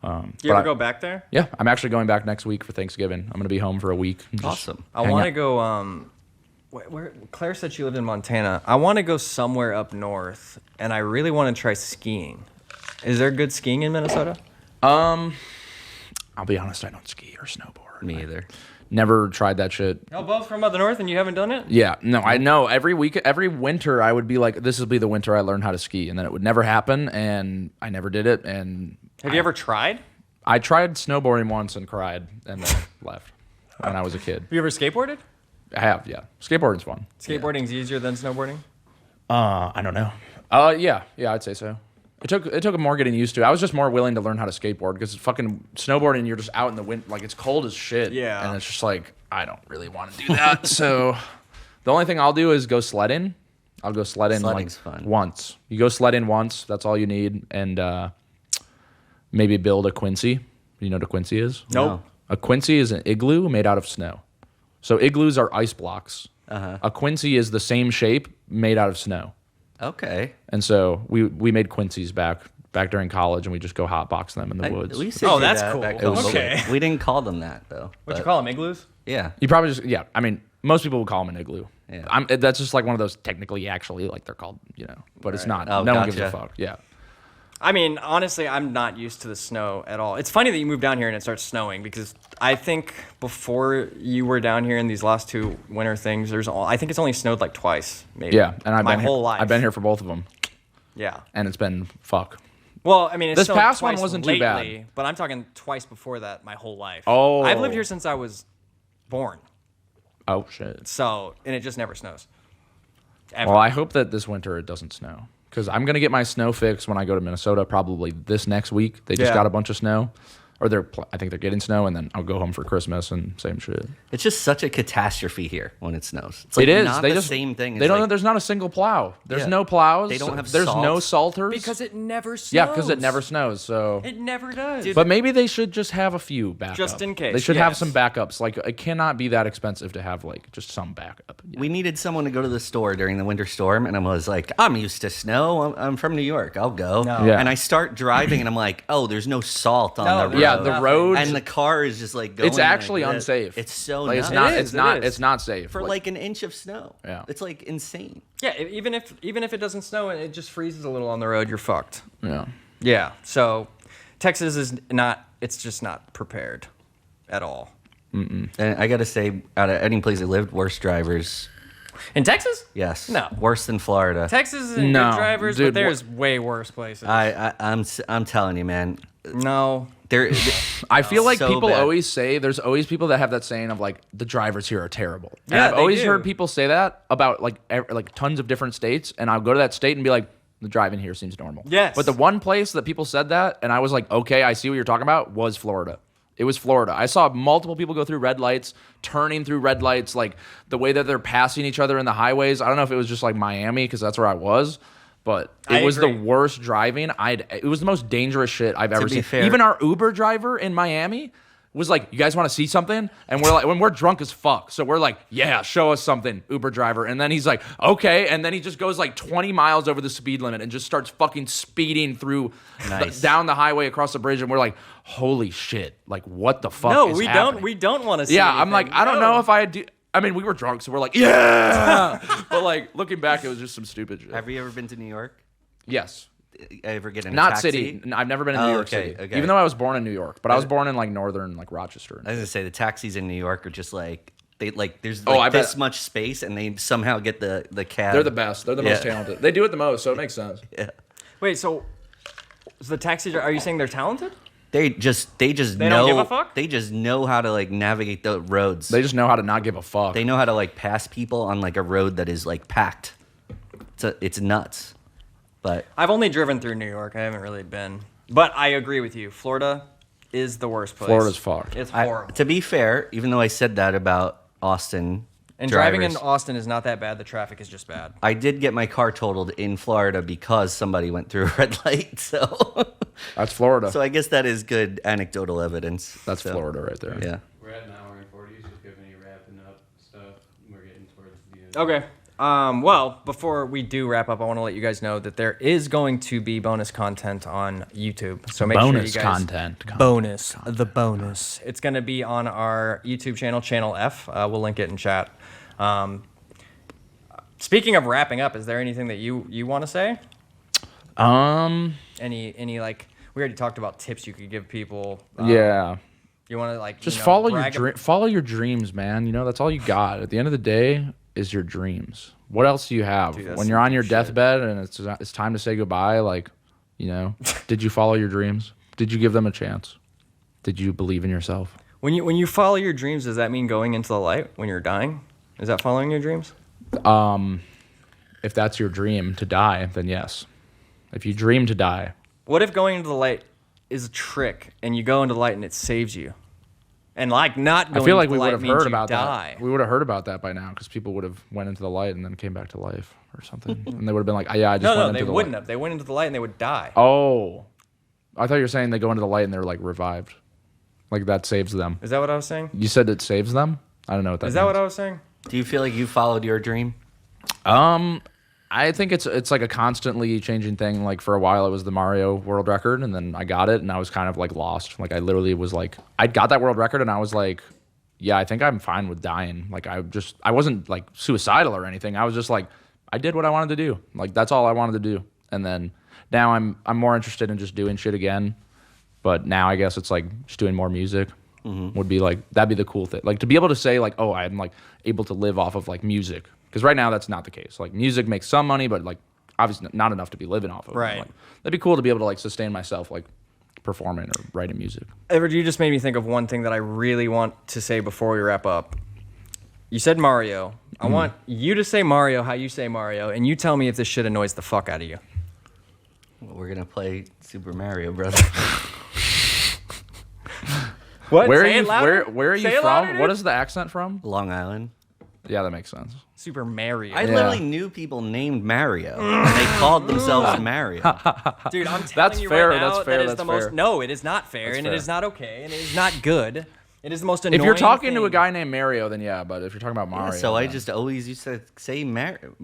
[SPEAKER 1] Do you ever go back there?
[SPEAKER 3] Yeah, I'm actually going back next week for Thanksgiving. I'm gonna be home for a week. and just
[SPEAKER 2] Awesome.
[SPEAKER 1] I
[SPEAKER 3] hang
[SPEAKER 1] want to
[SPEAKER 3] out.
[SPEAKER 1] go. Where Claire said she lived in Montana. I want to go somewhere up north, and I really want to try skiing. Is there good skiing in Minnesota?
[SPEAKER 3] I'll be honest, I don't ski or snowboard.
[SPEAKER 2] Me either.
[SPEAKER 3] Never tried that shit.
[SPEAKER 1] No, both from up the north, and you haven't done it.
[SPEAKER 3] Yeah, no, I know. Every winter, I would be like, "This will be the winter I learn how to ski," and then it would never happen, and I never did it. And
[SPEAKER 1] Have you ever tried?
[SPEAKER 3] I tried snowboarding once and cried, and then left when I was a kid.
[SPEAKER 1] Have you ever skateboarded?
[SPEAKER 3] I have, yeah. Skateboarding's fun.
[SPEAKER 1] Skateboarding's easier than snowboarding.
[SPEAKER 3] I don't know. Yeah, I'd say so. It took more getting used to. I was just more willing to learn how to skateboard because fucking snowboarding, you're just out in the wind, like it's cold as shit.
[SPEAKER 1] Yeah.
[SPEAKER 3] And it's just like, I don't really want to do that. So the only thing I'll do is go sledding. I'll go sledding
[SPEAKER 2] Sledding's
[SPEAKER 3] like
[SPEAKER 2] fun.
[SPEAKER 3] once. You go sledding once, that's all you need. And maybe build a Quincy. You know what a Quincy is?
[SPEAKER 1] Nope.
[SPEAKER 3] A Quincy is an igloo made out of snow. So igloos are ice blocks A Quincy is the same shape made out of snow.
[SPEAKER 2] Okay.
[SPEAKER 3] And so we made Quincy's back during college, and we just go hotbox them in the woods.
[SPEAKER 2] We used to
[SPEAKER 1] Oh,
[SPEAKER 2] do
[SPEAKER 1] that's
[SPEAKER 2] that
[SPEAKER 1] cool.
[SPEAKER 2] back home, but
[SPEAKER 1] Okay.
[SPEAKER 2] we didn't call them that though.
[SPEAKER 1] What you call them, igloos?
[SPEAKER 2] Yeah.
[SPEAKER 3] You probably just I mean, most people would call them an igloo.
[SPEAKER 2] Yeah.
[SPEAKER 3] That's just like one of those technically, actually, like they're called, but it's not.
[SPEAKER 2] Oh,
[SPEAKER 3] no one gives a
[SPEAKER 2] gotcha.
[SPEAKER 3] fuck. Yeah.
[SPEAKER 1] I mean, honestly, I'm not used to the snow at all. It's funny that you moved down here and it starts snowing because I think before you were down here in these last 2 winter things, I think it's only snowed like twice, maybe.
[SPEAKER 3] Yeah, and
[SPEAKER 1] my whole life.
[SPEAKER 3] I've been here for both of them,
[SPEAKER 1] Yeah.
[SPEAKER 3] and it's been fuck.
[SPEAKER 1] Well, I mean, it's
[SPEAKER 3] This
[SPEAKER 1] snowed
[SPEAKER 3] past one
[SPEAKER 1] twice
[SPEAKER 3] wasn't too
[SPEAKER 1] lately,
[SPEAKER 3] bad.
[SPEAKER 1] but I'm talking twice before that my whole life.
[SPEAKER 3] Oh.
[SPEAKER 1] I've lived here since I was born.
[SPEAKER 3] Oh shit.
[SPEAKER 1] So, and it just never snows. Ever.
[SPEAKER 3] Well, I hope that this winter it doesn't snow, because I'm gonna get my snow fix when I go to Minnesota probably this next week. They just
[SPEAKER 1] Yeah.
[SPEAKER 3] got a bunch of snow, or I think they're getting snow, and then I'll go home for Christmas and same shit.
[SPEAKER 2] It's just such a catastrophe here when it snows. It's
[SPEAKER 3] It is.
[SPEAKER 2] not
[SPEAKER 3] They
[SPEAKER 2] the
[SPEAKER 3] just
[SPEAKER 2] same thing.
[SPEAKER 3] They
[SPEAKER 2] It's
[SPEAKER 3] don't.
[SPEAKER 2] like-
[SPEAKER 3] There's not a single plow. There's
[SPEAKER 2] Yeah.
[SPEAKER 3] no plows.
[SPEAKER 2] They don't have
[SPEAKER 3] There's no
[SPEAKER 2] salt.
[SPEAKER 3] salters.
[SPEAKER 1] because it never snows.
[SPEAKER 3] Yeah, because it never snows. So.
[SPEAKER 1] It never does.
[SPEAKER 3] But maybe they should just have a few backups.
[SPEAKER 1] Just in case,
[SPEAKER 3] They should have
[SPEAKER 1] yes.
[SPEAKER 3] some backups. Like, it cannot be that expensive to have, like, just some backup.
[SPEAKER 2] We needed someone to go to the store during the winter storm, and I was like, I'm used to snow. I'm from New York. I'll go.
[SPEAKER 1] No.
[SPEAKER 3] Yeah.
[SPEAKER 2] And I start driving, and I'm like, oh, there's no salt on
[SPEAKER 1] No,
[SPEAKER 2] the road.
[SPEAKER 3] Yeah, the road.
[SPEAKER 2] And the car is just like going
[SPEAKER 3] It's actually
[SPEAKER 2] like this.
[SPEAKER 3] unsafe.
[SPEAKER 2] It's so
[SPEAKER 3] Like,
[SPEAKER 2] nuts.
[SPEAKER 3] it's not.
[SPEAKER 1] It
[SPEAKER 3] It's
[SPEAKER 1] is,
[SPEAKER 3] not.
[SPEAKER 1] it is.
[SPEAKER 3] It's not safe.
[SPEAKER 2] For like an inch of snow.
[SPEAKER 3] Yeah.
[SPEAKER 2] It's like insane.
[SPEAKER 1] Yeah, even if it doesn't snow and it just freezes a little on the road, you're fucked.
[SPEAKER 3] Yeah.
[SPEAKER 1] Yeah. So Texas is not. It's just not prepared at all.
[SPEAKER 2] And I got to say, out of any place I lived, worst drivers.
[SPEAKER 1] In Texas?
[SPEAKER 2] Yes.
[SPEAKER 1] No.
[SPEAKER 2] Worse than Florida.
[SPEAKER 1] Texas is
[SPEAKER 3] No,
[SPEAKER 1] good drivers,
[SPEAKER 3] dude,
[SPEAKER 1] but there's way worse places.
[SPEAKER 2] I'm telling you, man.
[SPEAKER 1] no.
[SPEAKER 2] There.
[SPEAKER 3] I feel like
[SPEAKER 2] So
[SPEAKER 3] people
[SPEAKER 2] bad.
[SPEAKER 3] always say there's always people that have that saying of like the drivers here are terrible. And
[SPEAKER 1] Yeah,
[SPEAKER 3] I've
[SPEAKER 1] they
[SPEAKER 3] always
[SPEAKER 1] do.
[SPEAKER 3] heard people say that about like tons of different states, and I'll go to that state and be like, the driving here seems normal.
[SPEAKER 1] Yes.
[SPEAKER 3] But the one place that people said that, and I was like, okay, I see what you're talking about, was Florida. It was Florida. I saw multiple people go through red lights, turning through red lights, like the way that they're passing each other in the highways. I don't know if it was just like Miami because that's where I was, but it
[SPEAKER 1] I
[SPEAKER 3] was
[SPEAKER 1] agree.
[SPEAKER 3] the worst driving. It was the most dangerous shit I've ever
[SPEAKER 2] be
[SPEAKER 3] seen.
[SPEAKER 2] fair-
[SPEAKER 3] Even our Uber driver in Miami was like, "You guys want to see something?" And we're like, when we're drunk as fuck, so we're like, "Yeah, show us something, Uber driver." And then he's like, "Okay," and then he just goes like 20 miles over the speed limit and just starts fucking speeding through
[SPEAKER 2] Nice.
[SPEAKER 3] down the highway across the bridge, and we're like, "Holy shit! Like, what the fuck?"
[SPEAKER 1] No,
[SPEAKER 3] is
[SPEAKER 1] we
[SPEAKER 3] happening?
[SPEAKER 1] don't. We don't want to see.
[SPEAKER 3] Yeah, I'm like,
[SPEAKER 1] anything.
[SPEAKER 3] I don't
[SPEAKER 1] No.
[SPEAKER 3] know if I do. I mean, we were drunk, so we're like, yeah. But like looking back, it was just some stupid shit.
[SPEAKER 2] Have you ever been to New York?
[SPEAKER 3] Yes.
[SPEAKER 2] Ever get in a
[SPEAKER 3] Not
[SPEAKER 2] taxi?
[SPEAKER 3] city. I've never been in New
[SPEAKER 2] Oh,
[SPEAKER 3] York
[SPEAKER 2] okay,
[SPEAKER 3] City.
[SPEAKER 2] okay.
[SPEAKER 3] Even though I was born in New York, but I was born in like northern, like Rochester.
[SPEAKER 2] I was gonna say the taxis in New York are just like there's
[SPEAKER 3] Oh,
[SPEAKER 2] like
[SPEAKER 3] I bet.
[SPEAKER 2] this much space, and they somehow get the cab.
[SPEAKER 3] They're the best. They're the most
[SPEAKER 2] Yeah.
[SPEAKER 3] talented. They do it the most, so it makes sense.
[SPEAKER 2] Yeah.
[SPEAKER 1] Wait, so the taxis are you saying they're talented?
[SPEAKER 2] They just
[SPEAKER 1] They
[SPEAKER 2] know.
[SPEAKER 1] don't give a fuck?
[SPEAKER 2] They just know how to like navigate the roads.
[SPEAKER 3] They just know how to not give a fuck.
[SPEAKER 2] They know how to like pass people on like a road that is like packed. It's nuts. But
[SPEAKER 1] I've only driven through New York. I haven't really been. But I agree with you. Florida is the worst place.
[SPEAKER 3] Florida's fucked.
[SPEAKER 1] It's horrible.
[SPEAKER 2] to be fair, even though I said that about Austin
[SPEAKER 1] and
[SPEAKER 2] drivers,
[SPEAKER 1] driving in Austin is not that bad. The traffic is just bad.
[SPEAKER 2] I did get my car totaled in Florida because somebody went through a red light. So,
[SPEAKER 3] That's Florida.
[SPEAKER 2] so I guess that is good anecdotal evidence.
[SPEAKER 3] That's
[SPEAKER 2] So,
[SPEAKER 3] Florida right there.
[SPEAKER 2] Yeah.
[SPEAKER 4] We're at an hour and 40, just giving you wrapping up stuff. We're getting towards the end.
[SPEAKER 1] Okay. Well, before we do wrap up, I want to let you guys know that there is going to be bonus content on YouTube. So make
[SPEAKER 3] Bonus
[SPEAKER 1] sure you guys
[SPEAKER 3] content.
[SPEAKER 1] bonus. The bonus. It's going to be on our YouTube channel, Channel F. We'll link it in chat. Speaking of wrapping up, is there anything that you want to say? Any like we already talked about tips you could give people.
[SPEAKER 3] Yeah.
[SPEAKER 1] You want to like
[SPEAKER 3] Just
[SPEAKER 1] you know,
[SPEAKER 3] follow your
[SPEAKER 1] brag
[SPEAKER 3] follow your dreams, man. You know, that's all you got. At the end of the day is your dreams. What else do you have?
[SPEAKER 1] Dude, that's
[SPEAKER 3] when you're on your
[SPEAKER 1] some shit.
[SPEAKER 3] deathbed and it's time to say goodbye, like, you know, did you follow your dreams? Did you give them a chance? Did you believe in yourself?
[SPEAKER 1] When you follow your dreams, does that mean going into the light when you're dying? Is that following your dreams?
[SPEAKER 3] If that's your dream to die, then yes. If you dream to die,
[SPEAKER 1] What if going into the light is a trick and you go into the light and it saves you? And like not going
[SPEAKER 3] I feel like
[SPEAKER 1] into
[SPEAKER 3] we
[SPEAKER 1] the
[SPEAKER 3] would
[SPEAKER 1] light
[SPEAKER 3] have
[SPEAKER 1] means
[SPEAKER 3] heard
[SPEAKER 1] you
[SPEAKER 3] about
[SPEAKER 1] die.
[SPEAKER 3] that. We would have heard about that by now because people would have went into the light and then came back to life or something, and they would have been like, "Yeah, I just
[SPEAKER 1] No,
[SPEAKER 3] went
[SPEAKER 1] they
[SPEAKER 3] into the
[SPEAKER 1] wouldn't
[SPEAKER 3] light."
[SPEAKER 1] have. They went into the light and they would die.
[SPEAKER 3] Oh, I thought you were saying they go into the light and they're like revived, like that saves them.
[SPEAKER 1] Is that what I was saying?
[SPEAKER 3] You said it saves them. I don't know what that.
[SPEAKER 1] Is that
[SPEAKER 3] means.
[SPEAKER 1] what I was saying?
[SPEAKER 2] Do you feel like you followed your dream?
[SPEAKER 3] I think it's like a constantly changing thing. Like for a while, it was the Mario world record, and then I got it, and I was kind of like lost. Like I literally was like, I got that world record, and I was like, yeah, I think I'm fine with dying. Like I wasn't like suicidal or anything. I was just like, I did what I wanted to do. Like that's all I wanted to do. And then now I'm more interested in just doing shit again. But now I guess it's like just doing more music. Would be like, that'd be the cool thing. Like to be able to say like, oh, I'm like able to live off of like music. Because right now that's not the case. Like music makes some money, but like obviously not enough to be living off of.
[SPEAKER 1] Right.
[SPEAKER 3] Like, that'd be cool to be able to like sustain myself like performing or writing music.
[SPEAKER 1] Edward, you just made me think of one thing that I really want to say before we wrap up. You said Mario. I want you to say Mario how you say Mario, and you tell me if this shit annoys the fuck out of you.
[SPEAKER 2] Well, we're gonna play Super Mario Brothers.
[SPEAKER 1] What?
[SPEAKER 3] Where
[SPEAKER 1] Say
[SPEAKER 3] are
[SPEAKER 1] it
[SPEAKER 3] you?
[SPEAKER 1] louder.
[SPEAKER 3] Where are
[SPEAKER 1] Say
[SPEAKER 3] you
[SPEAKER 1] it louder,
[SPEAKER 3] from?
[SPEAKER 1] dude.
[SPEAKER 3] What is the accent from?
[SPEAKER 2] Long Island.
[SPEAKER 3] Yeah, that makes sense.
[SPEAKER 1] Super Mario.
[SPEAKER 2] I literally knew people named Mario, and they called themselves Mario.
[SPEAKER 1] Dude, I'm telling
[SPEAKER 3] That's
[SPEAKER 1] you
[SPEAKER 3] fair,
[SPEAKER 1] right now
[SPEAKER 3] that's fair,
[SPEAKER 1] that is
[SPEAKER 3] that's
[SPEAKER 1] the most.
[SPEAKER 3] fair.
[SPEAKER 1] No, it is not fair,
[SPEAKER 3] That's
[SPEAKER 1] and
[SPEAKER 3] fair.
[SPEAKER 1] it is not okay, and it is not good. It is the most annoying.
[SPEAKER 3] If you're talking to a
[SPEAKER 1] thing.
[SPEAKER 3] guy named Mario, then yeah. But if you're talking about Mario,
[SPEAKER 2] So I
[SPEAKER 3] then-
[SPEAKER 2] just always used to say Mario.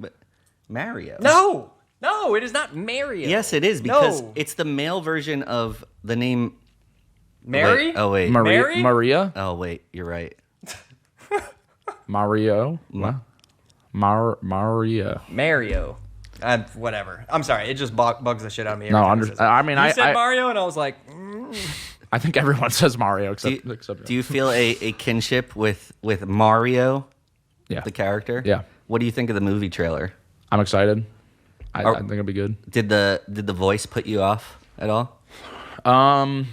[SPEAKER 1] No, it is not Mario.
[SPEAKER 2] Yes, it is because
[SPEAKER 1] No.
[SPEAKER 2] it's the male version of the name
[SPEAKER 1] Mary.
[SPEAKER 2] Wait, oh wait.
[SPEAKER 1] Mary?
[SPEAKER 3] Maria,
[SPEAKER 2] Oh wait, you're right.
[SPEAKER 3] Mario, what? Maria.
[SPEAKER 1] Mario. Whatever. I'm sorry. It just bugs the shit out of me.
[SPEAKER 3] No,
[SPEAKER 1] every time it says it.
[SPEAKER 3] I mean,
[SPEAKER 1] You
[SPEAKER 3] I
[SPEAKER 1] said Mario, and I was like,
[SPEAKER 3] I think everyone says Mario except
[SPEAKER 2] Do you feel a kinship with Mario,
[SPEAKER 3] yeah.
[SPEAKER 2] the character?
[SPEAKER 3] Yeah.
[SPEAKER 2] What do you think of the movie trailer?
[SPEAKER 3] I'm excited. I think it'll be good.
[SPEAKER 2] Did the voice put you off at all?
[SPEAKER 3] A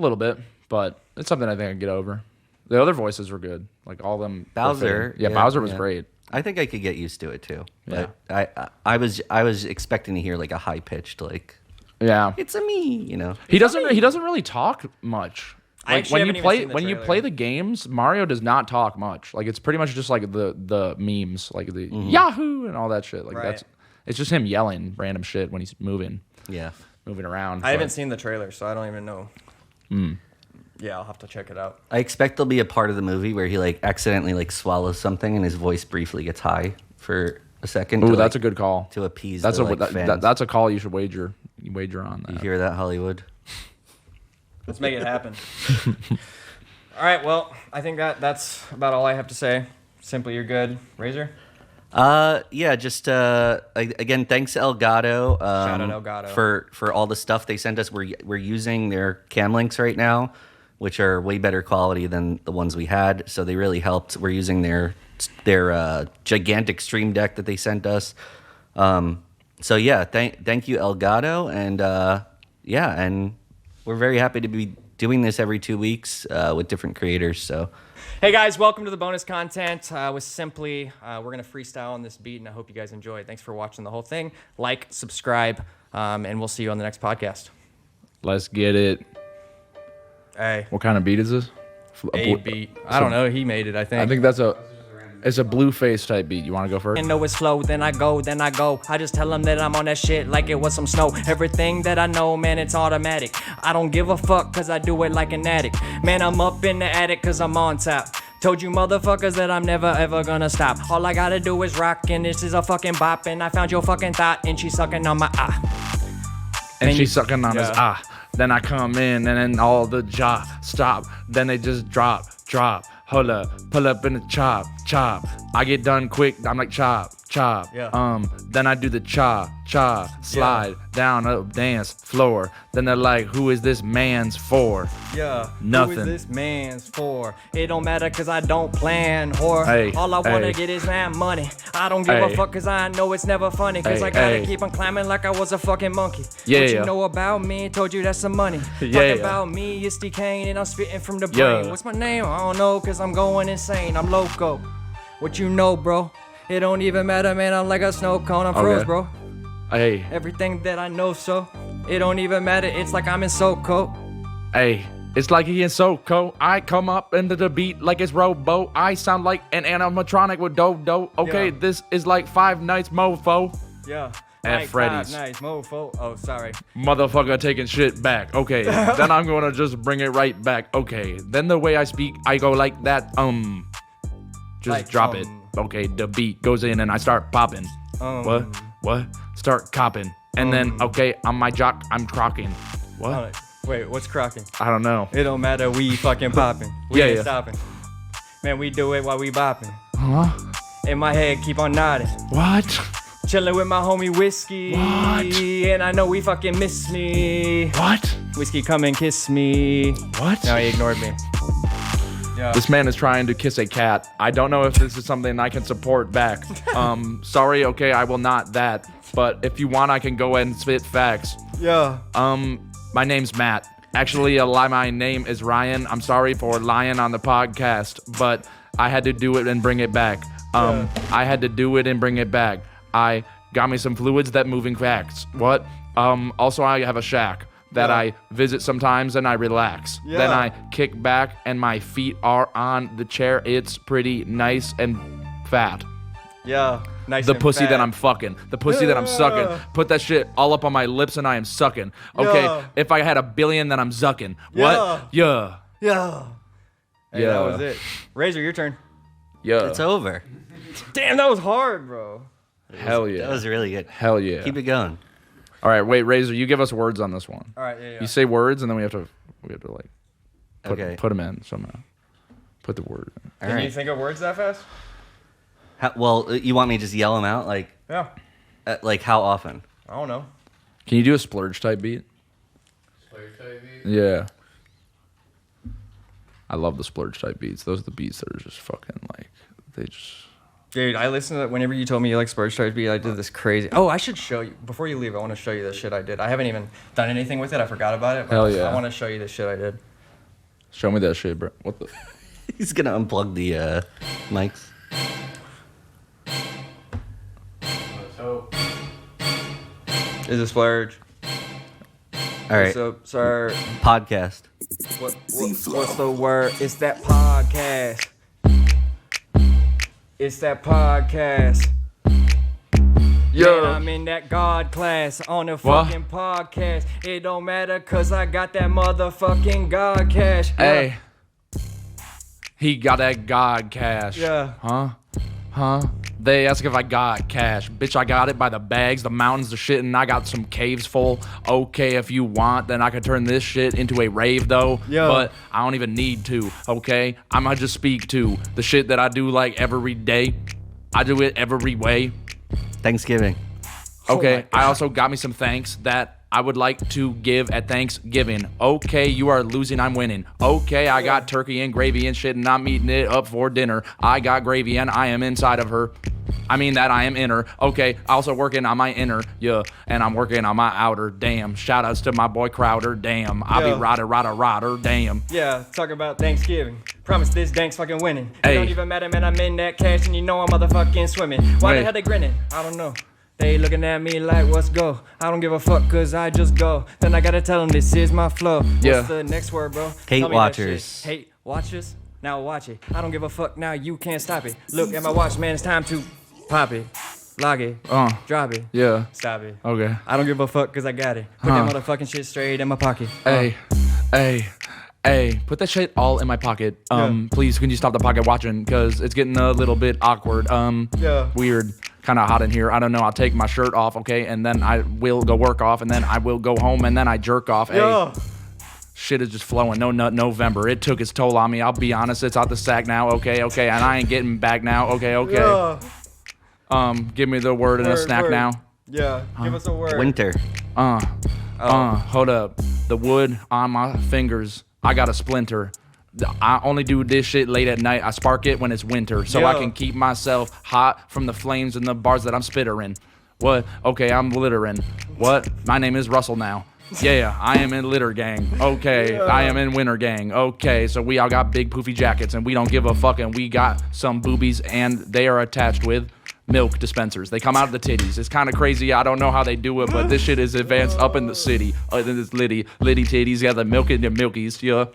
[SPEAKER 3] little bit, but it's something I think I can get over. The other voices were good, like all of them. were
[SPEAKER 2] Bowser,
[SPEAKER 3] fitting. Yeah,
[SPEAKER 2] yeah,
[SPEAKER 3] Bowser was
[SPEAKER 2] yeah.
[SPEAKER 3] great.
[SPEAKER 2] I think I could get used to it too.
[SPEAKER 3] Yeah.
[SPEAKER 2] But I was expecting to hear like a high pitched like
[SPEAKER 3] Yeah,
[SPEAKER 2] it's a me, you know.
[SPEAKER 3] he doesn't really talk much.
[SPEAKER 1] I
[SPEAKER 3] Like
[SPEAKER 1] actually
[SPEAKER 3] when
[SPEAKER 1] haven't
[SPEAKER 3] you
[SPEAKER 1] even
[SPEAKER 3] play
[SPEAKER 1] seen the
[SPEAKER 3] when you
[SPEAKER 1] trailer.
[SPEAKER 3] play the games, Mario does not talk much. Like it's pretty much just like the memes, like the Yahoo and all that shit. Like
[SPEAKER 1] Right.
[SPEAKER 3] it's just him yelling random shit when he's moving
[SPEAKER 2] Yeah.
[SPEAKER 3] around.
[SPEAKER 1] I haven't
[SPEAKER 3] but-
[SPEAKER 1] seen the trailer, so I don't even know. Yeah, I'll have to check it out.
[SPEAKER 2] I expect there'll be a part of the movie where he like accidentally like swallows something and his voice briefly gets high for a second.
[SPEAKER 3] Ooh,
[SPEAKER 2] to,
[SPEAKER 3] that's
[SPEAKER 2] like,
[SPEAKER 3] a good call.
[SPEAKER 2] to appease
[SPEAKER 3] That's
[SPEAKER 2] the,
[SPEAKER 3] a
[SPEAKER 2] like, fans.
[SPEAKER 3] that's a call you should wager on
[SPEAKER 2] You
[SPEAKER 3] that.
[SPEAKER 2] hear that, Hollywood?
[SPEAKER 1] Let's make it happen. All right, well, I think that's about all I have to say. Simply, you're good. Razor?
[SPEAKER 2] Yeah, just again, thanks Elgato.
[SPEAKER 1] Shout out Elgato.
[SPEAKER 2] for all the stuff they sent us. We're using their cam links right now, which are way better quality than the ones we had. So they really helped. We're using their gigantic stream deck that they sent us. So yeah, thank you Elgato, and yeah, and we're very happy to be doing this every 2 weeks with different creators. So.
[SPEAKER 1] Hey guys, welcome to the bonus content with Simply. We're going to freestyle on this beat, and I hope you guys enjoy it. Thanks for watching the whole thing. Like, subscribe, and we'll see you on the next podcast.
[SPEAKER 3] Let's get it.
[SPEAKER 1] Hey,
[SPEAKER 3] What kind of beat is this?
[SPEAKER 1] a beat. I don't know. He made it, I think.
[SPEAKER 3] I think it's a blue face type beat. You want to go first?
[SPEAKER 1] I know it's slow, then I go. I just tell them that I'm on that shit like it was some snow. Everything that I know, man, it's automatic. I don't give a fuck, cause I do it like an addict. Man, I'm up in the attic, cause I'm on top. Told you motherfuckers that I'm never ever gonna stop. All I gotta do is rock, and this is a fucking bop. And I found your fucking thought, and she's sucking on my eye.
[SPEAKER 3] And
[SPEAKER 1] you-
[SPEAKER 3] she's sucking on his
[SPEAKER 1] yeah.
[SPEAKER 3] Then I come in, and then all the jaw stop. Then they just drop. Hold up, pull up in the chop. I get done quick. I'm like chop.
[SPEAKER 1] Yeah.
[SPEAKER 3] Then I do the slide down up dance floor. Then they're like, who is this man's for?
[SPEAKER 1] Yeah.
[SPEAKER 3] Nothing.
[SPEAKER 1] Who is this man's for? It don't matter, cause I don't plan, whore.
[SPEAKER 3] Hey,
[SPEAKER 1] All I wanna
[SPEAKER 3] hey.
[SPEAKER 1] get is that money. I don't give a
[SPEAKER 3] Hey.
[SPEAKER 1] fuck, cause I know it's never funny. Cause
[SPEAKER 3] Hey,
[SPEAKER 1] I gotta
[SPEAKER 3] hey.
[SPEAKER 1] keep on climbing like I was a fucking monkey.
[SPEAKER 3] Yeah,
[SPEAKER 1] What you
[SPEAKER 3] yeah.
[SPEAKER 1] know about me? Told you that's some money.
[SPEAKER 3] Yeah,
[SPEAKER 1] Talk
[SPEAKER 3] yeah.
[SPEAKER 1] about me, it's Dkane, and I'm spitting from the
[SPEAKER 3] Yeah.
[SPEAKER 1] brain. What's my name? I don't know, cause I'm going insane. I'm loco. What you know, bro? It don't even matter, man. I'm like a snow cone. I'm froze,
[SPEAKER 3] Okay.
[SPEAKER 1] bro.
[SPEAKER 3] Hey,
[SPEAKER 1] Everything that I know, so it don't even matter. It's like I'm in SoCo.
[SPEAKER 3] hey. It's like he in SoCo. I come up into the beat like it's Robo. I sound like an animatronic with do. Okay,
[SPEAKER 1] Yeah.
[SPEAKER 3] this is like Five Nights Mofo.
[SPEAKER 1] Yeah.
[SPEAKER 3] At
[SPEAKER 1] Nice,
[SPEAKER 3] Freddy's.
[SPEAKER 1] Nice, mofo. Oh, sorry.
[SPEAKER 3] Motherfucker taking shit back. Okay, then I'm gonna just bring it right back. Okay, then the way I speak, I go like that. Just
[SPEAKER 1] Like,
[SPEAKER 3] drop it. okay, the beat goes in and I start popping. What? Start copping. And then, okay, on my jock, I'm crocking. What?
[SPEAKER 1] Wait, what's crocking?
[SPEAKER 3] I don't know.
[SPEAKER 1] It don't matter, we fucking popping. We ain't
[SPEAKER 3] Yeah.
[SPEAKER 1] stopping. Man, we do it while we bopping.
[SPEAKER 3] Huh?
[SPEAKER 1] In my head, keep on nodding.
[SPEAKER 3] What?
[SPEAKER 1] Chillin' with my homie Whiskey.
[SPEAKER 3] What?
[SPEAKER 1] And I know we fucking miss me.
[SPEAKER 3] What?
[SPEAKER 1] Whiskey, come and kiss me.
[SPEAKER 3] What?
[SPEAKER 1] No, he ignored me. Yeah.
[SPEAKER 3] This man is trying to kiss a cat. I don't know if this is something I can support back. Sorry, okay, I will not that. But if you want, I can go ahead and spit facts.
[SPEAKER 1] Yeah.
[SPEAKER 3] My name's Matt. Actually, my name is Ryan. I'm sorry for lying on the podcast, but I had to do it and bring it back. I had to do it and bring it back. I got me some fluids that moving facts. What? Also, I have a shack that I visit sometimes and I relax.
[SPEAKER 1] Yeah.
[SPEAKER 3] Then I kick back and my feet are on the chair. It's pretty nice and fat.
[SPEAKER 1] Yeah. Nice
[SPEAKER 3] The
[SPEAKER 1] and
[SPEAKER 3] pussy
[SPEAKER 1] fat.
[SPEAKER 3] that I'm fucking. The pussy that I'm sucking. Put that shit all up on my lips and I am sucking. Okay,
[SPEAKER 1] Yeah.
[SPEAKER 3] if I had $1 billion, then I'm zucking. What? Yeah.
[SPEAKER 1] Yeah. Hey,
[SPEAKER 3] Yeah.
[SPEAKER 1] that was it. Razor, your turn.
[SPEAKER 3] Yeah.
[SPEAKER 2] It's over.
[SPEAKER 1] Damn, that was hard, bro.
[SPEAKER 3] Hell yeah.
[SPEAKER 2] That was really good.
[SPEAKER 3] Hell yeah.
[SPEAKER 2] Keep it going.
[SPEAKER 3] All right, wait, Razor, you give us words on this one.
[SPEAKER 1] All right, yeah.
[SPEAKER 3] You say words and then we have to like
[SPEAKER 2] Okay.
[SPEAKER 3] put them in somehow. Put the word in.
[SPEAKER 2] All
[SPEAKER 1] Can you
[SPEAKER 2] right.
[SPEAKER 1] think of words that fast?
[SPEAKER 2] Well, you want me to just yell them out?
[SPEAKER 1] Yeah.
[SPEAKER 2] Like how often?
[SPEAKER 1] I don't know.
[SPEAKER 3] Can you do a splurge type beat?
[SPEAKER 4] Splurge type beat?
[SPEAKER 3] Yeah. I love the splurge type beats. Those are the beats that are just fucking like, they just...
[SPEAKER 1] Dude, I listened to that whenever you told me you like Spurge Stars beat. I did this crazy. Oh, I should show you before you leave. I want to show you the shit I did. I haven't even done anything with it. I forgot about it. But
[SPEAKER 3] Hell yeah.
[SPEAKER 1] I want to show you the shit I did.
[SPEAKER 3] Show me that shit, bro. What the...
[SPEAKER 2] He's gonna unplug the mics.
[SPEAKER 4] Let's hope.
[SPEAKER 1] Is it Splurge?
[SPEAKER 2] All right.
[SPEAKER 1] So, sir,
[SPEAKER 2] Podcast.
[SPEAKER 1] what's the word? It's that podcast. It's that podcast. Man, I'm in that God class on a
[SPEAKER 3] What?
[SPEAKER 1] fucking podcast. It don't matter cause I got that motherfucking God cash.
[SPEAKER 3] Hey. He got that God cash.
[SPEAKER 1] Yeah.
[SPEAKER 3] Huh? They ask if I got cash. Bitch, I got it by the bags, the mountains, the shit, and I got some caves full. Okay, if you want, then I could turn this shit into a rave, though.
[SPEAKER 1] Yeah.
[SPEAKER 3] But I don't even need to, okay? I might just speak to the shit that I do, like, every day. I do it every way.
[SPEAKER 2] Thanksgiving.
[SPEAKER 3] Okay, I also got me some thanks that I would like to give at Thanksgiving. Okay, you are losing, I'm winning. Okay, I got turkey and gravy and shit, and I'm eating it up for dinner. I got gravy and I am inside of her. I mean that I am in her. Okay, also working on my inner, yeah, and I'm working on my outer. Damn, shout outs to my boy Crowder. Damn, I'll
[SPEAKER 1] Yeah.
[SPEAKER 3] be rotter. Damn.
[SPEAKER 1] Yeah, talk about Thanksgiving. Promise this dank's fucking winning. It
[SPEAKER 3] Hey.
[SPEAKER 1] don't even matter, man, I'm in that cash and you know I'm motherfucking swimming. Why
[SPEAKER 3] Hey.
[SPEAKER 1] the hell they grinning? I don't know. They looking at me like, what's go? I don't give a fuck cause I just go. Then I gotta tell them this is my flow.
[SPEAKER 3] Yeah.
[SPEAKER 1] What's the next word, bro? Tell me that
[SPEAKER 2] Hatewatchers.
[SPEAKER 1] shit. Hate watchers? Now watch it. I don't give a fuck now, you can't stop it. Look at my watch, man, it's time to pop it. Log it. Drop it.
[SPEAKER 3] Yeah.
[SPEAKER 1] Stop it.
[SPEAKER 3] Okay.
[SPEAKER 1] I don't give a fuck cause I got it. Put that motherfucking shit straight in my pocket.
[SPEAKER 3] Hey, put that shit all in my pocket. Please, can you stop the pocket watching? Cause it's getting a little bit awkward.
[SPEAKER 1] Yeah.
[SPEAKER 3] Weird. Kind of hot in here. I don't know. I'll take my shirt off, okay? And then I will go work off, and then I will go home, and then I jerk off. Hey,
[SPEAKER 1] Yeah.
[SPEAKER 3] shit is just flowing. No nut November. It took its toll on me. I'll be honest. It's out the sack now. Okay. And I ain't getting back now. Okay.
[SPEAKER 1] Yeah.
[SPEAKER 3] Give me the word and a
[SPEAKER 1] Word,
[SPEAKER 3] snack
[SPEAKER 1] word.
[SPEAKER 3] now.
[SPEAKER 1] Yeah. Give us a word.
[SPEAKER 2] Winter.
[SPEAKER 3] Hold up. The wood on my fingers. I got a splinter. I only do this shit late at night. I spark it when it's winter, so I
[SPEAKER 1] Yeah.
[SPEAKER 3] can keep myself hot from the flames and the bars that I'm spittering. What? Okay, I'm littering. What? My name is Russel now. Yeah, I am in litter gang. Okay, I am in winter gang. Okay, so we all got big poofy jackets and we don't give a fuck, and we got some boobies and they are attached with milk dispensers. They come out of the titties. It's kind of crazy. I don't know how they do it, but this shit is advanced up in the city. This litty titties, yeah, the milk in the milkies, yeah.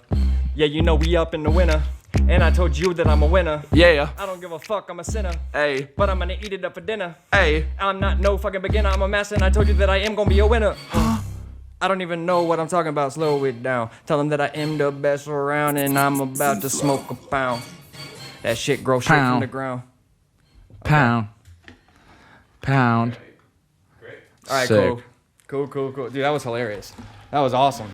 [SPEAKER 1] Yeah, you know we up in the winter. And I told you that I'm a winner.
[SPEAKER 3] Yeah.
[SPEAKER 1] I don't give a fuck, I'm a sinner.
[SPEAKER 3] Hey.
[SPEAKER 1] But I'm gonna eat it up for dinner.
[SPEAKER 3] Hey.
[SPEAKER 1] I'm not no fucking beginner, I'm a master, and I told you that I am gonna be a winner. I don't even know what I'm talking about, slow it down. Tell them that I am the best around, and I'm about to smoke a pound. That shit grows straight from
[SPEAKER 3] Pound.
[SPEAKER 1] the ground.
[SPEAKER 3] Pound. Pound.
[SPEAKER 4] Great.
[SPEAKER 1] All right,
[SPEAKER 3] Sick.
[SPEAKER 1] cool. Dude, that was hilarious. That was awesome.